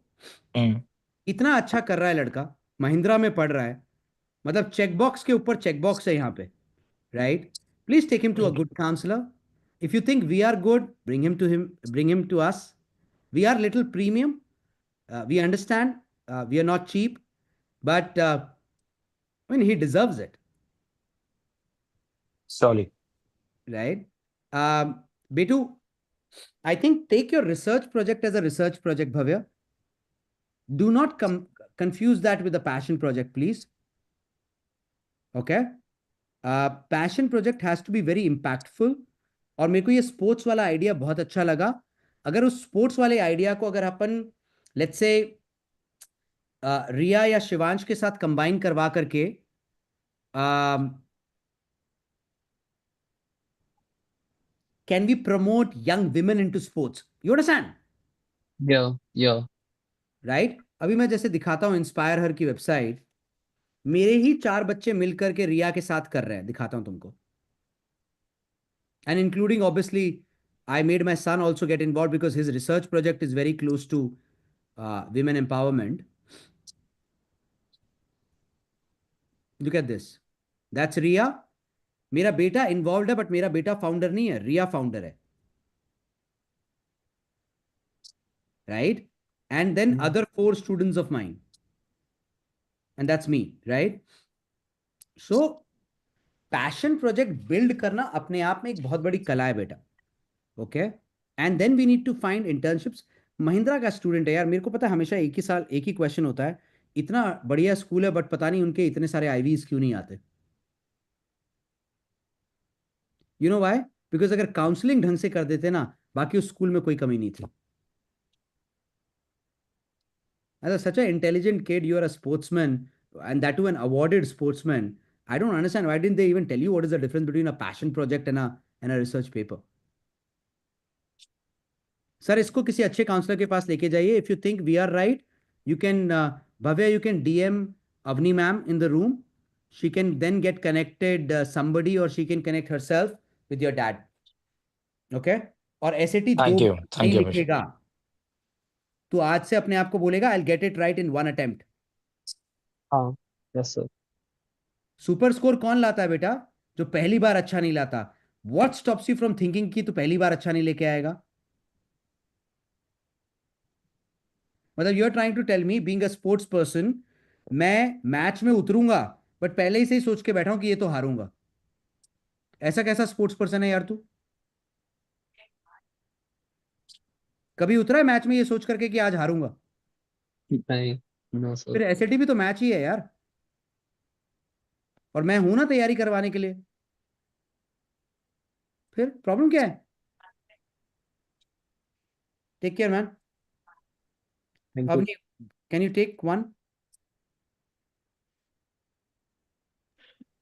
[SPEAKER 2] इतना अच्छा कर रहा है लड़का, महिंद्रा में पढ़ रहा है, मतलब चेकबॉक्स के ऊपर चेकबॉक्स है यहाँ पे, right? Please take him to a good counsellor. If you think we are good, bring him to us. We are little premium. We understand. We are not cheap, but I mean he deserves it,
[SPEAKER 15] Sorry.
[SPEAKER 2] right? Betu, I think take your research project as a research project, Bhavya. Do not confuse that with a passion project, please. Okay? Passion project has to be very impactful. और मेरे को ये sports वाला idea बहुत अच्छा लगा. अगर उस स्पोर्ट्स वाले आइडिया को अगर अपन लेट्स से रिया या शिवांश के साथ कंबाइन करवा करके can we promote young women into sports? You understand?
[SPEAKER 13] Yeah.
[SPEAKER 2] Right? अभी मैं जैसे दिखाता हूँ इंस्पायर हर की वेबसाइट, मेरे ही 4 बच्चे मिलकर के रिया के साथ कर रहे हैं, दिखाता हूं तुमको. And including obviously, I made my son also get involved because his research project is very close to women empowerment. Look at this. That's Ria. मेरा बेटा इन्वॉल्व है, बट मेरा बेटा फाउंडर नहीं है, रिया फाउंडर है. Right? And then other 4 students of mine. And that's me, right? So passion project build करना अपने आप में एक बहुत बड़ी कला है बेटा. Okay. And then we need to find internships. Mahindra का स्टूडेंट है यार, मेरे को पता है हमेशा एक ही साल एक ही क्वेश्चन होता है, इतना बढ़िया स्कूल है बट पता नहीं उनके इतने सारे आईवीज क्यों नहीं आते. You know why? बिकॉज अगर काउंसलिंग ढंग से कर देते ना, बाकी उस स्कूल में कोई कमी नहीं थी. As such an intelligent kid, you are a sportsman, and that too an awarded sportsman. I don't understand why didn't they even tell you what is the difference between a passion project and a research paper? Sir इसको किसी अच्छे counsellor के पास लेके जाइए. If you think we are right, you can Bhavya, you can DM Avni ma'am in the room. She can then get connected somebody, or she can connect herself with your dad. Okay. और SAT 2
[SPEAKER 15] Thank you.
[SPEAKER 2] नहीं
[SPEAKER 15] Thank you, Abhishek.
[SPEAKER 2] लिखेगा तो आज से अपने आप को बोलेगा I get it right in 1 attempt.
[SPEAKER 13] हाँ. Yes, sir.
[SPEAKER 2] सुपर स्कोर कौन लाता है बेटा? जो पहली बार अच्छा नहीं लाता. What stops you from thinking कि तू पहली बार अच्छा नहीं लेके आएगा? मतलब you are trying to tell me, being a sports person, मैं मैच में उतरूंगा बट पहले ही से ही सोच के बैठा हूं कि ये तो हारूंगा. ऐसा कैसा स्पोर्ट्स पर्सन है यार तू? कभी उतरा है मैच में ये सोच करके कि आज हारूंगा?
[SPEAKER 13] नहीं. No, sir.
[SPEAKER 2] फिर एसएटी भी तो मैच ही है यार, और मैं हूं ना तैयारी करवाने के लिए. फिर प्रॉब्लम क्या है? Take care man.
[SPEAKER 13] Thank you.
[SPEAKER 2] Avni, can you take one?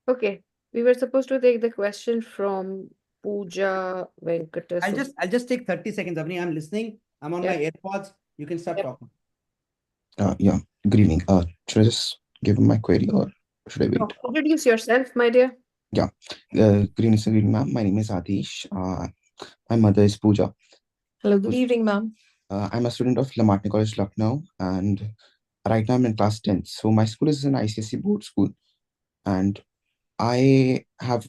[SPEAKER 9] Okay, we were supposed to take the question from Pooja Venkatasubramanian.
[SPEAKER 2] I'll just take 30 seconds, Avni. I'm listening. I'm on my
[SPEAKER 9] Yeah.
[SPEAKER 2] AirPods. You can start talking.
[SPEAKER 16] Yeah, good evening. Should I just give my query or should I
[SPEAKER 9] No,
[SPEAKER 16] wait?
[SPEAKER 9] introduce yourself, my dear.
[SPEAKER 16] Yeah, good evening, sir. Good evening, ma'am. My name is Adish. My mother is Pooja.
[SPEAKER 17] Hello, good evening, ma'am.
[SPEAKER 16] I'm a student of Lamartine College, Lucknow, and right now I'm in class 10th. So my school is an ICSE board school, and I have,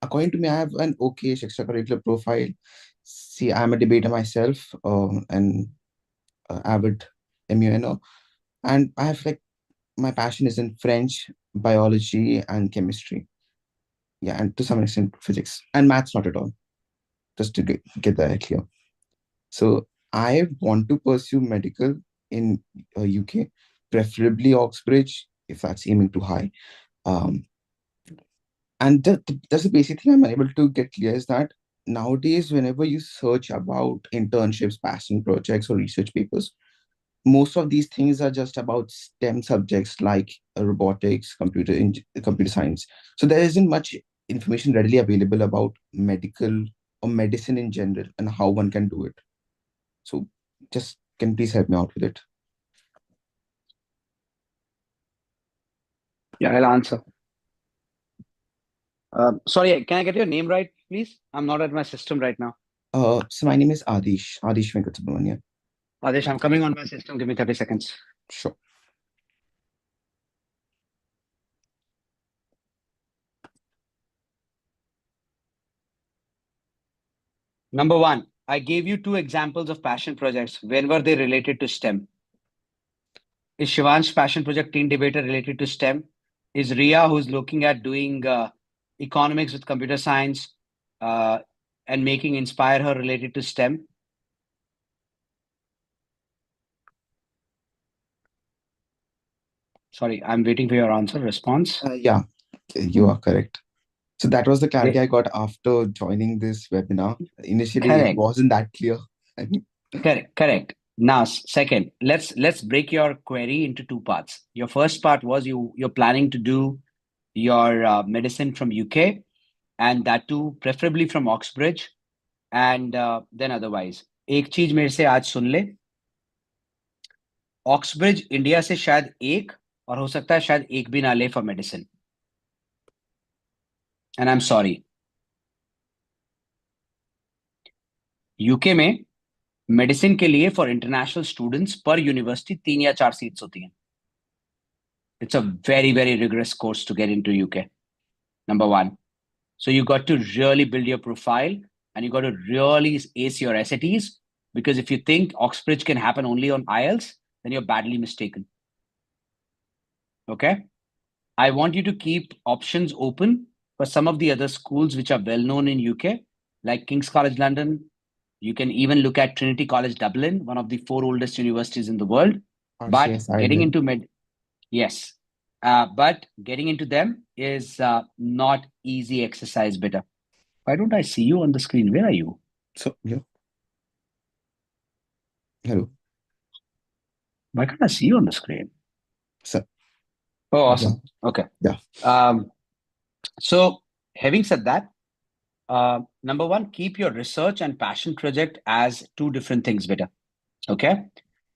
[SPEAKER 16] according to me, I have an okay extracurricular profile. See, I'm a debater myself, and avid MUNO, and I have like my passion is in French, biology, and chemistry. Yeah, and to some extent physics and maths, not at all. Just to get that clear. So I want to pursue medical in UK, preferably Oxbridge, if that's aiming too high. And that's the basic thing I'm unable to get clear is that nowadays, whenever you search about internships, passion projects, or research papers, most of these things are just about STEM subjects like robotics, computer science. So there isn't much information readily available about medical or medicine in general and how one can do it. So just can you please help me out with it?
[SPEAKER 14] Yeah, I'll answer. Sorry, can I get your name right, please? I'm not at my system right now.
[SPEAKER 16] So my name is Adish Venkatasubramanian.
[SPEAKER 14] Adesh, I'm coming on my system. Give me 30 seconds.
[SPEAKER 16] Sure.
[SPEAKER 14] Number one, I gave you 2 examples of passion projects. When were they related to STEM? Is Shivan's passion project Teen Debater related to STEM? Is Ria, who's looking at doing economics with computer science and making Inspire Her related to STEM? Sorry, I'm waiting for your answer, response.
[SPEAKER 16] Yeah, you are correct. So that was the clarity
[SPEAKER 14] Yes.
[SPEAKER 16] I got after joining this webinar. Initially, it
[SPEAKER 14] Correct.
[SPEAKER 16] wasn't that clear.
[SPEAKER 14] Correct. Now, second, let's break your query into two parts. Your first part was you're planning to do your medicine from UK, and that too preferably from Oxbridge, and then otherwise. एक चीज मेरे से आज सुन ले, Oxbridge India से शायद एक, और हो सकता है शायद एक भी ना ले for medicine, and I am sorry. UK में मेडिसिन के लिए फॉर इंटरनेशनल स्टूडेंट्स पर यूनिवर्सिटी 3 या 4 सीट्स होती हैं. It's a very very rigorous course to get into UK, number one. So you got to really build your profile, and you got to really ace your SATs, because if you think Oxbridge can happen only on IELTS, then you're badly mistaken. Okay? I want you to keep options open for some of the other schools which are well known in UK, like King's College London. You can even look at Trinity College Dublin, one of the 4 oldest universities in the world. But
[SPEAKER 16] RCS
[SPEAKER 14] getting
[SPEAKER 16] Ireland.
[SPEAKER 14] into yes, but getting into them is not easy exercise, better. Why don't I see you on the screen? Where are you?
[SPEAKER 16] So, yeah. Hello.
[SPEAKER 14] Why can't I see you on the screen?
[SPEAKER 16] So,
[SPEAKER 14] oh, awesome.
[SPEAKER 16] Yeah.
[SPEAKER 14] Okay.
[SPEAKER 16] Yeah.
[SPEAKER 14] So, having said that, number one, keep your research and passion project as 2 different things, better. Okay.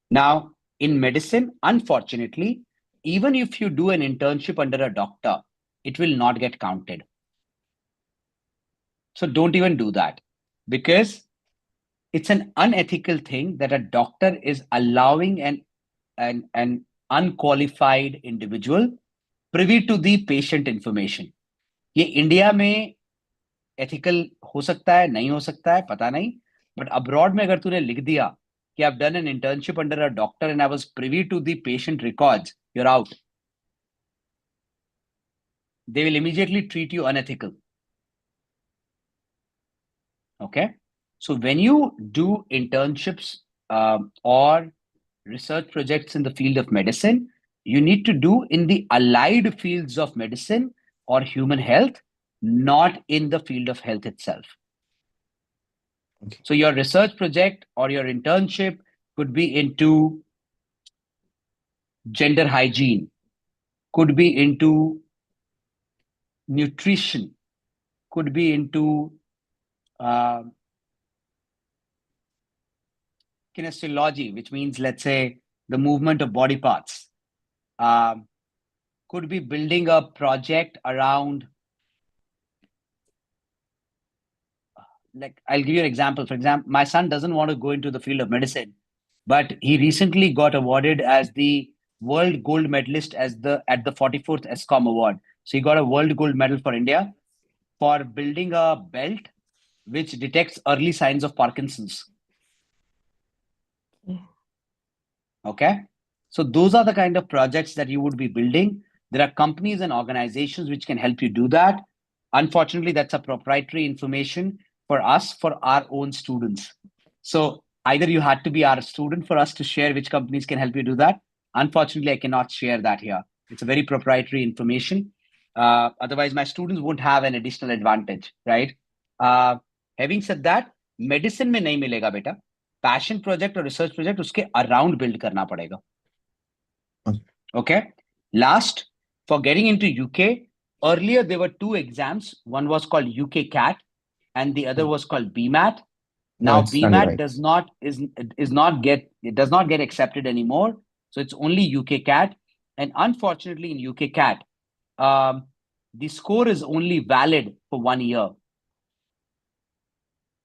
[SPEAKER 14] Now, in medicine, unfortunately, even if you do an internship under a doctor, it will not get counted. So don't even do that, because it's an unethical thing that a doctor is allowing an unqualified individual privy to the patient information. ये India में ethical हो सकता है, नहीं हो सकता है, पता नहीं, बट अब्रॉड में अगर तूने लिख दिया कि I've done an internship under a doctor and I was privy to the patient records, you're out. They will immediately treat you unethical. Okay. So when you do internships or research projects in the field of medicine, you need to do in the allied fields of medicine or human health, not in the field of health itself.
[SPEAKER 16] Okay.
[SPEAKER 14] So your research project or your internship could be into gender hygiene, could be into nutrition, could be into kinesiology, which means, let's say, the movement of body parts. Could be building a project around, like, I'll give you an example. For example, my son doesn't want to go into the field of medicine, but he recently got awarded as the world gold medalist at the 44th ESCOM award. So he got a world gold medal for India for building a belt which detects early signs of Parkinson's. Okay. So those are the kind of projects that you would be building. There are companies and organizations which can help you do that. Unfortunately, that's a proprietary information for us, for our own students. So either you had to be our student for us to share which companies can help you do that. Unfortunately, I cannot share that here. It's a very proprietary information. Otherwise, my students won't have an additional advantage, right? Having said that, medicine में नहीं मिलेगा बेटा. Passion project or research project उसके around build करना पड़ेगा. Okay. Last, for getting into UK, earlier there were 2 exams. One was called UK CAT and the other was called BMAT.
[SPEAKER 16] No,
[SPEAKER 14] Now
[SPEAKER 16] it's
[SPEAKER 14] BMAT
[SPEAKER 16] right.
[SPEAKER 14] does not get accepted anymore. So it's only UK CAT. And unfortunately in UK CAT, the score is only valid for 1 year.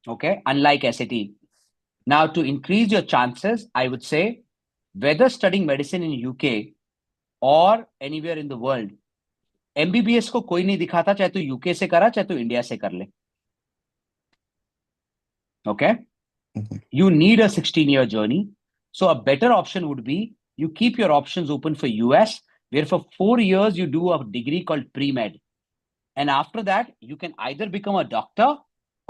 [SPEAKER 14] Okay. Unlike SAT. Now, to increase your chances, I would say, whether studying medicine in UK or anywhere in the world, MBBS को कोई नहीं दिखाता, चाहे तो UK से करा, चाहे तो इंडिया से कर ले. Okay? You need a 16-year journey. So a better option would be you keep your options open for US, where for 4 years you do a degree called pre-med. And after that, you can either become a doctor,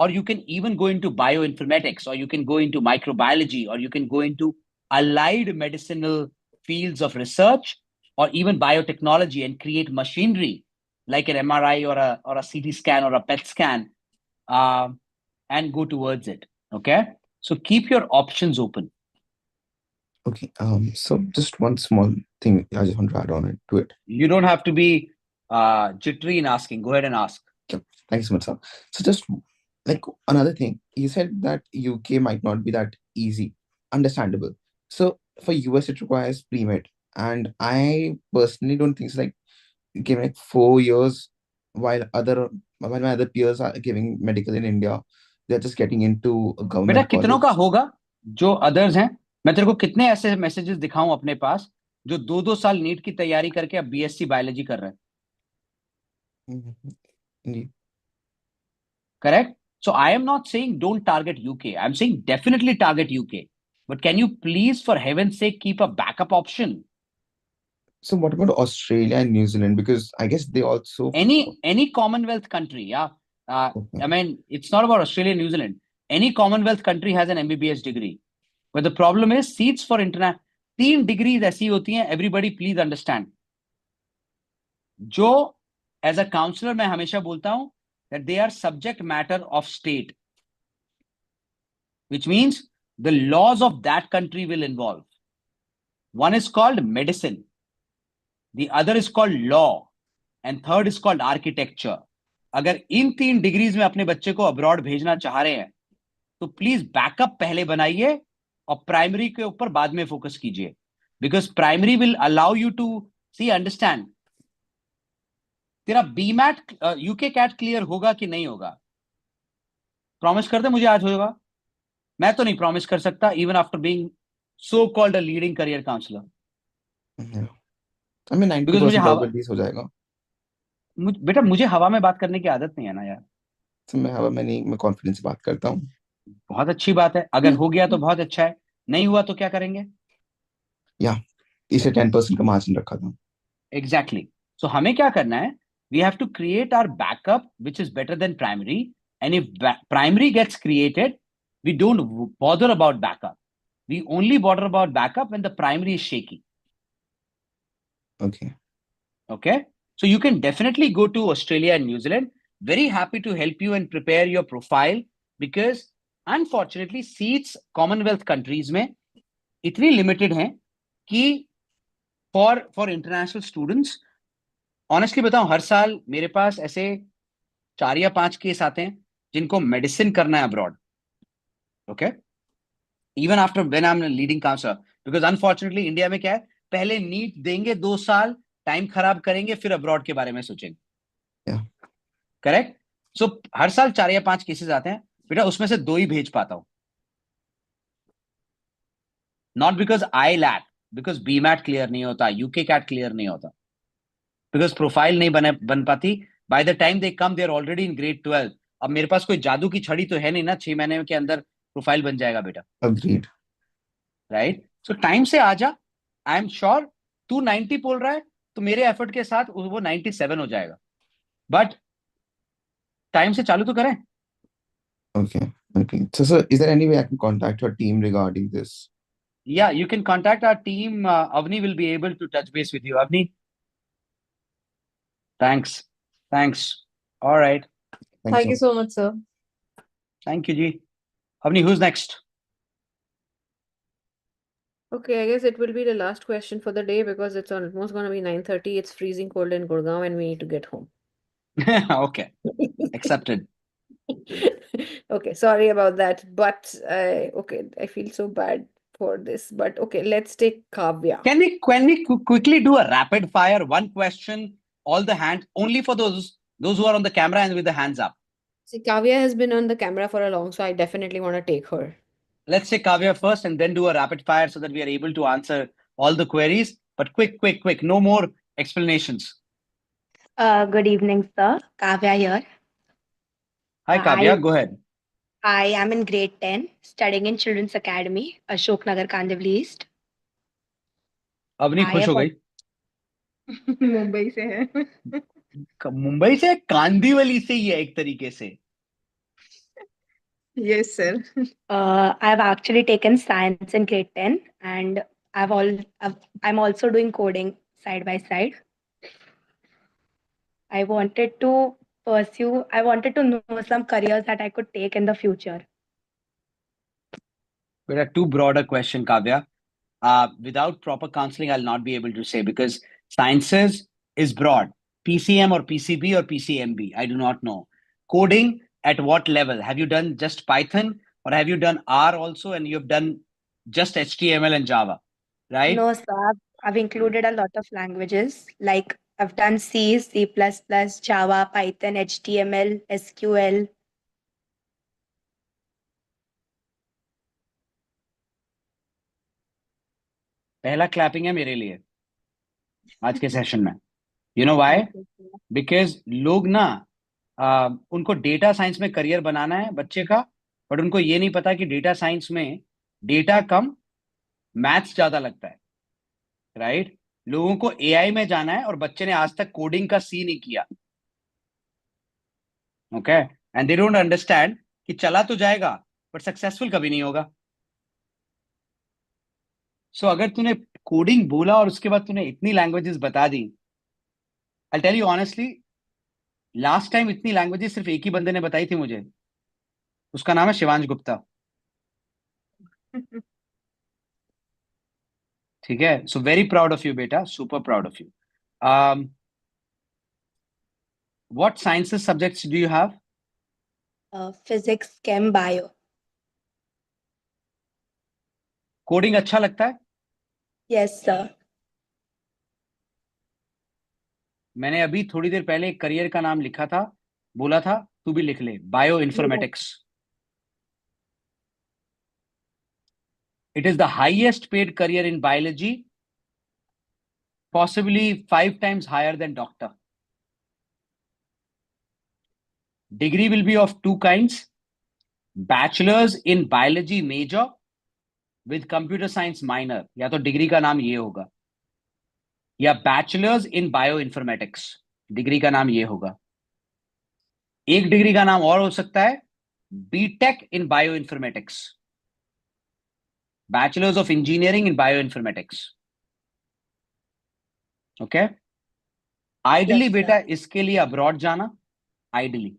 [SPEAKER 14] or you can even go into bioinformatics, or you can go into microbiology, or you can go into allied medicinal fields of research, or even biotechnology and create machinery like an MRI or a CT scan or a PET scan, and go towards it. Okay. So keep your options open.
[SPEAKER 16] Okay. So just one small thing I just want to add on it to it.
[SPEAKER 14] You don't have to be jittery in asking. Go ahead and ask.
[SPEAKER 16] Yeah. Thank you so much, sir. So just like another thing, you said that UK might not be that easy. Understandable. So for US it requires pre-med. And I personally don't think it's like giving like 4 years while my other peers are giving medical in India, they're just getting into a
[SPEAKER 14] बेटा
[SPEAKER 16] government
[SPEAKER 14] कितनों का
[SPEAKER 16] college.
[SPEAKER 14] होगा जो others हैं? मैं तेरे को कितने ऐसे मैसेजेस दिखाऊं अपने पास जो 2-2 साल नीट की तैयारी करके अब बीएससी बायोलॉजी कर रहे हैं?
[SPEAKER 16] Mhm. Indeed.
[SPEAKER 14] Correct? So I am not saying don't target UK. I'm saying definitely target UK. But can you please, for heaven's sake, keep a backup option?
[SPEAKER 16] So what about Australia and New Zealand? Because I guess they also
[SPEAKER 14] Any Commonwealth country, yeah.
[SPEAKER 16] okay.
[SPEAKER 14] I mean, it's not about Australia and New Zealand. Any Commonwealth country has an MBBS degree. But the problem is seats for international 3 degrees ऐसी होती हैं. Everybody please understand. जो as a counselor मैं हमेशा बोलता हूं that they are subject matter of state, which means the laws of that country will involve. One is called medicine, the other is called law, and third is called architecture. अगर इन 3 degrees में अपने बच्चे को abroad भेजना चाह रहे हैं तो प्लीज बैकअप पहले बनाइए और प्राइमरी के ऊपर बाद में फोकस कीजिए, because primary will allow you to see understand तेरा बीमैट यूके कैट क्लियर होगा कि नहीं होगा. प्रॉमिस कर दे मुझे आज होगा. मैं तो नहीं प्रॉमिस कर सकता even after being so called a leading career counsellor.
[SPEAKER 16] Yeah. I mean
[SPEAKER 14] because मुझे
[SPEAKER 16] 90% probabilities हो जाएगा.
[SPEAKER 14] बेटा मुझे हवा में बात करने की आदत नहीं है ना यार.
[SPEAKER 16] तो मैं हवा में नहीं, मैं कॉन्फिडेंस से बात करता हूँ.
[SPEAKER 14] बहुत अच्छी बात है, अगर हो गया तो बहुत अच्छा है, नहीं हुआ तो क्या करेंगे?
[SPEAKER 16] या इसे 10% का मार्जिन रखा था.
[SPEAKER 14] एग्जैक्टली. सो हमें क्या करना है? We have to create our backup which is better than primary, and if primary gets created we don't bother about backup. We only bother about backup when the primary is shaky.
[SPEAKER 16] Okay.
[SPEAKER 14] Okay, so you can definitely go to Australia and New Zealand. Very happy to help you and prepare your profile, because unfortunately seats Commonwealth countries में इतनी limited हैं कि for international students, honestly बताऊं, हर साल मेरे पास ऐसे 4 या 5 case आते हैं जिनको मेडिसिन करना है abroad. Okay, even after when I'm a leading counselor, because unfortunately India में क्या है, पहले नीट देंगे 2 साल, टाइम खराब करेंगे, फिर अब्रॉड के बारे में सोचेंगे.
[SPEAKER 16] Yeah.
[SPEAKER 14] करेक्ट. सो हर साल 4 या 5 केसेस आते हैं बेटा, उसमें से 2 ही भेज पाता हूं. Not because I lack, because BMAT clear नहीं होता, यूके कैट क्लियर नहीं होता, बिकॉज प्रोफाइल नहीं बन पाती. By the time they come they are already in grade 12. अब मेरे पास कोई जादू की छड़ी तो है नहीं ना, 6 महीने के अंदर प्रोफाइल बन जाएगा बेटा.
[SPEAKER 16] Agreed.
[SPEAKER 14] राइट. सो टाइम से आ जा. आई एम श्योर तू 90 बोल रहा है तो मेरे एफर्ट के साथ वो 97 हो जाएगा. बट टाइम से चालू तो करें.
[SPEAKER 16] Okay. Okay. So is there any way I can contact your team regarding this?
[SPEAKER 14] Yeah, you can contact our team. Avni will be able to touch base with you. Avni? Thanks. Thanks. All right.
[SPEAKER 17] Thank you so much, sir.
[SPEAKER 14] Thank you, Ji. Avni, who's next?
[SPEAKER 9] Okay, I guess it will be the last question for the day because it's almost going to be 9:30. It's freezing cold in Gurgaon and we need to get home.
[SPEAKER 14] Okay. Accepted.
[SPEAKER 9] Okay, sorry about that. But okay, I feel so bad for this. But okay, let's take Kavya.
[SPEAKER 14] Can we quickly do a rapid fire? One question, all the hands, only for those who are on the camera and with the hands up.
[SPEAKER 9] See, Kavya has been on the camera for a long, so I definitely want to take her.
[SPEAKER 14] Let's take Kavya first and then do a rapid fire so that we are able to answer all the queries. But quick. No more explanations.
[SPEAKER 18] Good evening, sir. Kavya here.
[SPEAKER 14] Hi, Kavya. Go ahead.
[SPEAKER 18] I am in grade 10, studying in Children's Academy, Ashok Nagar, Kandivali East.
[SPEAKER 14] Avni
[SPEAKER 18] I
[SPEAKER 14] खुश
[SPEAKER 18] have
[SPEAKER 14] हो गई.
[SPEAKER 18] मुंबई से है.
[SPEAKER 14] मुंबई से, कांदीवली से ही है एक तरीके से.
[SPEAKER 18] Yes, sir. I've actually taken science in grade 10, and I'm also doing coding side by side. I wanted to know some careers that I could take in the future.
[SPEAKER 14] But a too broad a question, Kavya. Without proper counseling, I'll not be able to say, because sciences is broad. PCM or PCB or PCMB, I do not know. Coding at what level? Have you done just Python, or have you done R also, and you've done just HTML and Java, right?
[SPEAKER 18] No, sir. I've included a lot of languages. Like I've done C, C++, Java, Python, HTML, SQL.
[SPEAKER 14] पहला clapping है मेरे लिए आज के session में. You know why?
[SPEAKER 18] Okay, sir.
[SPEAKER 14] Because लोग ना उनको डेटा साइंस में करियर बनाना है बच्चे का, बट उनको ये नहीं पता कि डेटा साइंस में डेटा कम मैथ्स ज्यादा लगता है, राइट? लोगों को एआई में जाना है और बच्चे ने आज तक कोडिंग का सी नहीं किया. Okay, and they don't understand कि चला तो जाएगा बट सक्सेसफुल कभी नहीं होगा. सो अगर तूने कोडिंग बोला और उसके बाद तूने इतनी लैंग्वेजेस बता दी, I tell you honestly, last time इतनी लैंग्वेजेस सिर्फ एक ही बंदे ने बताई थी मुझे. उसका नाम है शिवांश गुप्ता. ठीक है, so very proud of you बेटा, super proud of you. What sciences subjects do you have?
[SPEAKER 18] Physics, Chem, Bio.
[SPEAKER 14] Coding अच्छा लगता है?
[SPEAKER 18] Yes, sir.
[SPEAKER 14] मैंने अभी थोड़ी देर पहले एक करियर का नाम लिखा था, बोला था तू भी लिख ले, bio informatics. It is the highest paid career in biology, possibly 5 times higher than doctor. Degree will be of two kinds: bachelor's in biology major with computer science minor, या तो डिग्री का नाम ये होगा, या bachelors in bio informatics, degree का नाम ये होगा. एक डिग्री का नाम और हो सकता है BTech in bioinformatics, bachelors of engineering in bioinformatics. Okay, ideally
[SPEAKER 18] Yes,
[SPEAKER 14] बेटा
[SPEAKER 18] sir.
[SPEAKER 14] इसके लिए अब्रॉड जाना, आइडली.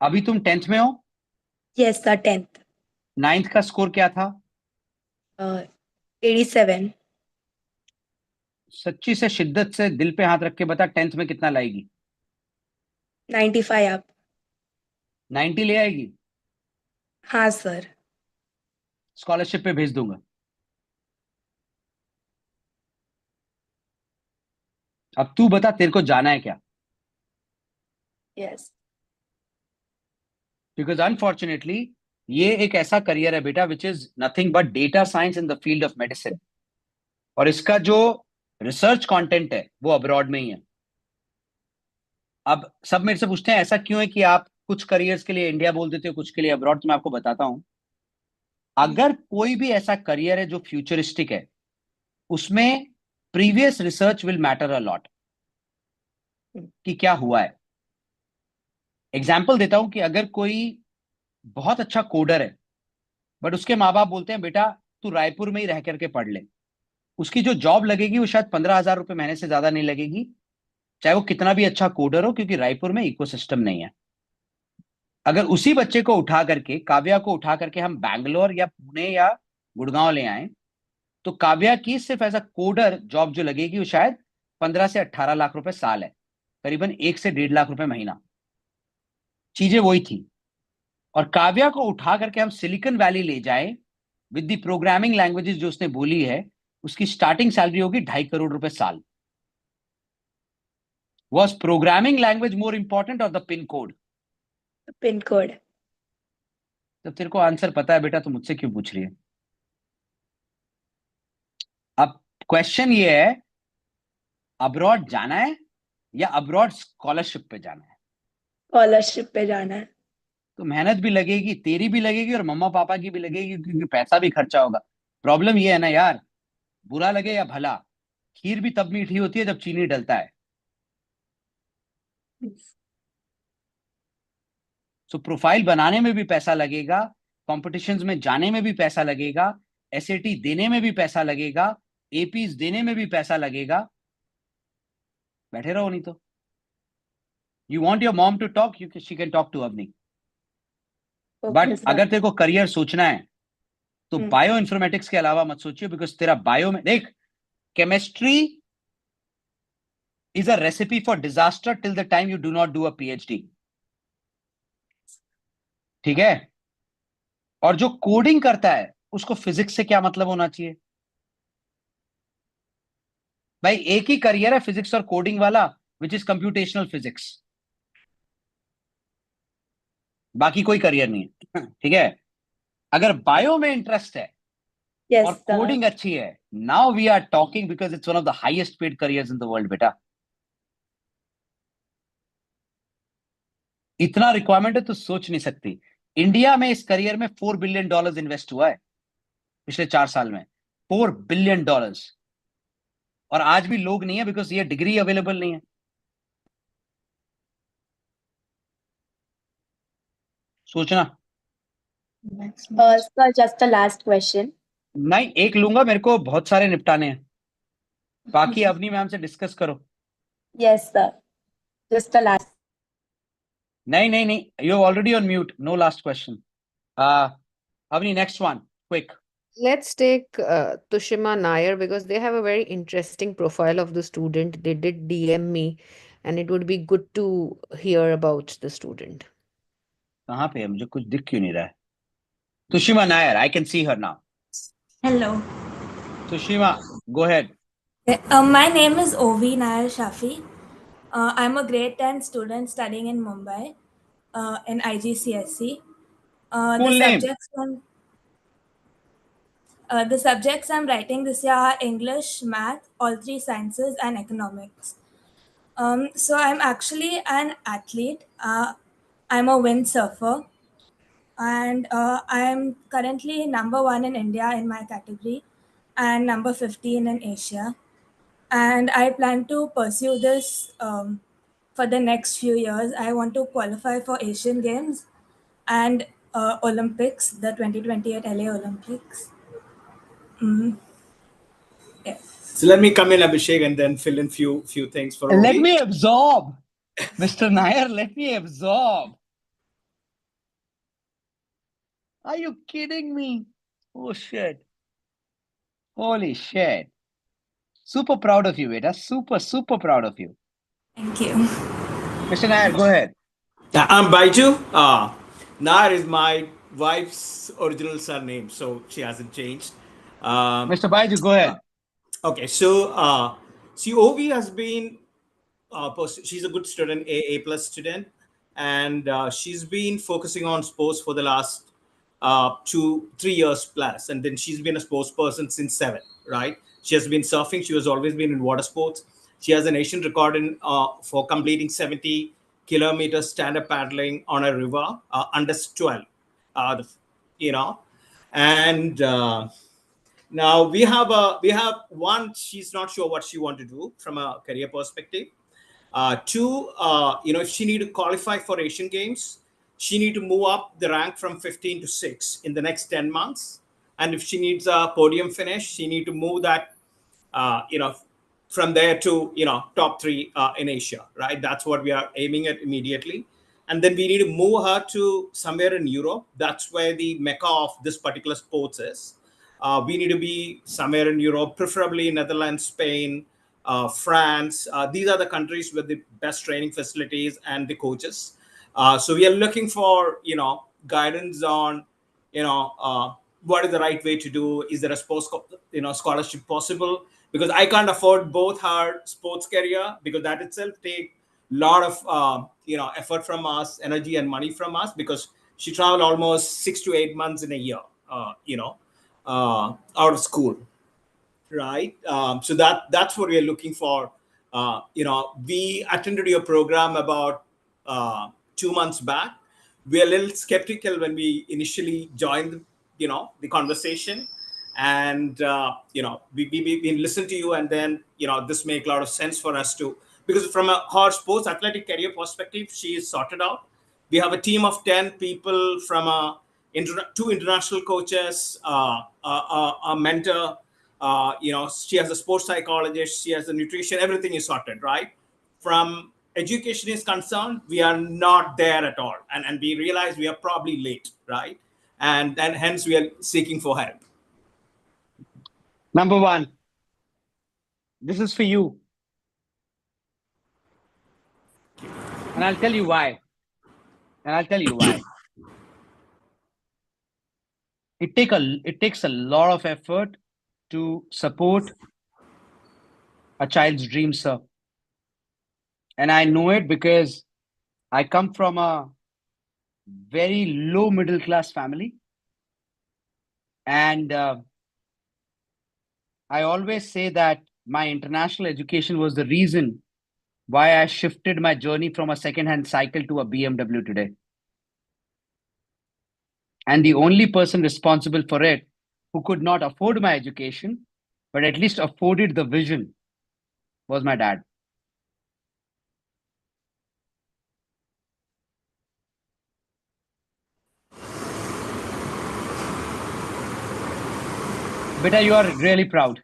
[SPEAKER 14] अभी तुम 10th में हो,
[SPEAKER 18] Yes, sir. 10th.
[SPEAKER 14] 9th का स्कोर क्या था?
[SPEAKER 18] 87.
[SPEAKER 14] सच्ची से शिद्दत से दिल पे हाथ रख के बता, 10th में कितना लाएगी?
[SPEAKER 18] 95 up.
[SPEAKER 14] 90 ले आएगी?
[SPEAKER 18] हाँ, सर.
[SPEAKER 14] स्कॉलरशिप पे भेज दूंगा. अब तू बता तेरे को जाना है क्या?
[SPEAKER 18] Yes.
[SPEAKER 14] बिकॉज अनफॉर्चुनेटली ये एक ऐसा करियर है बेटा which is nothing but data science in the field of medicine, और इसका जो रिसर्च कंटेंट है वो अब्रॉड में ही है. अब सब मेरे से पूछते हैं ऐसा क्यों है कि आप कुछ करियर्स के लिए इंडिया बोल देते हो, कुछ के लिए अब्रॉड. तो मैं आपको बताता हूं, अगर कोई भी ऐसा करियर है जो फ्यूचरिस्टिक है, उसमें previous research will matter a lot कि क्या हुआ है. एग्जाम्पल देता हूं कि अगर कोई बहुत अच्छा कोडर है बट उसके माँ बाप बोलते हैं बेटा तू रायपुर में ही रह करके पढ़ ले, उसकी जो जॉब लगेगी वो शायद 15,000 रुपए महीने से ज्यादा नहीं लगेगी, चाहे वो कितना भी अच्छा कोडर हो, क्योंकि रायपुर में इकोसिस्टम नहीं है. अगर उसी बच्चे को उठा करके, काव्या को उठा करके हम बैंगलोर या पुणे या गुड़गांव ले आए, तो काव्या की सिर्फ एज अ कोडर जॉब जो लगेगी वो शायद 15 से 18 लाख रुपए साल है, करीबन 1 से 1.5 लाख रुपए महीना. चीजें वही थी. और काव्या को उठा करके हम सिलिकॉन वैली ले जाएं विद द प्रोग्रामिंग लैंग्वेजेस जो उसने बोली है, उसकी स्टार्टिंग सैलरी होगी 2.5 करोड़ रुपए साल. Was programming language more important और the pin code?
[SPEAKER 18] Pin code.
[SPEAKER 14] जब तेरे को आंसर पता है बेटा तो मुझसे क्यों पूछ रही है? अब क्वेश्चन ये है, अब्रॉड जाना है या अब्रॉड स्कॉलरशिप पे जाना है?
[SPEAKER 18] स्कॉलरशिप पे जाना है.
[SPEAKER 14] तो मेहनत भी लगेगी, तेरी भी लगेगी और मम्मा पापा की भी लगेगी, क्योंकि पैसा भी खर्चा होगा. प्रॉब्लम ये है ना यार, बुरा लगे या भला, खीर भी तब मीठी होती है जब चीनी डलता है. सो प्रोफाइल बनाने में भी पैसा लगेगा, कॉम्पिटिशन्स में जाने में भी पैसा लगेगा, एसएटी देने में भी पैसा लगेगा, एपीज देने में भी पैसा लगेगा. बैठे रहो नहीं तो. You want your mom to talk, you she can talk to Avni. बट अगर तेरे को करियर सोचना है तो बायो इन्फॉर्मेटिक्स के अलावा मत सोचिए, बिकॉज तेरा बायो में देख, chemistry is a recipe for disaster till the time you do not do a PhD. ठीक है? और जो कोडिंग करता है उसको फिजिक्स से क्या मतलब होना चाहिए? भाई एक ही करियर है फिजिक्स और कोडिंग वाला, विच इज कंप्यूटेशनल फिजिक्स, बाकी कोई करियर नहीं है। ठीक है? अगर बायो में इंटरेस्ट है
[SPEAKER 18] Yes,
[SPEAKER 14] और
[SPEAKER 18] sir.
[SPEAKER 14] कोडिंग अच्छी है, now we are talking, because it's one of the highest paid careers in the world बेटा। इतना रिक्वायरमेंट है तो सोच नहीं सकती। इंडिया में इस करियर में $4 बिलियन इन्वेस्ट हुआ है पिछले 4 साल में, $4 बिलियन। और आज भी लोग नहीं है, बिकॉज ये डिग्री अवेलेबल नहीं है। सोचना।
[SPEAKER 18] Sir, just the last question.
[SPEAKER 14] नहीं, एक लूंगा, मेरे को बहुत सारे निपटाने हैं, बाकी अवनी मैम से डिस्कस करो।
[SPEAKER 18] Yes, sir. Just the last.
[SPEAKER 14] नहीं नहीं नहीं, you already on mute, no last question. Avni, next one, quick.
[SPEAKER 9] Let's take Tushima Nair because they have a very interesting profile of the student. They did DM me, and it would be good to hear about the student.
[SPEAKER 14] कहाँ पे है? मुझे कुछ दिख क्यों नहीं रहा है? Tushima Nair, I can see her now.
[SPEAKER 19] Hello.
[SPEAKER 14] Tushima, go ahead.
[SPEAKER 19] My name is Ovi Nair Shafi. I'm a grade 10 student studying in Mumbai in IGCSE.
[SPEAKER 14] Full name?
[SPEAKER 19] The subjects I'm writing this year are English, Math, all three sciences, and economics. So I'm actually an athlete. I'm a windsurfer, and I'm currently number 1 in India in my category and number 15 in Asia. And I plan to pursue this for the next few years. I want to qualify for Asian Games and Olympics, the 2028 LA Olympics. Yeah.
[SPEAKER 20] So let me come in, Abhishek, and then fill in few things for
[SPEAKER 14] Let
[SPEAKER 20] Ovi.
[SPEAKER 14] me absorb, Mr. Nair. Let me absorb. Are you kidding me? Oh shit! Holy shit! Super proud of you, beta. Super proud of you.
[SPEAKER 19] Thank you.
[SPEAKER 14] Mr. Nair, go ahead.
[SPEAKER 20] I'm Baiju. Nair is my wife's original surname, so she hasn't changed.
[SPEAKER 14] Mr. Baiju, go ahead.
[SPEAKER 20] Okay, so see, Ovi has been she's a good student, A plus student, and she's been focusing on sports for the last 2-3 years plus, and then she's been a sports person since 7. Right? She has been surfing. She has always been in water sports. She has an Asian record in for completing 70 kilometers stand-up paddling on a river under 12. You know, and now we have one. She's not sure what she want to do from a career perspective. Two, if she need to qualify for Asian Games, she need to move up the rank from 15 to 6 in the next 10 months. And if she needs a podium finish, she need to move that, from there to, top 3 in Asia, right? That's what we are aiming at immediately. And then we need to move her to somewhere in Europe. That's where the mecca of this particular sports is. We need to be somewhere in Europe, preferably Netherlands, Spain, France. These are the countries with the best training facilities and the coaches. So we are looking for, guidance on, what is the right way to do? Is there a sports, scholarship possible? Because I can't afford both her sports career, because that itself take a lot of, effort from us, energy and money from us, because she traveled almost 6 to 8 months in a year, out of school. Right. So that's what we are looking for. We attended your program about 2 months back. We are a little skeptical when we initially joined, the conversation, and we listen to you, and then this make a lot of sense for us to, because from her sports athletic career perspective, she is sorted out. We have a team of 10 people from 2 international coaches, a mentor. She has a sports psychologist, she has a nutrition, everything is sorted, right? From education is concerned, we are not there at all. And we realize we are probably late, right? and hence we are seeking for help.
[SPEAKER 14] Number one, this is for you. And I'll tell you why. It takes a lot of effort to support a child's dream, sir. And I know it because I come from a very low middle class family. And I always say that my international education was the reason why I shifted my journey from a second-hand cycle to a BMW today. And the only person responsible for it who could not afford my education, but at least afforded the vision, was my dad. Beta, you are really proud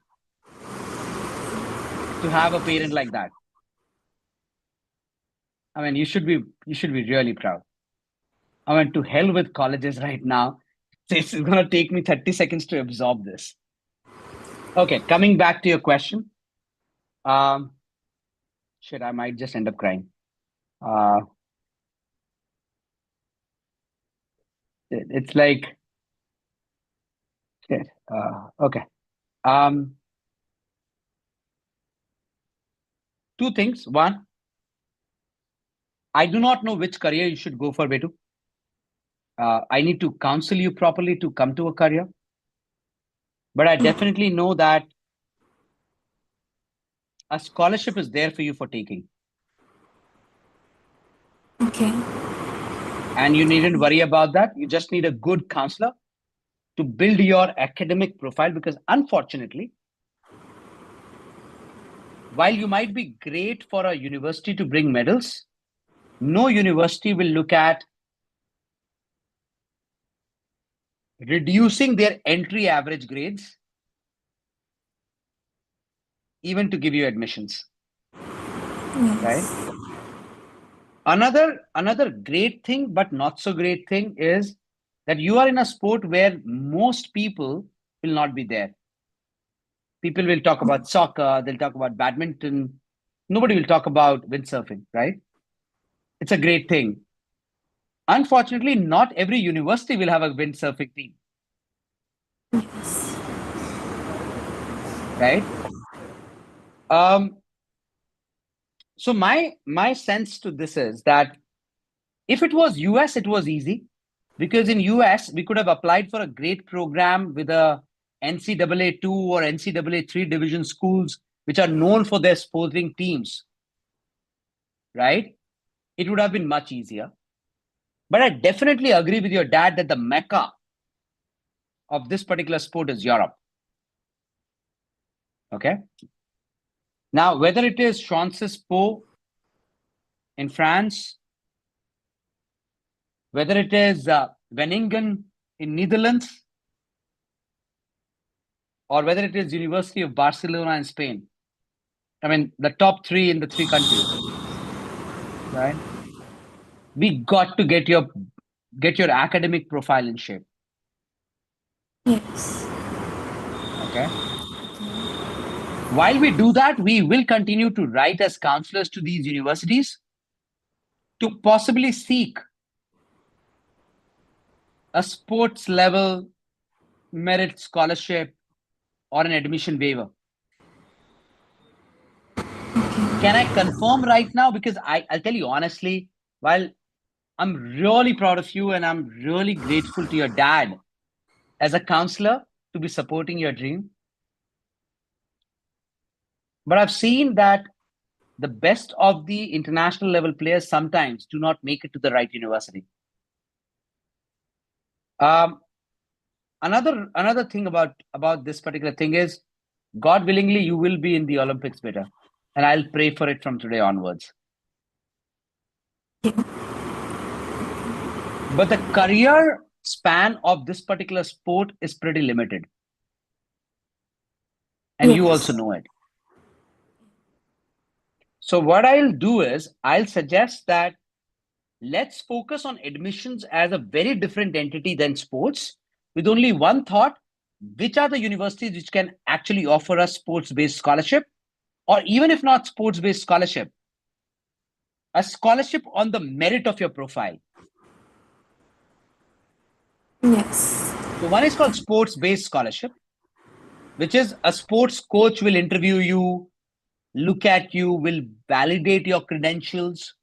[SPEAKER 14] to have a parent like that. I mean, you should be really proud. I mean, to hell with colleges right now. It's going to take me 30 seconds to absorb this. Okay, coming back to your question. Shit, I might just end up crying. It's like, shit. Okay. Two things. One, I do not know which career you should go for, Betu. I need to counsel you properly to come to a career. But I definitely know that a scholarship is there for you for taking.
[SPEAKER 19] Okay.
[SPEAKER 14] And you needn't worry about that. You just need a good counselor to build your academic profile, because unfortunately, while you might be great for a university to bring medals, no university will look at reducing their entry average grades even to give you admissions.
[SPEAKER 19] Yes.
[SPEAKER 14] Right? Another great thing, but not so great thing, is that you are in a sport where most people will not be there. People will talk about soccer, they'll talk about badminton. Nobody will talk about windsurfing, right? It's a great thing. Unfortunately, not every university will have a windsurfing team.
[SPEAKER 19] Yes.
[SPEAKER 14] Right? So my sense to this is that if it was US, it was easy, because in US we could have applied for a great program with a NCAA 2 or NCAA 3 division schools which are known for their sporting teams, right? It would have been much easier. But I definitely agree with your dad that the mecca of this particular sport is Europe. Okay. Now, whether it is Francis Po in France, whether it is Wageningen in Netherlands, or whether it is University of Barcelona in Spain, I mean, the top three in the three countries, right? We got to get your academic profile in shape.
[SPEAKER 19] Yes.
[SPEAKER 14] Okay. While we do that, we will continue to write as counselors to these universities to possibly seek a sports level merit scholarship or an admission waiver. Can I confirm right now? Because I'll tell you honestly, while I'm really proud of you and I'm really grateful to your dad as a counselor to be supporting your dream, but I've seen that the best of the international level players sometimes do not make it to the right university. Another thing about this particular thing is, God willingly, you will be in the Olympics, better, and I'll pray for it from today onwards. But the career span of this particular sport is pretty limited, and you also know it. So what I'll do is I'll suggest that let's focus on admissions as a very different entity than sports, with only one thought: which are the universities which can actually offer us sports-based scholarship, or even if not sports-based scholarship, a scholarship on the merit of your profile.
[SPEAKER 19] Yes.
[SPEAKER 14] So one is called sports-based scholarship, which is a sports coach will interview you, look at you, will validate your credentials,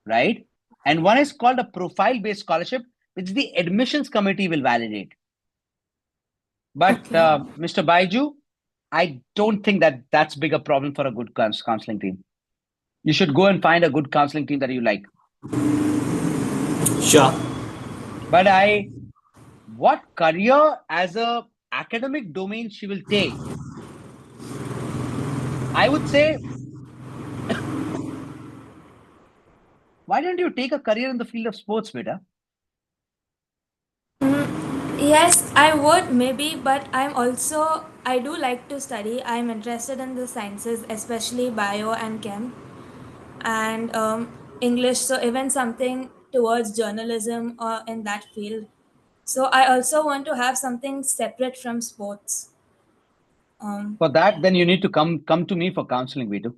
[SPEAKER 14] right? And one is called a profile-based scholarship, which the admissions committee will validate. But Mr. Baiju, I don't think that that's big a problem for a good counseling team. You should go and find a good counseling team that you like.
[SPEAKER 20] Sure.
[SPEAKER 14] But what career as a academic domain she will take? I would say, why don't you take a career in the field of sports, beta?
[SPEAKER 19] Yes, I would maybe, but I do like to study. I'm interested in the sciences, especially bio and chem and English. So, even something towards journalism or in that field. So, I also want to have something separate from sports.
[SPEAKER 14] For that, then you need to come to me for counseling, Vitu.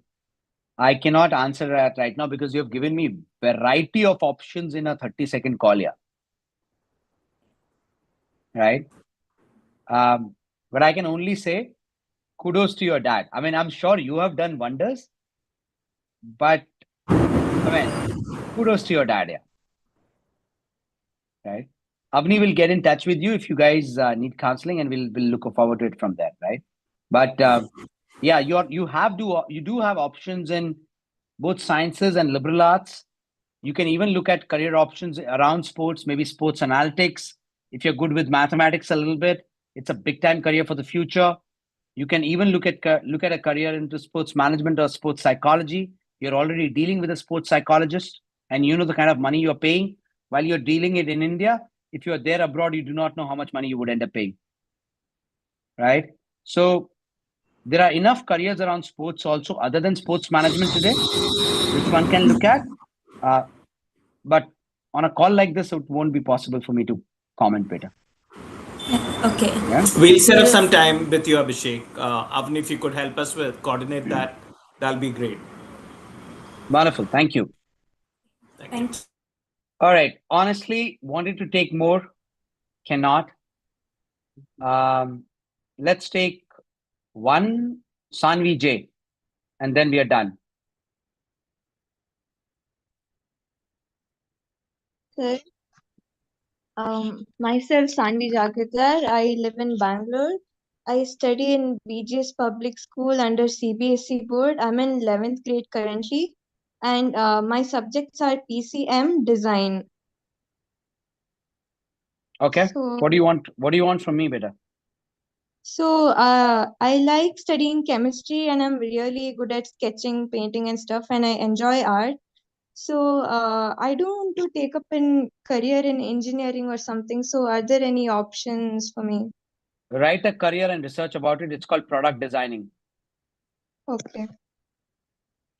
[SPEAKER 14] I cannot answer that right now because you have given me variety of options in a 30-second call here. Right? But I can only say kudos to your dad. I mean, I'm sure you have done wonders, but I mean, kudos to your dad, yeah. Right? Avni will get in touch with you if you guys need counseling, and we'll look forward to it from there, right? But yeah, you do have options in both sciences and liberal arts. You can even look at career options around sports, maybe sports analytics. If you're good with mathematics a little bit, it's a big time career for the future. You can even look at a career into sports management or sports psychology. You're already dealing with a sports psychologist, and you know the kind of money you're paying while you're dealing it in India. If you're there abroad, you do not know how much money you would end up paying, right? So there are enough careers around sports also, other than sports management today, which one can look at. But on a call like this, it won't be possible for me to comment better.
[SPEAKER 19] Okay.
[SPEAKER 14] Yeah.
[SPEAKER 20] We'll set up some time with you, Abhishek. Avni, if you could help us with coordinate that, that'll be great.
[SPEAKER 14] Wonderful. Thank you.
[SPEAKER 19] Thank you.
[SPEAKER 14] All right. Honestly, wanted to take more, cannot. Let's take one Sanvi J, and then we are done.
[SPEAKER 21] Sir, myself Sanvi Jakadar. I live in Bangalore. I study in BGS Public School under CBSE board. I'm in 11th grade currently, and my subjects are PCM design.
[SPEAKER 14] Okay.
[SPEAKER 21] So,
[SPEAKER 14] What do you want? What do you want from me, beta?
[SPEAKER 21] so I like studying chemistry, and I'm really good at sketching, painting, and stuff, and I enjoy art. So I don't want to take up a career in engineering or something. So are there any options for me?
[SPEAKER 14] Write a career and research about it. It's called product designing.
[SPEAKER 21] Okay.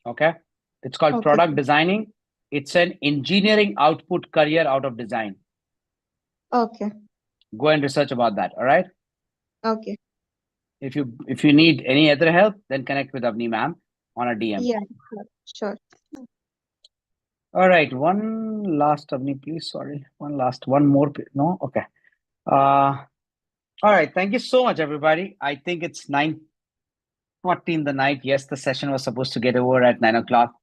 [SPEAKER 14] Okay. It's called
[SPEAKER 21] Okay.
[SPEAKER 14] product designing. It's an engineering output career out of design.
[SPEAKER 21] Okay.
[SPEAKER 14] Go and research about that. All right.
[SPEAKER 21] Okay.
[SPEAKER 14] If you need any other help, then connect with Avni ma'am on a DM.
[SPEAKER 21] Yeah, sure.
[SPEAKER 14] All right. One last, Avni, please. Sorry. One more. No? Okay. All right. Thank you so much, everybody. I think it's 9:40 in the night. Yes, the session was supposed to get over at 9 o'clock.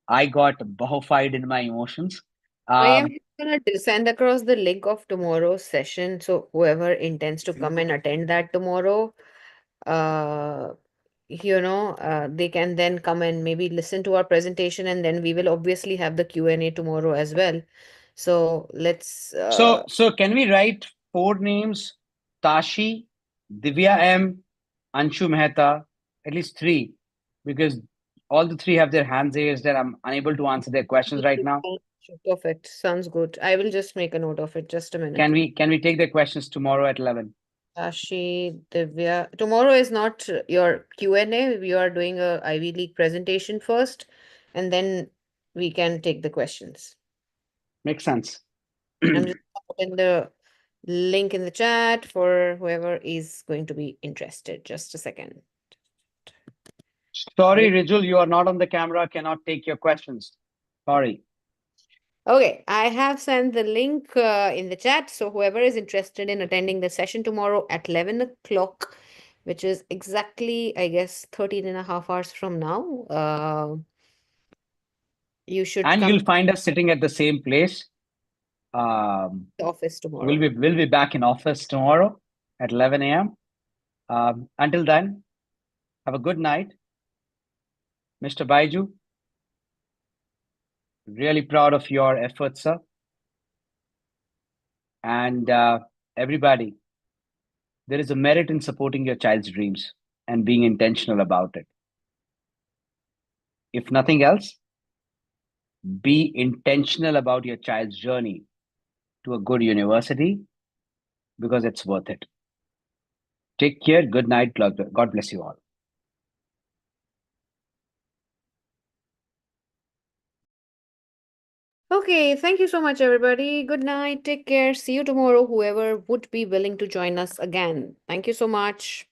[SPEAKER 14] I got bohfied in my emotions.
[SPEAKER 9] I am gonna send across the link of tomorrow's session. So whoever intends to come and attend that tomorrow, uh, they can then come and maybe listen to our presentation, and then we will obviously have the Q&A tomorrow as well. So let's
[SPEAKER 14] So can we write 4 names? Tashi, Divya M, Anshu Mehta, at least 3, because all the 3 have their hands raised and I'm unable to answer their questions right now.
[SPEAKER 9] perfect. Sounds good. I will just make a note of it. Just a minute.
[SPEAKER 14] Can we take their questions tomorrow at 11?
[SPEAKER 9] Tashi, Divya. Tomorrow is not your Q&A. We are doing a Ivy League presentation first, and then we can take the questions.
[SPEAKER 14] Makes sense.
[SPEAKER 9] I'm just putting the link in the chat for whoever is going to be interested. Just a second.
[SPEAKER 14] Sorry, Rijul, you are not on the camera, cannot take your questions. Sorry.
[SPEAKER 9] Okay, I have sent the link in the chat. So whoever is interested in attending the session tomorrow at 11 o'clock, which is exactly, I guess, 13 and a half hours from now, you should
[SPEAKER 14] And
[SPEAKER 9] come
[SPEAKER 14] you'll
[SPEAKER 9] to
[SPEAKER 14] find us sitting at the same place.
[SPEAKER 9] the office
[SPEAKER 14] So
[SPEAKER 9] tomorrow.
[SPEAKER 14] we'll be back in office tomorrow at 11 a.m. Until then, have a good night. Mr. Baiju, really proud of your efforts, sir. And everybody, there is a merit in supporting your child's dreams and being intentional about it. If nothing else, be intentional about your child's journey to a good university because it's worth it. Take care. Good night. God bless you all.
[SPEAKER 9] Okay, thank you so much, everybody. Good night. Take care. See you tomorrow, whoever would be willing to join us again. Thank you so much.